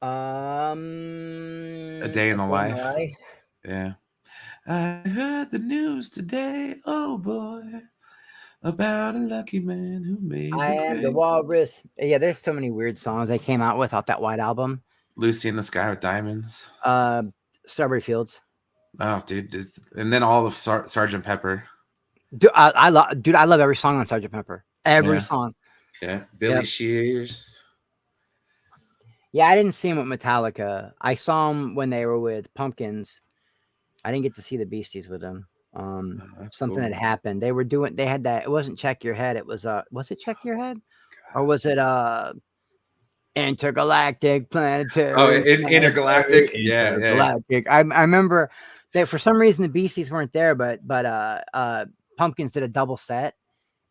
A Day in the Life. Yeah. I heard the news today, oh boy, about a lucky man who made I Am the Walrus. Yeah, there's so many weird songs they came out with off that White Album. Lucy in the Sky with Diamonds. Strawberry Fields. Oh, dude. And then all of Sgt. Pepper. Dude, I love every song on Sgt. Pepper. Every song. Yeah, Billy Yep. Shears. Yeah, I didn't see him with Metallica. I saw him when they were with Pumpkins. I didn't get to see the Beasties with them. Oh, that's Something had cool. happened. They had that. It wasn't Check Your Head. It was it Check Your Head? Or God. was it Intergalactic Oh, Planetary Intergalactic. Yeah, yeah. Intergalactic. I remember that for some reason the Beasties weren't there, but Pumpkins did a double set.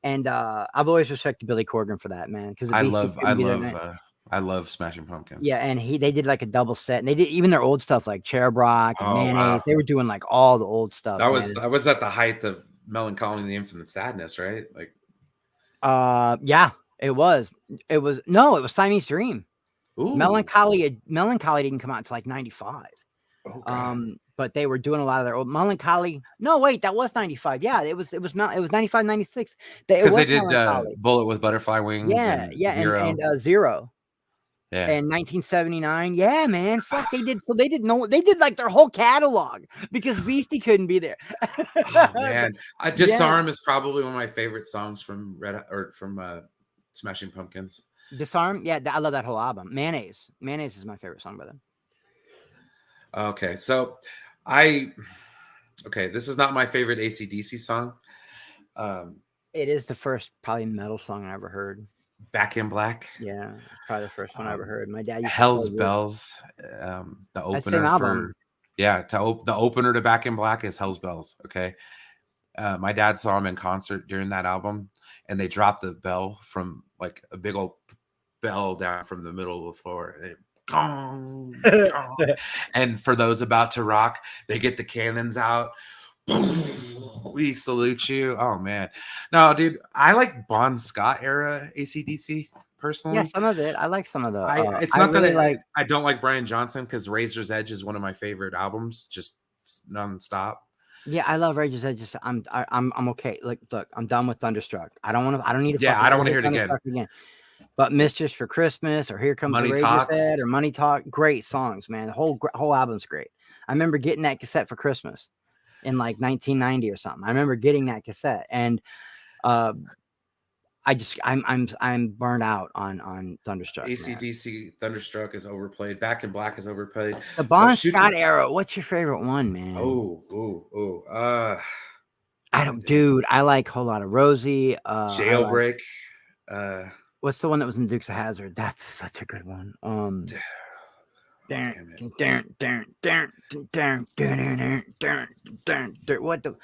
And I've always respected Billy Corgan for that, man, because the I Beasties love, I couldn't be there. love, I love Smashing Yeah, Pumpkins. and they did like a double set, and they did even their old stuff like Cherub Rock and Oh wow, Mayonnaise. They were doing like all the old stuff, man. that was at the height of Melancholy and the Infinite Sadness, right? Like, Yeah, it was. It was no, it was Siamese Dream. ooh, Melancholy didn't come out until like '95. oh god, But they were doing a lot of their old Melancholy. No, wait, that was '95. Yeah, it was '95, '96. It because they was did Melancholy. Bullet with Butterfly Wings Yeah, and yeah, Zero. and Zero. Yeah. And 1979, yeah, man, fuck, they did. So they did like their whole catalog because Beastie couldn't be there. Oh But man, yeah, Disarm is probably one of my favorite songs from Smashing Pumpkins. Disarm, yeah, I love that whole album. Mayonnaise is my favorite song by them. Okay, so I okay, this is not my favorite AC/DC song. Um, It is the first probably metal song I ever heard. Back in Black, Yeah, it's probably the first one I ever heard. My dad used to Hell's play this. Bells, the That same opener album. for yeah, the opener to Back in Black is Hell's Bells. Okay, my dad saw him in concert during that album, and they dropped the bell from like a big old bell down from the middle of the floor. And gong, gong. And for those about to rock, they get the cannons out. We salute you. Oh man, no, dude, I like Bon Scott era ACDC Yeah, personally. some of it. I like some of the. I it's I not that really like. I don't like Brian Johnson because Razor's Edge is one of my favorite albums, just nonstop. Yeah, I love Rage Edge. Just I'm okay. Like, look, I'm done with Thunderstruck. I don't need to Yeah, fucking I don't ever want to hear hear it again. Thunderstruck again. But Mistress for Christmas or Here Comes the Money Razor's Talks. Edge or Money Talk, great songs, man. The whole album's great. I remember getting that cassette for Christmas in like 1990 or something. I remember getting that cassette, and uh, I'm burned out on Thunderstruck, man. ACDC Thunderstruck is overplayed. Back in Black is overplayed. The But Bon shoot, Scott era. What's your favorite one, man? I don't, damn. dude. I like Whole Lot of Rosie. I like Jailbreak. Uh, what's the one that was in Dukes of Hazzard? That's such a good one. damn it. What the?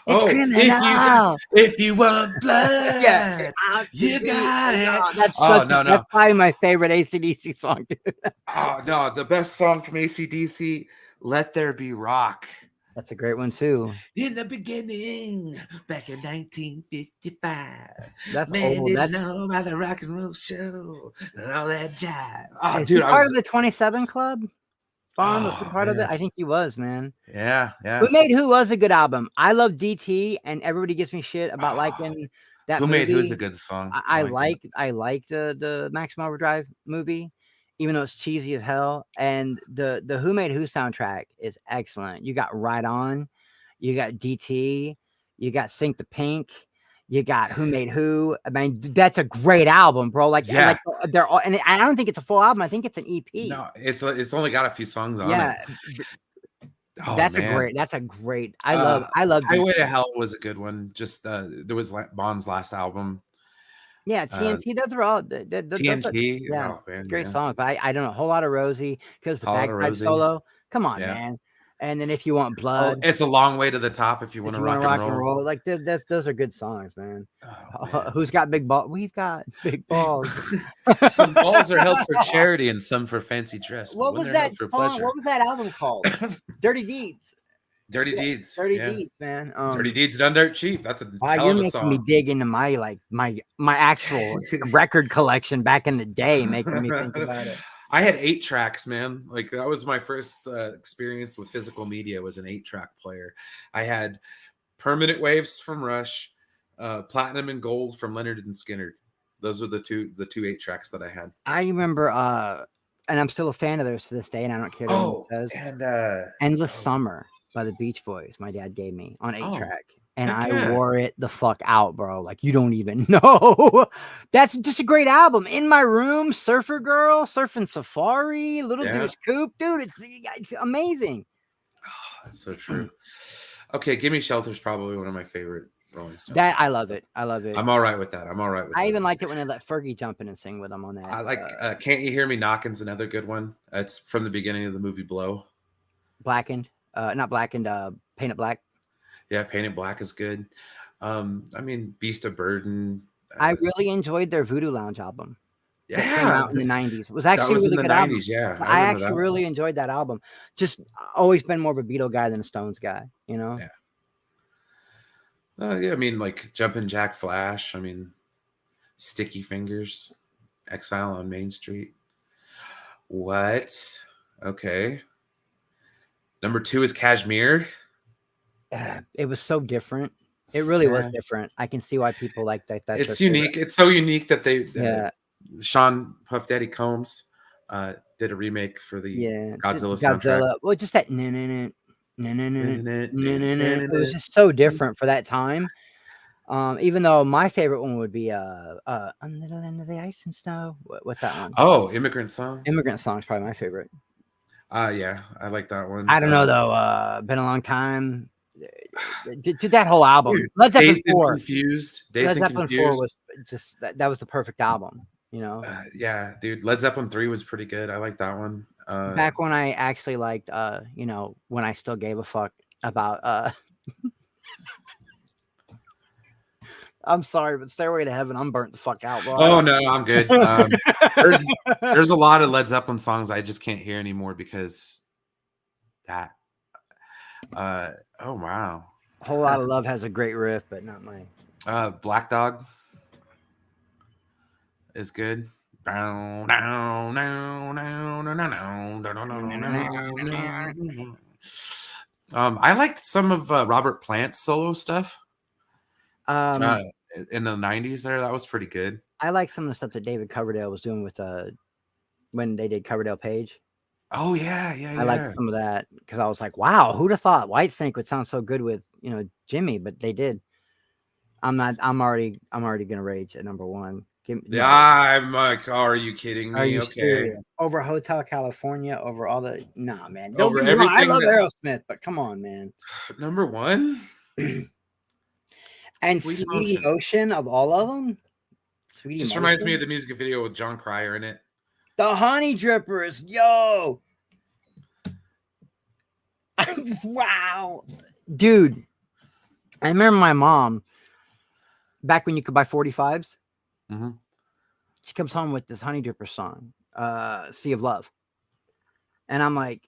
It's Oh, criminal. if you want blood, Yeah, you got it. oh, that's Oh no, that's probably my favorite AC/DC song. Dude. Oh no, the best song from ACDC, Let There Be Rock. That's a great one too. In the beginning, back in 1955, That's man old. didn't That's know about the rock and roll show and all that jive. Oh, is dude, he part of the 27 Club? Bond was he oh part of it? man, I think he was, man. yeah, yeah. Who Made Who was a good album. I love DT, and everybody gives me shit about Oh, liking that Who Made Who is a movie. good song. I like the Maximum Overdrive movie, even though it's cheesy as hell. And the Who Made Who soundtrack is excellent. You got Right On, you got DT, you got Sync the Pink, you got Who Made Who. I mean, that's a great album, bro. Like, and Yeah. like they're all, and I don't think it's a full album. I think it's an EP. No, it's only got a few songs on Yeah, it. Oh that's man, a great. I love Highway to DT. Hell was a good one. Just there was Bond's last album, Yeah, uh, TNT. Those are all. TNT. Yeah, Oh man, great yeah. song. But I don't know. A Whole Lot of Rosie because the Whole Lot of bagpipe Rosie. solo. Come on, Yeah. man. And then If You Want Oh, Blood, it's a long way to the top if you want if to you want rock to and roll. like those are good songs, man. Oh, man. Who's got big balls? We've got big balls. Some balls are held for charity and some for fancy dress. But What when was they're that held for song? pleasure, What was that album called? Dirty Deeds. Dirty Yeah, Deeds. Dirty Yeah. Deeds, man. Dirty Deeds done dirt cheap. That's a Wow, hell you're of a making me song. dig into my my actual record collection back in the day, making me think about it. I had 8 tracks, man. Like that was my first experience with physical media. Was an 8-track player. I had Permanent Waves from Rush, Platinum and Gold from Leonard and Skinner. Those were the two 8 tracks that I had. I remember, and I'm still a fan of theirs to this day, and I don't care what anyone says. and Endless Summer. by the Beach Boys. My dad gave me on 8-track, and heck I yeah. wore it the fuck out, bro. Like you don't even know. That's just a great album. In My Room, Surfer Girl, Surfing Safari, Little Yeah. Deuce Coupe, dude. It's amazing. That's so true. Okay, Gimme Shelter's probably one of my favorite Rolling Stones. That I love it. I love it. I'm all right with that. I'm all right with I that. even liked it when they let Fergie jump in and sing with them on that. I like Can't You Hear Me Knocking's another good one. It's from the beginning of the movie Blow. Blackened, not Blackened, Painted Black. Yeah, Painted Black is good. I mean, Beast of Burden. I really enjoyed their Voodoo Lounge album that came Yeah, out in the 90s. It was that actually a was in really the good album. 90s. Yeah, I remember actually that. really enjoyed that album. Just always been more of a Beatle guy than a Stones guy, you know? Yeah. Yeah, I mean, like Jumpin' Jack Flash. I mean, Sticky Fingers, Exile on Main Street. What? Okay. Number 2 is Kashmir. It was so different. It really was Yeah. different. I can see why people like that. That's It's their favorite. unique. It's so unique that they Yeah. Sean Puff Daddy Combs did a remake for the Yeah. Godzilla soundtrack. Well, just that it was just so different for that time. Even though my favorite one would be On the Little End of the Ice and Snow. What's that one? Oh, Immigrant Song. Immigrant Song's probably my favorite. Yeah, I like that one. I don't know though. Been a long time. Dude, that whole album. Led Zeppelin Dazed and 4. Confused. Led Dazed and Zeppelin 4 Confused. was just that was the perfect album, you know. Yeah, dude. Led Zeppelin 3 was pretty good. I like that one. Back when I actually liked you know, when I still gave a fuck about I'm sorry, but Stairway to Heaven, I'm burnt the fuck out, bro. Oh no, I'm good. There's a lot of Led Zeppelin songs I just can't hear anymore because that. Oh wow. Whole Lot of Love has a great riff, but not mine. Black Dog is good. I liked some of Robert Plant's solo stuff in the 90s there. That was pretty good. I like some of the stuff that David Coverdale was doing with when they did Coverdale Page. Oh yeah. I liked some of that because I was like, wow, who'd have thought Whitesnake would sound so good with, you know, Jimmy, but they did. I'm already gonna rage at number 1. I'm like, are you kidding me? Are you serious? Over Hotel California, over all the man. Don't get me wrong, I love Aerosmith, but come on, man. Number 1? And Sweetie Emotion of all of them. Just reminds me of the music video with John Cryer in it. The Honey Drippers, yo. Wow. Dude, I remember my mom back when you could buy 45s. Mm-hmm. She comes home with this Honey Dripper song, Sea of Love. And I'm like,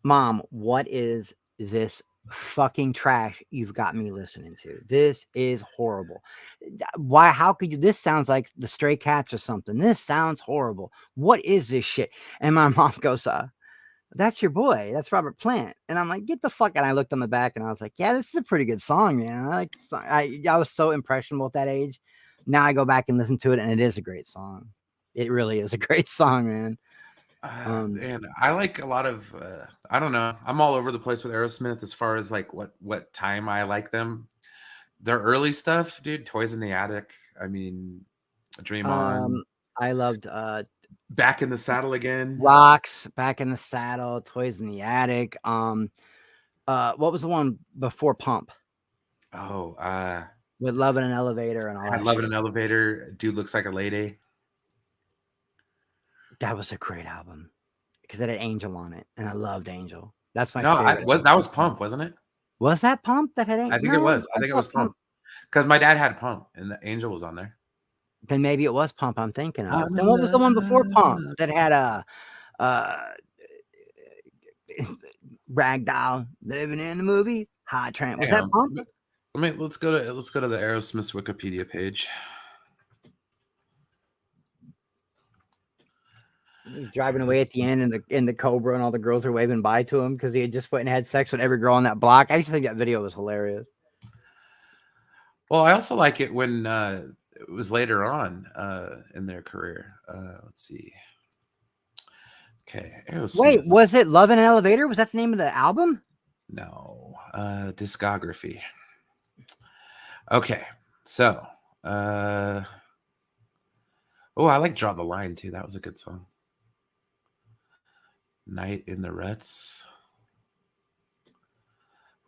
Mom, what is this fucking trash you've got me listening to? This is horrible. Why? How could you? This sounds like the Stray Cats or something. This sounds horrible. What is this shit? And my mom goes, that's your boy. That's Robert Plant. And I'm like, get the fuck. And I looked on the back and I was like, yeah, this is a pretty good song, man. I like the song. I was so impressionable at that age. Now I go back and listen to it, and it is a great song. It really is a great song, man. And I like a lot of I don't know. I'm all over the place with Aerosmith as far as like what time I like them. Their early stuff, dude. Toys in the Attic. I mean, Dream On. I loved Back in the Saddle Again. Rocks, Back in the Saddle, Toys in the Attic. What was the one before Pump? Oh, with Love in an Elevator and all that. Love in an Elevator. Dude Looks Like a Lady. That was a great album because it had Angel on it, and I loved Angel. That's my favorite. That was Pump, wasn't it? Was that Pump that had Angel? I think it was. I think it was Pump because my dad had Pump, and the Angel was on there. Then maybe it was Pump I'm thinking of. Then what was the one before Pump that had a Ragdoll living in the movie? Hot Train. Was that Pump? Let's go to the Aerosmith's Wikipedia page. He's driving away at the end in the Cobra, and all the girls are waving bye to him because he had just went and had sex with every girl on that block. I used to think that video was hilarious. Well, I also like it when it was later on in their career. Let's see. Okay, Aerosmith. Wait, was it Love in an Elevator? Was that the name of the album? No. Discography. Okay. So, uh, oh, I like Draw the Line too. That was a good song. Night in the Ruts.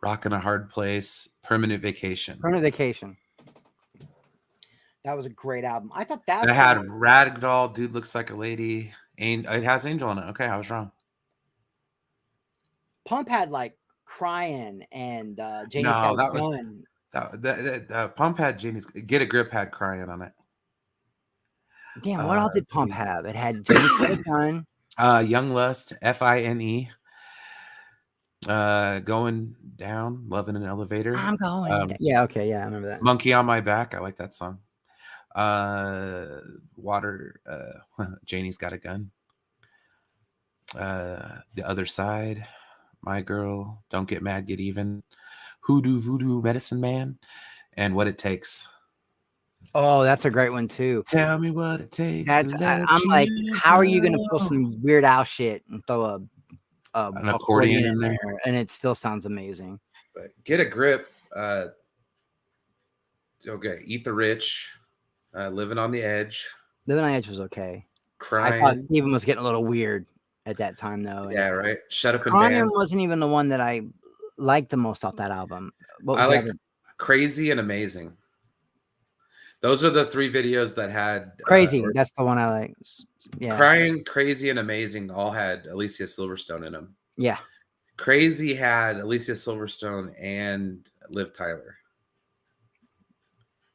Rockin' a Hard Place. Permanent Vacation. Permanent Vacation. That was a great album. I thought It that's the had one. Ragdoll, Dude Looks Like a Lady. It has Angel on it. Okay, I was wrong. Pump had like Crying and Janie's Got No, a that was Gun. Pump had Janie's Get a Grip had Crying on it. Damn, what else did Let's Pump see. have? It had Janie's Got a Gun. Young Lust, Fine. Going Down, Love in an Elevator. I'm going. Um, Yeah, okay, yeah, I remember that. Monkey on My Back. I like that song. Water. Janie's Got a Gun. The Other Side. My Girl. Don't Get Mad, Get Even. Hoodoo Voodoo Medicine Man. And What It Takes. Oh, that's a great one too. Tell me what it takes That's to let I'm like, you how are you gonna pull go. some Weird Al shit and throw a An accordion accordion in in there. there and it still sounds amazing? But Get a Grip. Okay. Eat the Rich. Living on the Edge. Living on the Edge was okay. I thought Crying. Steven was getting a little weird at that time though. And Yeah, right. Shut Up and Crying Dance. wasn't even the one that I liked the most off that album. What was I the liked other? Crazy and Amazing. Those are the 3 videos that had Crazy. or That's the one I like. Yeah. Crying, Crazy, and Amazing all had Alicia Silverstone in them. Yeah. Crazy had Alicia Silverstone and Liv Tyler.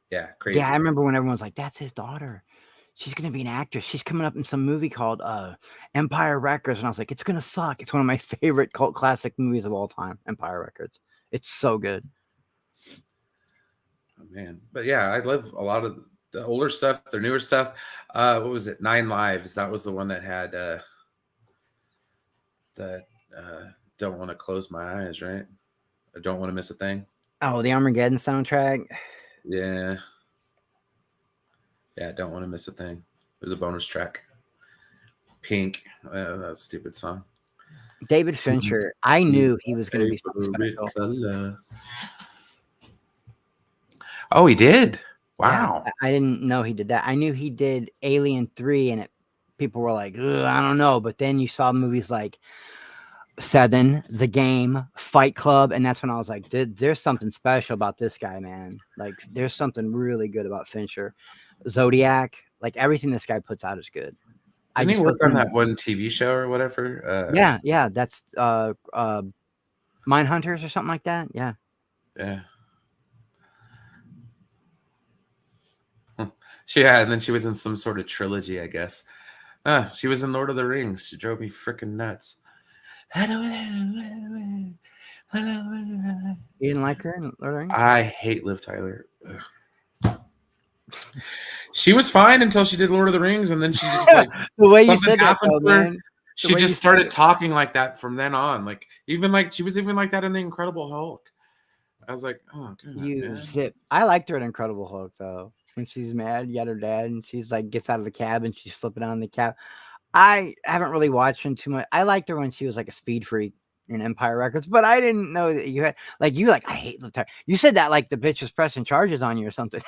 Yeah, Crazy. Yeah, I remember when everyone was like, that's his daughter. She's gonna be an actress. She's coming up in some movie called Empire Records. And I was like, it's gonna suck. It's one of my favorite cult classic movies of all time, Empire Records. It's so good. Oh, man. But yeah, I love a lot of the older stuff, their newer stuff. What was it? 9 Lives. That was the one that had that Don't Want to Close My Eyes, right? I Don't Want to Miss a Thing. Oh, the Armageddon soundtrack. Yeah. Yeah, Don't Want to Miss a Thing. It was a bonus track. Pink. That stupid song. David Fincher. I knew he was gonna be something special. Color. Oh, he did. Wow. Yeah, I didn't know he did that. I knew he did Alien 3 and people were like, I don't know. But then you saw movies like Seven, The Game, Fight Club, and that's when I was like, there's something special about this guy, man. Like, there's something really good about Fincher. Zodiac, like everything this guy puts out is good. Didn't he work on that one TV show or whatever? Yeah, that's Mindhunters or something like that. Yeah. Yeah. Yeah, and then she was in some sort of trilogy, I guess. She was in Lord of the Rings. She drove me freaking nuts. You didn't like her in Lord of the Rings? I hate Liv Tyler. Ugh. She was fine until she did Lord of the Rings, and then she just like the way you something said that, happened though, to her. man. She just started talking like that from then on. Like she was even like that in the Incredible Hulk. I was like, oh god, man. Zip. I liked her in Incredible Hulk though. When she's mad, you got her dad, and she's like gets out of the cab and she's flipping out in the cab. I haven't really watched her too much. I liked her when she was like a speed freak in Empire Records, but I didn't know that you had I hate Liv Tyler. You said that like the bitch was pressing charges on you or something.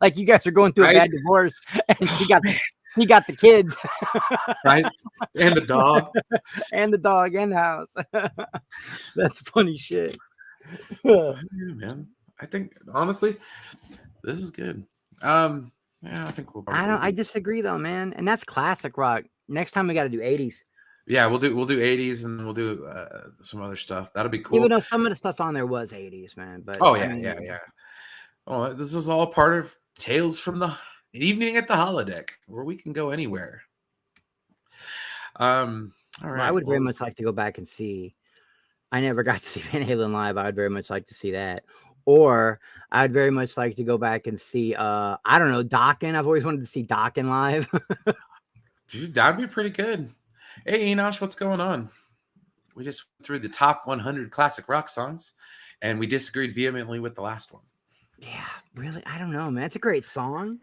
Like you guys are going through a bad divorce, and she got the kids, right? And the dog, and the dog, and the house. That's funny shit. Yeah, man. I think honestly, this is good. Yeah, I think we'll. I disagree though, man. And that's classic rock. Next time we got to do 80s. Yeah, we'll do 80s and we'll do some other stuff. That'll be cool. Even though some of the stuff on there was 80s, man. But yeah. Oh, this is all part of Tales from the Evening at the Holodeck, where we can go anywhere. All right. Well, I would very much like to go back and see. I never got to see Van Halen live. I would very much like to see that. Or I'd very much like to go back and see, I don't know, Talkin. I've always wanted to see Talkin live. Dude, that'd be pretty good. Hey, Enosh, what's going on? We just went through the top 100 classic rock songs, and we disagreed vehemently with the last one. Yeah, really? I don't know, man. It's a great song,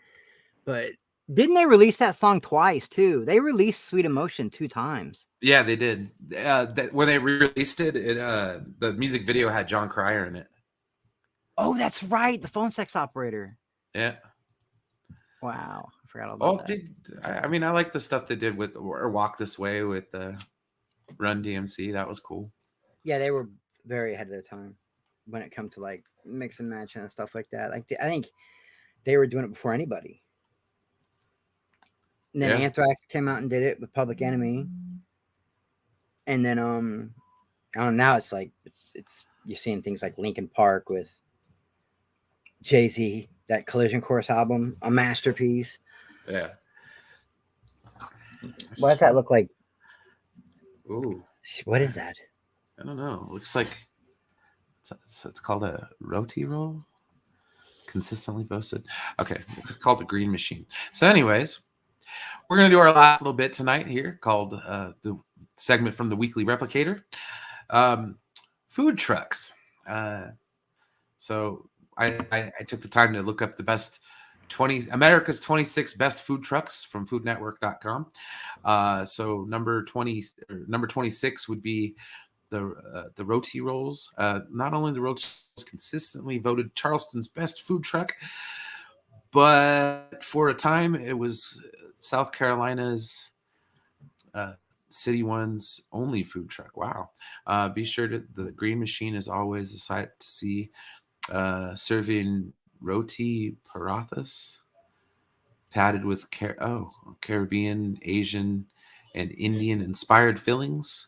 but Didn't they release that song twice too? They released Sweet Emotion 2 times. Yeah, they did. When they re-released it, the music video had John Cryer in it. Oh, that's right. The phone sex operator. Yeah. Wow. I forgot all Oh, about that. I mean, I like the stuff they did with or Walk This Way with Run DMC. That was cool. Yeah, they were very ahead of their time when it comes to like mix and match and stuff like that. Like I think they were doing it before anybody. And then Yeah. Anthrax came out and did it with Public Enemy. And then I don't know, now it's like it's you're seeing things like Linkin Park with Jay-Z, that Collision Course album, a masterpiece. Yeah. What does that look like? Ooh. What is that? I don't know. It looks like it's called a roti roll. Consistently posted. Okay, it's called the Green Machine. So, anyways, we're gonna do our last little bit tonight here, called the segment from the Weekly Replicator, food trucks. So I took the time to look up the best America's 26 best food trucks from foodnetwork.com. So number 26 would be the roti rolls. Not only the roti rolls consistently voted Charleston's best food truck, but for a time it was South Carolina's City One's only food truck. Wow. Be sure to the Green Machine is always a sight to see, serving roti parathas padded with Caribbean, Asian, and Indian inspired fillings.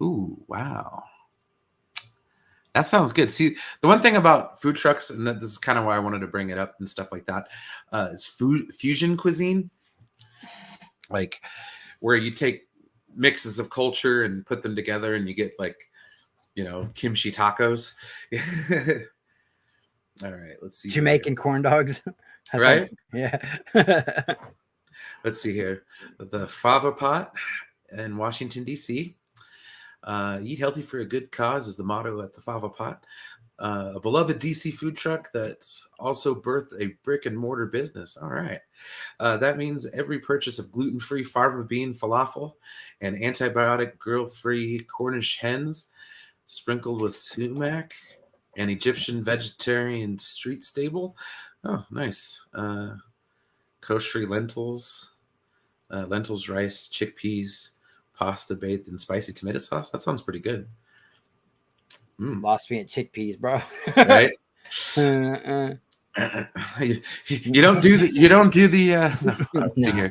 Ooh, wow. That sounds good. See, the one thing about food trucks, and this is kind of why I wanted to bring it up and stuff like that, is fusion cuisine. Like where you take mixes of culture and put them together and you get like, kimchi tacos. All right, let's see. Jamaican corn dogs. Right? Yeah. Let's see here. The Fava Pot in Washington, D.C. Eat healthy for a good cause is the motto at the Fava Pot. A beloved DC food truck that's also birthed a brick and mortar business. All right. That means every purchase of gluten-free fava bean falafel and antibiotic grill-free Cornish hens sprinkled with sumac and Egyptian vegetarian street stable. Oh, nice. Kosher lentils, rice, chickpeas, pasta bathed in spicy tomato sauce. That sounds pretty good. Lost me at chickpeas, bro. Right? You don't do the no, let's see here.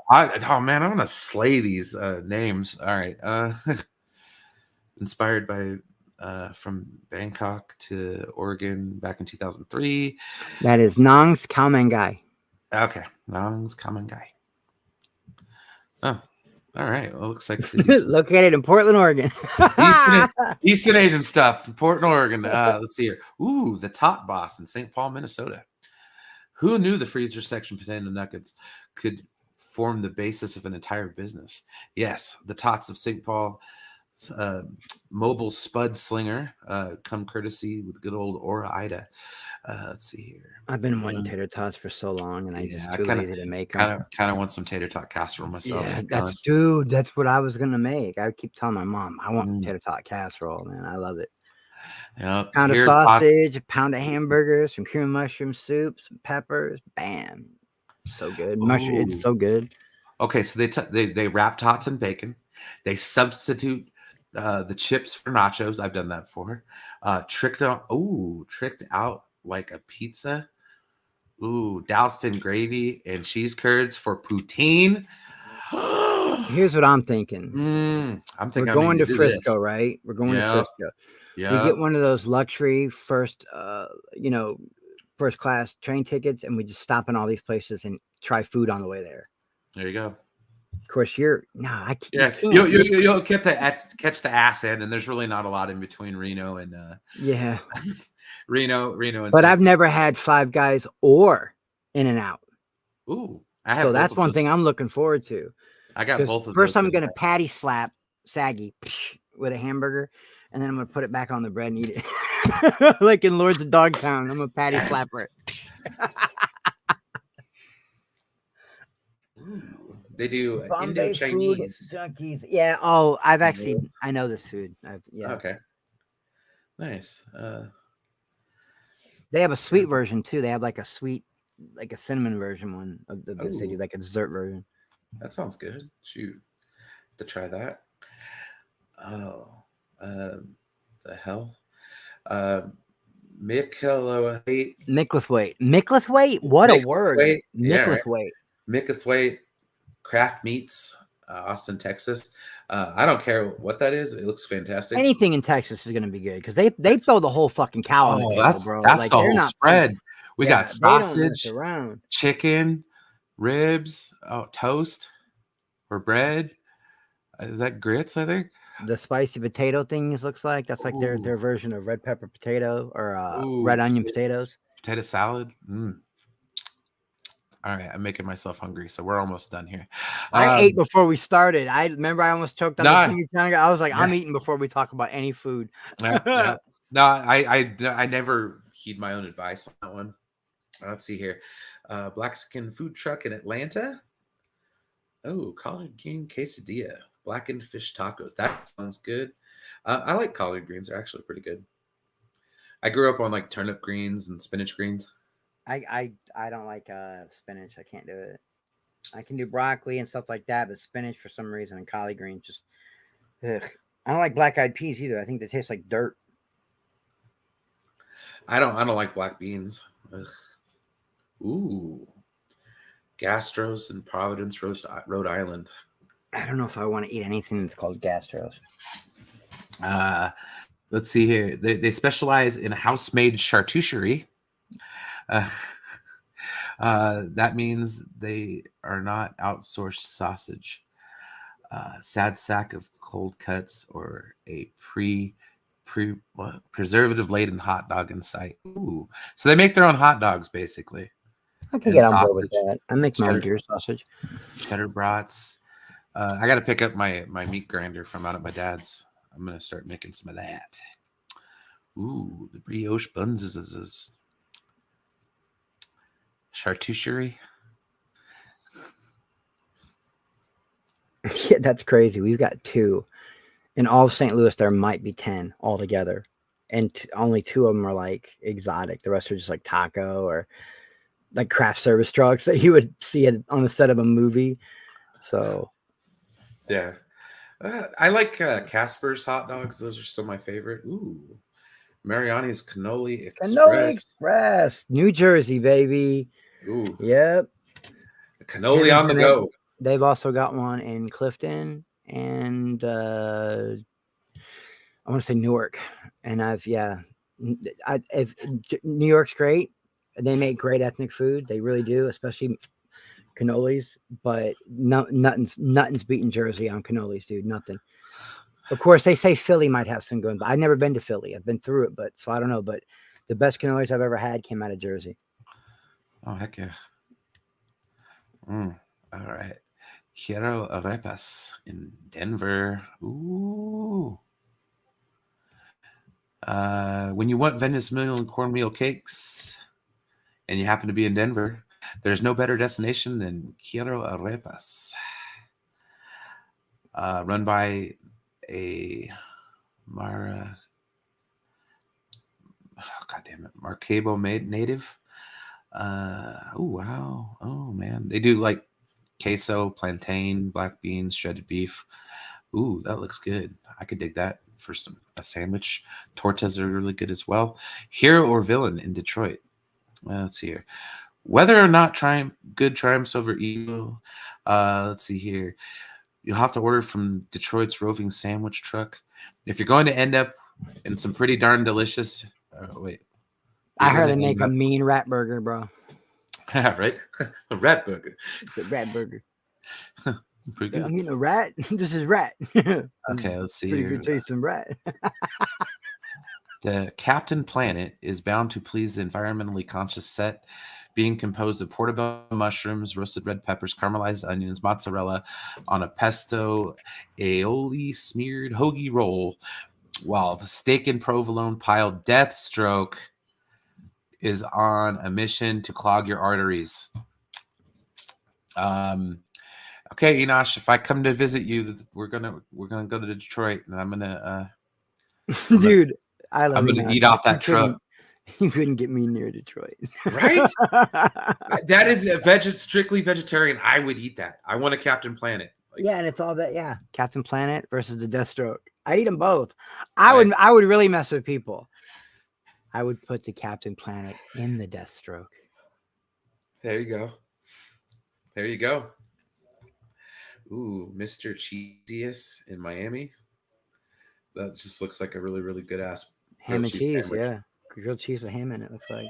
Oh man, I'm gonna slay these names. All right. Inspired by from Bangkok to Oregon back in 2003. That is Nong's Common Guy. Okay, Nong's Common Guy. Oh, all right. Well, it looks like located in Portland, Oregon. Eastern Asian stuff in Portland, Oregon. Let's see here. Ooh, the Tot Boss in St. Paul, Minnesota. Who knew the freezer section potato nuggets could form the basis of an entire business? Yes, the Tots of St. Paul, mobile spud slinger, come courtesy with good old Aura Ida. Let's see here. I've been wanting tater tots for so long, and I just too lazy to make them. Kind of want some tater tot casserole myself. Yeah, that's what I was gonna make. I keep telling my mom I want tater tot casserole, man. I love it. Yep. Pound of sausage, a pound of hamburgers, some cream of mushroom soup, some peppers. Bam, so good. Mushroom, it's so good. Okay, so they wrap tots in bacon. They substitute the chips for nachos. I've done that before. Tricked out like a pizza. Ooh, doused in gravy and cheese curds for poutine. Here's what I'm thinking. I'm thinking we're going to Frisco, right? We're going to Frisco. Yeah. We get one of those luxury first class train tickets, and we just stop in all these places and try food on the way there. There you go. Of course, you'll catch the ass end, and there's really not a lot in between Reno and Reno and. But I've never had Five Guys or In-N-Out. Ooh, so that's one thing I'm looking forward to. I got both of those. First, I'm gonna patty slap Saggy with a hamburger, and then I'm gonna put it back on the bread and eat it, like in Lords of Dogtown. I'm a patty slapper. They do Bombay food Indo-Chinese. junkies. Yeah. Oh, I noodles. know this food. Yeah. Okay, nice. They have a sweet version too. They have like a sweet, like a cinnamon version one of this. They do Oh, like a dessert version. that sounds good. Shoot, to try that. Oh, the hell. Um, Micheloweight. Micklethwaite. Micklethwaite? What a word. Micheloweight. Yeah, right. Micklethwaite. Micheloweight Craft Meats, Austin, Texas. I don't care what that is. It looks fantastic. Anything in Texas is gonna be good because they throw the whole fucking cow on the Oh, table, bro. that's Like the they're whole not. spread. We got Yeah, they don't mess sausage, around. chicken, ribs, toast or bread. Is that grits? I think. The spicy potato things looks like that's like their Ooh, version of red pepper potato or red ooh, onion potatoes. potato salad. Mm. All right, I'm making myself hungry, so we're almost done here. I ate before we started. I remember I almost choked on the No, chimichanga. I was like, yeah, I'm eating before we talk about any food. yeah, yeah. No, I never heed my own advice on that one. Let's see here. Black Skin Food Truck in Atlanta. Oh, collard green quesadilla, blackened fish tacos. That sounds good. I like collard greens; they're actually pretty good. I grew up on like turnip greens and spinach greens. I don't like spinach. I can't do it. I can do broccoli and stuff like that, but spinach for some reason and collard greens just ugh. I don't like black eyed peas either. I think they taste like dirt. I don't like black beans. Ugh. Ooh, Gastros in Providence, Rhode Island. I don't know if I want to eat anything that's called gastros. Uh, let's see here. They specialize in house-made charcuterie. Uh, that means they are not outsourced sausage. Sad sack of cold cuts or a preservative laden hot dog in sight. Ooh, so they make their own hot dogs basically, I can and get on board with sausage, that. I make my own cheddar, deer sausage. cheddar brats. I got to pick up my meat grinder from out at my dad's. I'm gonna start making some of that. Ooh, the brioche buns is charcuterie. Yeah, that's crazy. We've got 2. In all of St. Louis, there might be 10 altogether. And only 2 of them are like exotic. The rest are just like taco or like craft service trucks that you would see on the set of a movie. So, Yeah. I like Casper's hot dogs. Those are still my favorite. Ooh, Mariani's Cannoli Cannoli Express. Express, New Jersey, baby. Ooh, Yep. cannoli on the Pemmican. go. They've also got one in Clifton and I want to say Newark. And if New York's great. They make great ethnic food. They really do, especially cannolis. But nothing's beating Jersey on cannolis, dude. Nothing. Of course, they say Philly might have some good, but I've never been to Philly. I've been through it, but so I don't know. But the best cannolis I've ever had came out of Jersey. Oh, heck yeah. All right. Quiero arepas in Denver. Ooh. When you want Venezuelan cornmeal cakes and you happen to be in Denver, there's no better destination than Quiero Arepas. Run by a Mara, God damn it, Maracaibo native. Oh wow, oh man, they do like queso, plantain, black beans, shredded beef. Ooh, that looks good. I could dig that for a sandwich. Tortas are really good as well. Hero or villain in Detroit. Let's see here. Whether or not good triumphs over evil. Let's see here. You'll have to order from Detroit's roving sandwich truck. If you're going to end up in some pretty darn delicious. Wait. I heard they make a mean rat burger, bro. Right? A rat burger. It's a rat burger. Pretty good. I'm eating a rat. This is rat. Okay, let's see Pretty here. good tasting rat. The Captain Planet is bound to please the environmentally conscious set, being composed of portobello mushrooms, roasted red peppers, caramelized onions, mozzarella on a pesto aioli smeared hoagie roll, while the steak and provolone pile Deathstroke is on a mission to clog your arteries. Okay, Enosh, if I come to visit you, we're gonna go to Detroit, and I'm gonna Dude, I love I'm you gonna now. eat off You that truck. you couldn't get me near Detroit. Right? That is a strictly vegetarian. I would eat that. I want a Captain Planet. Like Yeah, and it's all that. Yeah, Captain Planet versus the Deathstroke. I'd eat them both. I I would really mess with people. I would put the Captain Planet in the Deathstroke. there you go. There you go. Ooh, Mr. Cheesiest in Miami. That just looks like a really, really good ass Ham grilled and cheese cheese, sandwich. yeah. Grilled cheese with ham in it, looks like.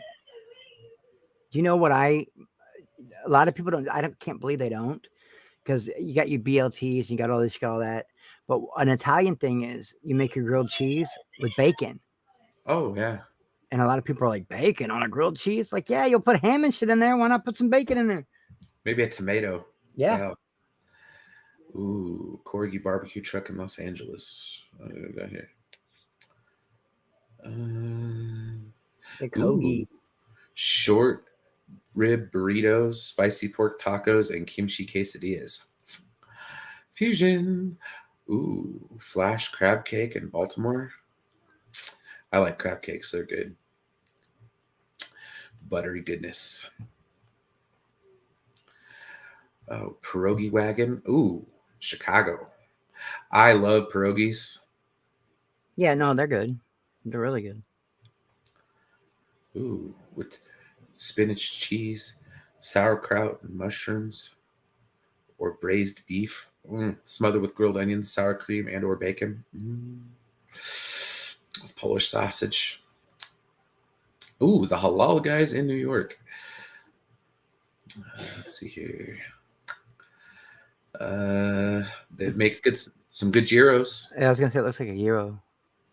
Do you know what a lot of people don't, can't believe they don't, because you got your BLTs, you got all this, you got all that. But an Italian thing is you make your grilled cheese with bacon. Oh yeah. And a lot of people are like, bacon on a grilled cheese? Like, yeah, you'll put ham and shit in there. Why not put some bacon in there? Maybe a tomato. Yeah. Wow. Ooh, Corgi barbecue truck in Los Angeles. What do we got here? The Ooh, Kogi. short rib burritos, spicy pork tacos, and kimchi quesadillas. Fusion. Ooh, flash crab cake in Baltimore. I like crab cakes. They're good. Buttery goodness. Oh, pierogi wagon. Ooh, Chicago. I love pierogies. Yeah, no, they're good. They're really good. Ooh, with spinach cheese, sauerkraut, and mushrooms, or braised beef. Smothered with grilled onions, sour cream, and or bacon. With Polish sausage. Ooh, the halal guys in New York. Let's see here. They make some good gyros. Yeah, I was gonna say it looks like a gyro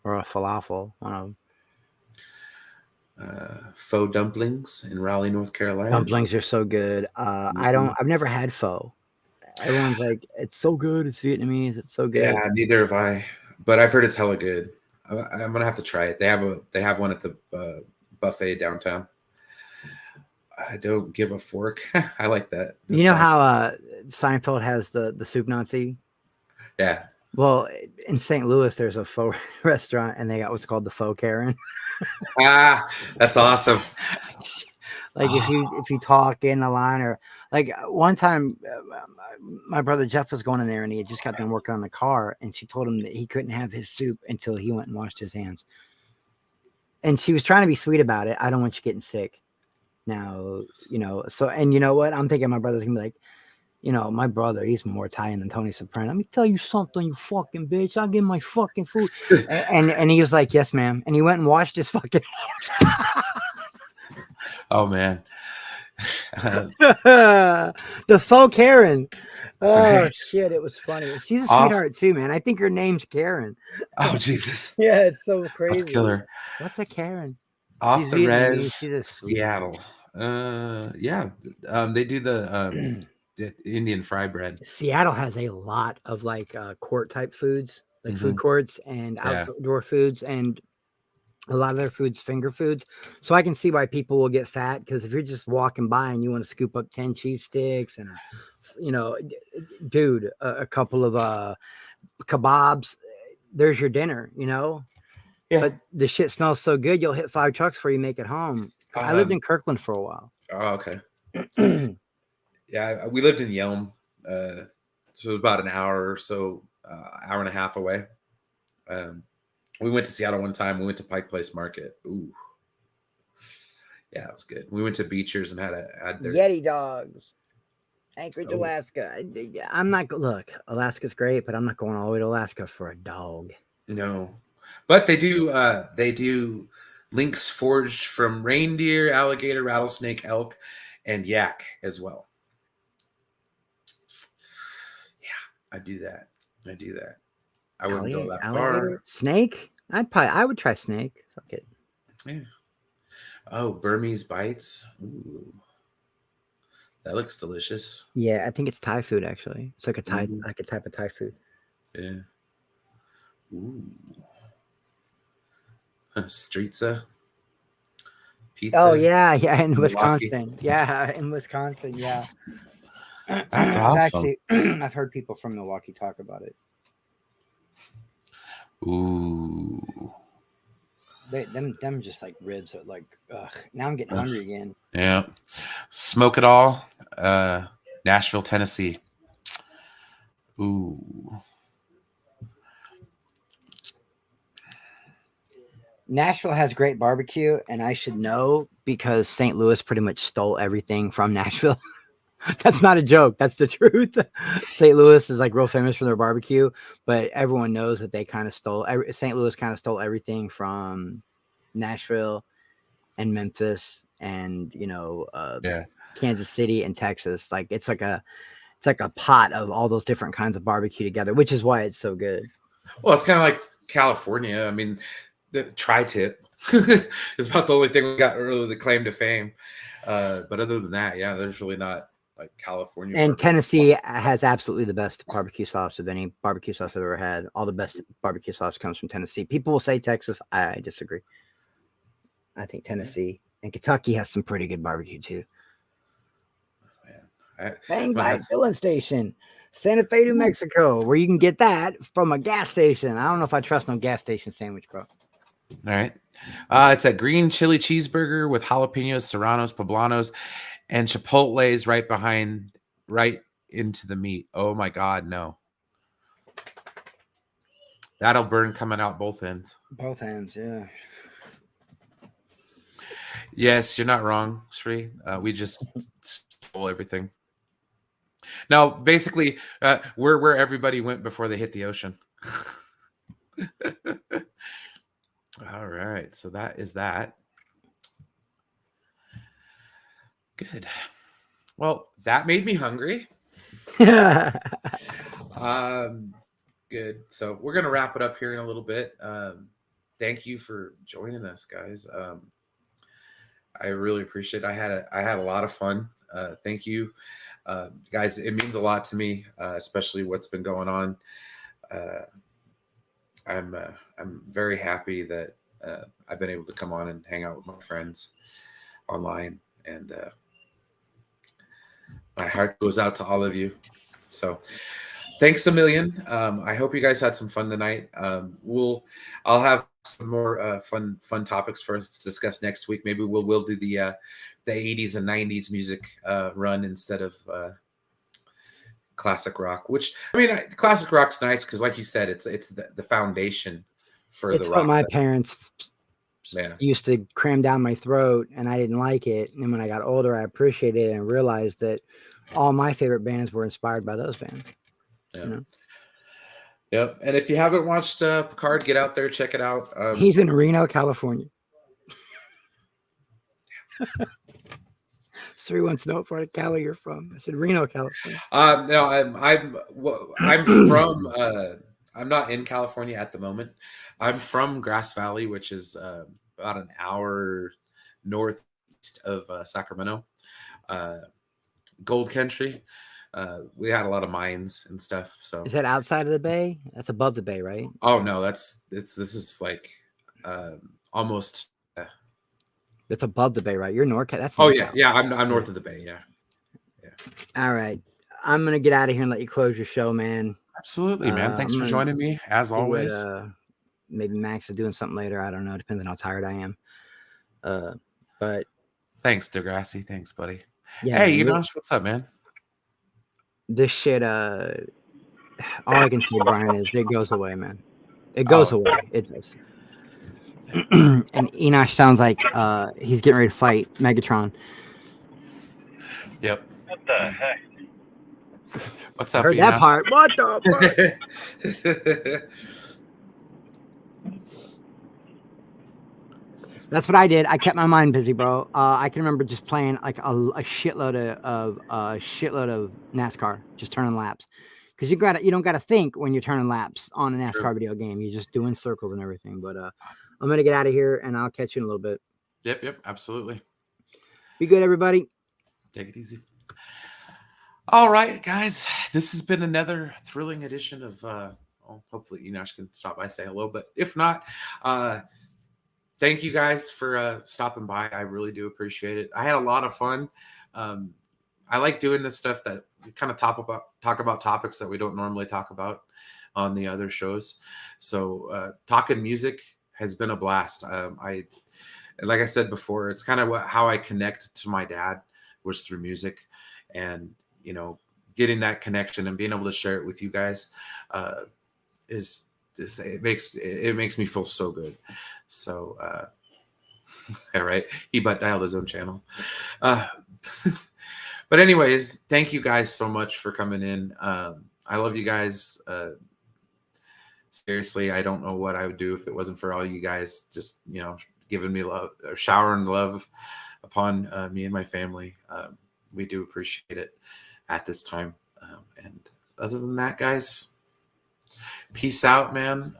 or a falafel. One of them. Faux dumplings in Raleigh, North Carolina. Dumplings are so good. I've never had pho. Everyone's like, it's so good. It's Vietnamese. It's so good. Yeah, neither have I, but I've heard it's hella good. I'm gonna have to try it. They have one at the buffet downtown. I don't give a fork. I like that. You know That's awesome. how Seinfeld has the soup Nazi? Yeah. Well, in St. Louis, there's a pho restaurant, and they got what's called the Pho Karen. That's awesome. Like if you talk in the line, or like one time, my brother Jeff was going in there, and he had just got done working on the car, and she told him that he couldn't have his soup until he went and washed his hands. And she was trying to be sweet about it. I don't want you getting sick. Now, so, and you know what? I'm thinking my brother's gonna be like, my brother, he's more Italian than Tony Soprano. Let me tell you something, you fucking bitch. I'll get my fucking food. And he was like, yes, ma'am. And he went and washed his fucking hands. Oh man. The faux Karen. Oh shit, it was funny. She's a sweetheart too, man. I think her name's Karen. Oh Jesus. Yeah, it's so crazy. That's killer. What's a Karen? Off She's the Vietnamese. res, She's a sweet. Seattle. Yeah. They do the Indian fry bread. Seattle has a lot of like court type foods, like food Mhm. courts and Yeah. outdoor foods, and a lot of their foods finger foods. So I can see why people will get fat, because if you're just walking by and you want to scoop up 10 cheese sticks and dude, a couple of kebabs, there's your dinner, Yeah. But the shit smells so good, you'll hit 5 trucks before you make it home. I lived in Kirkland for a while. Oh, okay. Yeah, we lived in Yelm, so it was about an hour or so, hour and a half away. We went to Seattle one time. We went to Pike Place Market. Ooh, yeah, it was good. We went to Beechers and had their Yeti dogs. Anchorage, Alaska. I'm not look. Alaska's great, but I'm not going all the way to Alaska for a dog. No, but they do links forged from reindeer, alligator, rattlesnake, elk, and yak as well. Yeah, I do that. I wouldn't go that alligator? far. Snake? I would try snake. Fuck it. Yeah. Oh, Burmese bites. Ooh. That looks delicious. Yeah, I think it's Thai food actually. It's like a Thai, like a type of Thai food. Yeah. Ooh. Streetza. Pizza. Oh yeah, in Milwaukee. Wisconsin. Yeah, in Wisconsin. Yeah. That's awesome. Actually, I've heard people from Milwaukee talk about it. Ooh. Them just like ribs are like, ugh. Now I'm getting hungry again. Yeah. Smoke It All, Nashville, Tennessee. Ooh. Nashville has great barbecue, and I should know because St. Louis pretty much stole everything from Nashville. That's not a joke. That's the truth. St. Louis is like real famous for their barbecue, but everyone knows that they kind of stole. St. Louis kind of stole everything from Nashville and Memphis, and Yeah. Kansas City and Texas. Like it's like a pot of all those different kinds of barbecue together, which is why it's so good. Well, it's kind of like California. I mean, the tri-tip is about the only thing we got really the claim to fame. But other than that, yeah, there's really not like California. And barbecue. Tennessee has absolutely the best barbecue sauce of any barbecue sauce I've ever had. All the best barbecue sauce comes from Tennessee. People will say Texas. I disagree. I think Tennessee and Kentucky has some pretty good barbecue too. Bang Bite Filling Station, Santa Fe, New Mexico, where you can get that from a gas station. I don't know if I trust no gas station sandwich, bro. All right. It's a green chili cheeseburger with jalapenos, serranos, poblanos, and chipotles right into the meat. Oh my God, no. That'll burn coming out both ends. Both ends, yeah. Yes, you're not wrong, Sri. We just stole everything. No, basically, we're where everybody went before they hit the ocean. All right, so that is that. Good. Well, that made me hungry. Good. So we're gonna wrap it up here in a little bit. Thank you for joining us, guys. I really appreciate it. I had a lot of fun. Thank you, guys. It means a lot to me, especially what's been going on. I'm very happy that I've been able to come on and hang out with my friends online, and my heart goes out to all of you. So thanks a million. I hope you guys had some fun tonight. I'll have some more fun topics for us to discuss next week. Maybe we'll do the 80s and 90s music run instead of classic rock. Which, I mean, classic rock's nice because, like you said, it's the foundation for it's the what rock. my parents Yeah. used to cram down my throat, and I didn't like it. And when I got older, I appreciated it and realized that all my favorite bands were inspired by those bands. Yeah. You know? Yep. And if you haven't watched Picard, get out there, check it out. He's in Reno, California. Siri wants to know what part of Cali you're from. I said Reno, California. No, I'm from. I'm not in California at the moment. I'm from Grass Valley, which is about an hour northeast of Sacramento. Gold Country. We had a lot of mines and stuff. So is that outside of the bay? That's above the bay, right? Oh no, this is like almost. That's above the bay, right? You're NorCal. That's NorCal. Yeah. I'm north of the bay. Yeah. All right, I'm gonna get out of here and let you close your show, man. Absolutely, man. Thanks for joining me as always. Maybe Max is doing something later. I don't know. Depends on how tired I am. But thanks, Degrassi. Thanks, buddy. Yeah, hey, man, what's up, man? This shit. All I can say, Brian, is it goes away, man. It goes away. It does. And Enosh sounds like he's getting ready to fight Megatron. Yep. What the heck? What's up? I heard that part. What the fuck? That's what I did. I kept my mind busy, bro. I can remember just playing like a shitload of NASCAR, just turning laps. Because you don't gotta think when you're turning laps on a NASCAR video game. You're just doing circles and everything. But I'm gonna get out of here and I'll catch you in a little bit. Yep, absolutely. Be good, everybody. Take it easy. All right, guys. This has been another thrilling edition of hopefully Enosh can stop by and say hello. But if not, thank you guys for stopping by. I really do appreciate it. I had a lot of fun. I like doing this stuff that kind of talk about topics that we don't normally talk about on the other shows. So talking music has been a blast. Like I said before, it's kind of how I connect to my dad was through music, and getting that connection and being able to share it with you guys is it makes me feel so good. So all right, he butt dialed his own channel. Uh, but anyways, thank you guys so much for coming in. I love you guys. Seriously, I don't know what I would do if it wasn't for all you guys just giving me love or showering love upon me and my family. We do appreciate it at this time. And other than that, guys, peace out, man.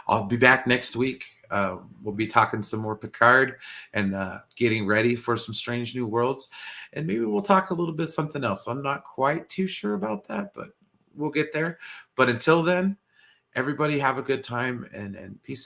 I'll be back next week. We'll be talking some more Picard and getting ready for some Strange New Worlds. And maybe we'll talk a little bit something else. I'm not quite too sure about that, but we'll get there. But until then, everybody have a good time and peace out.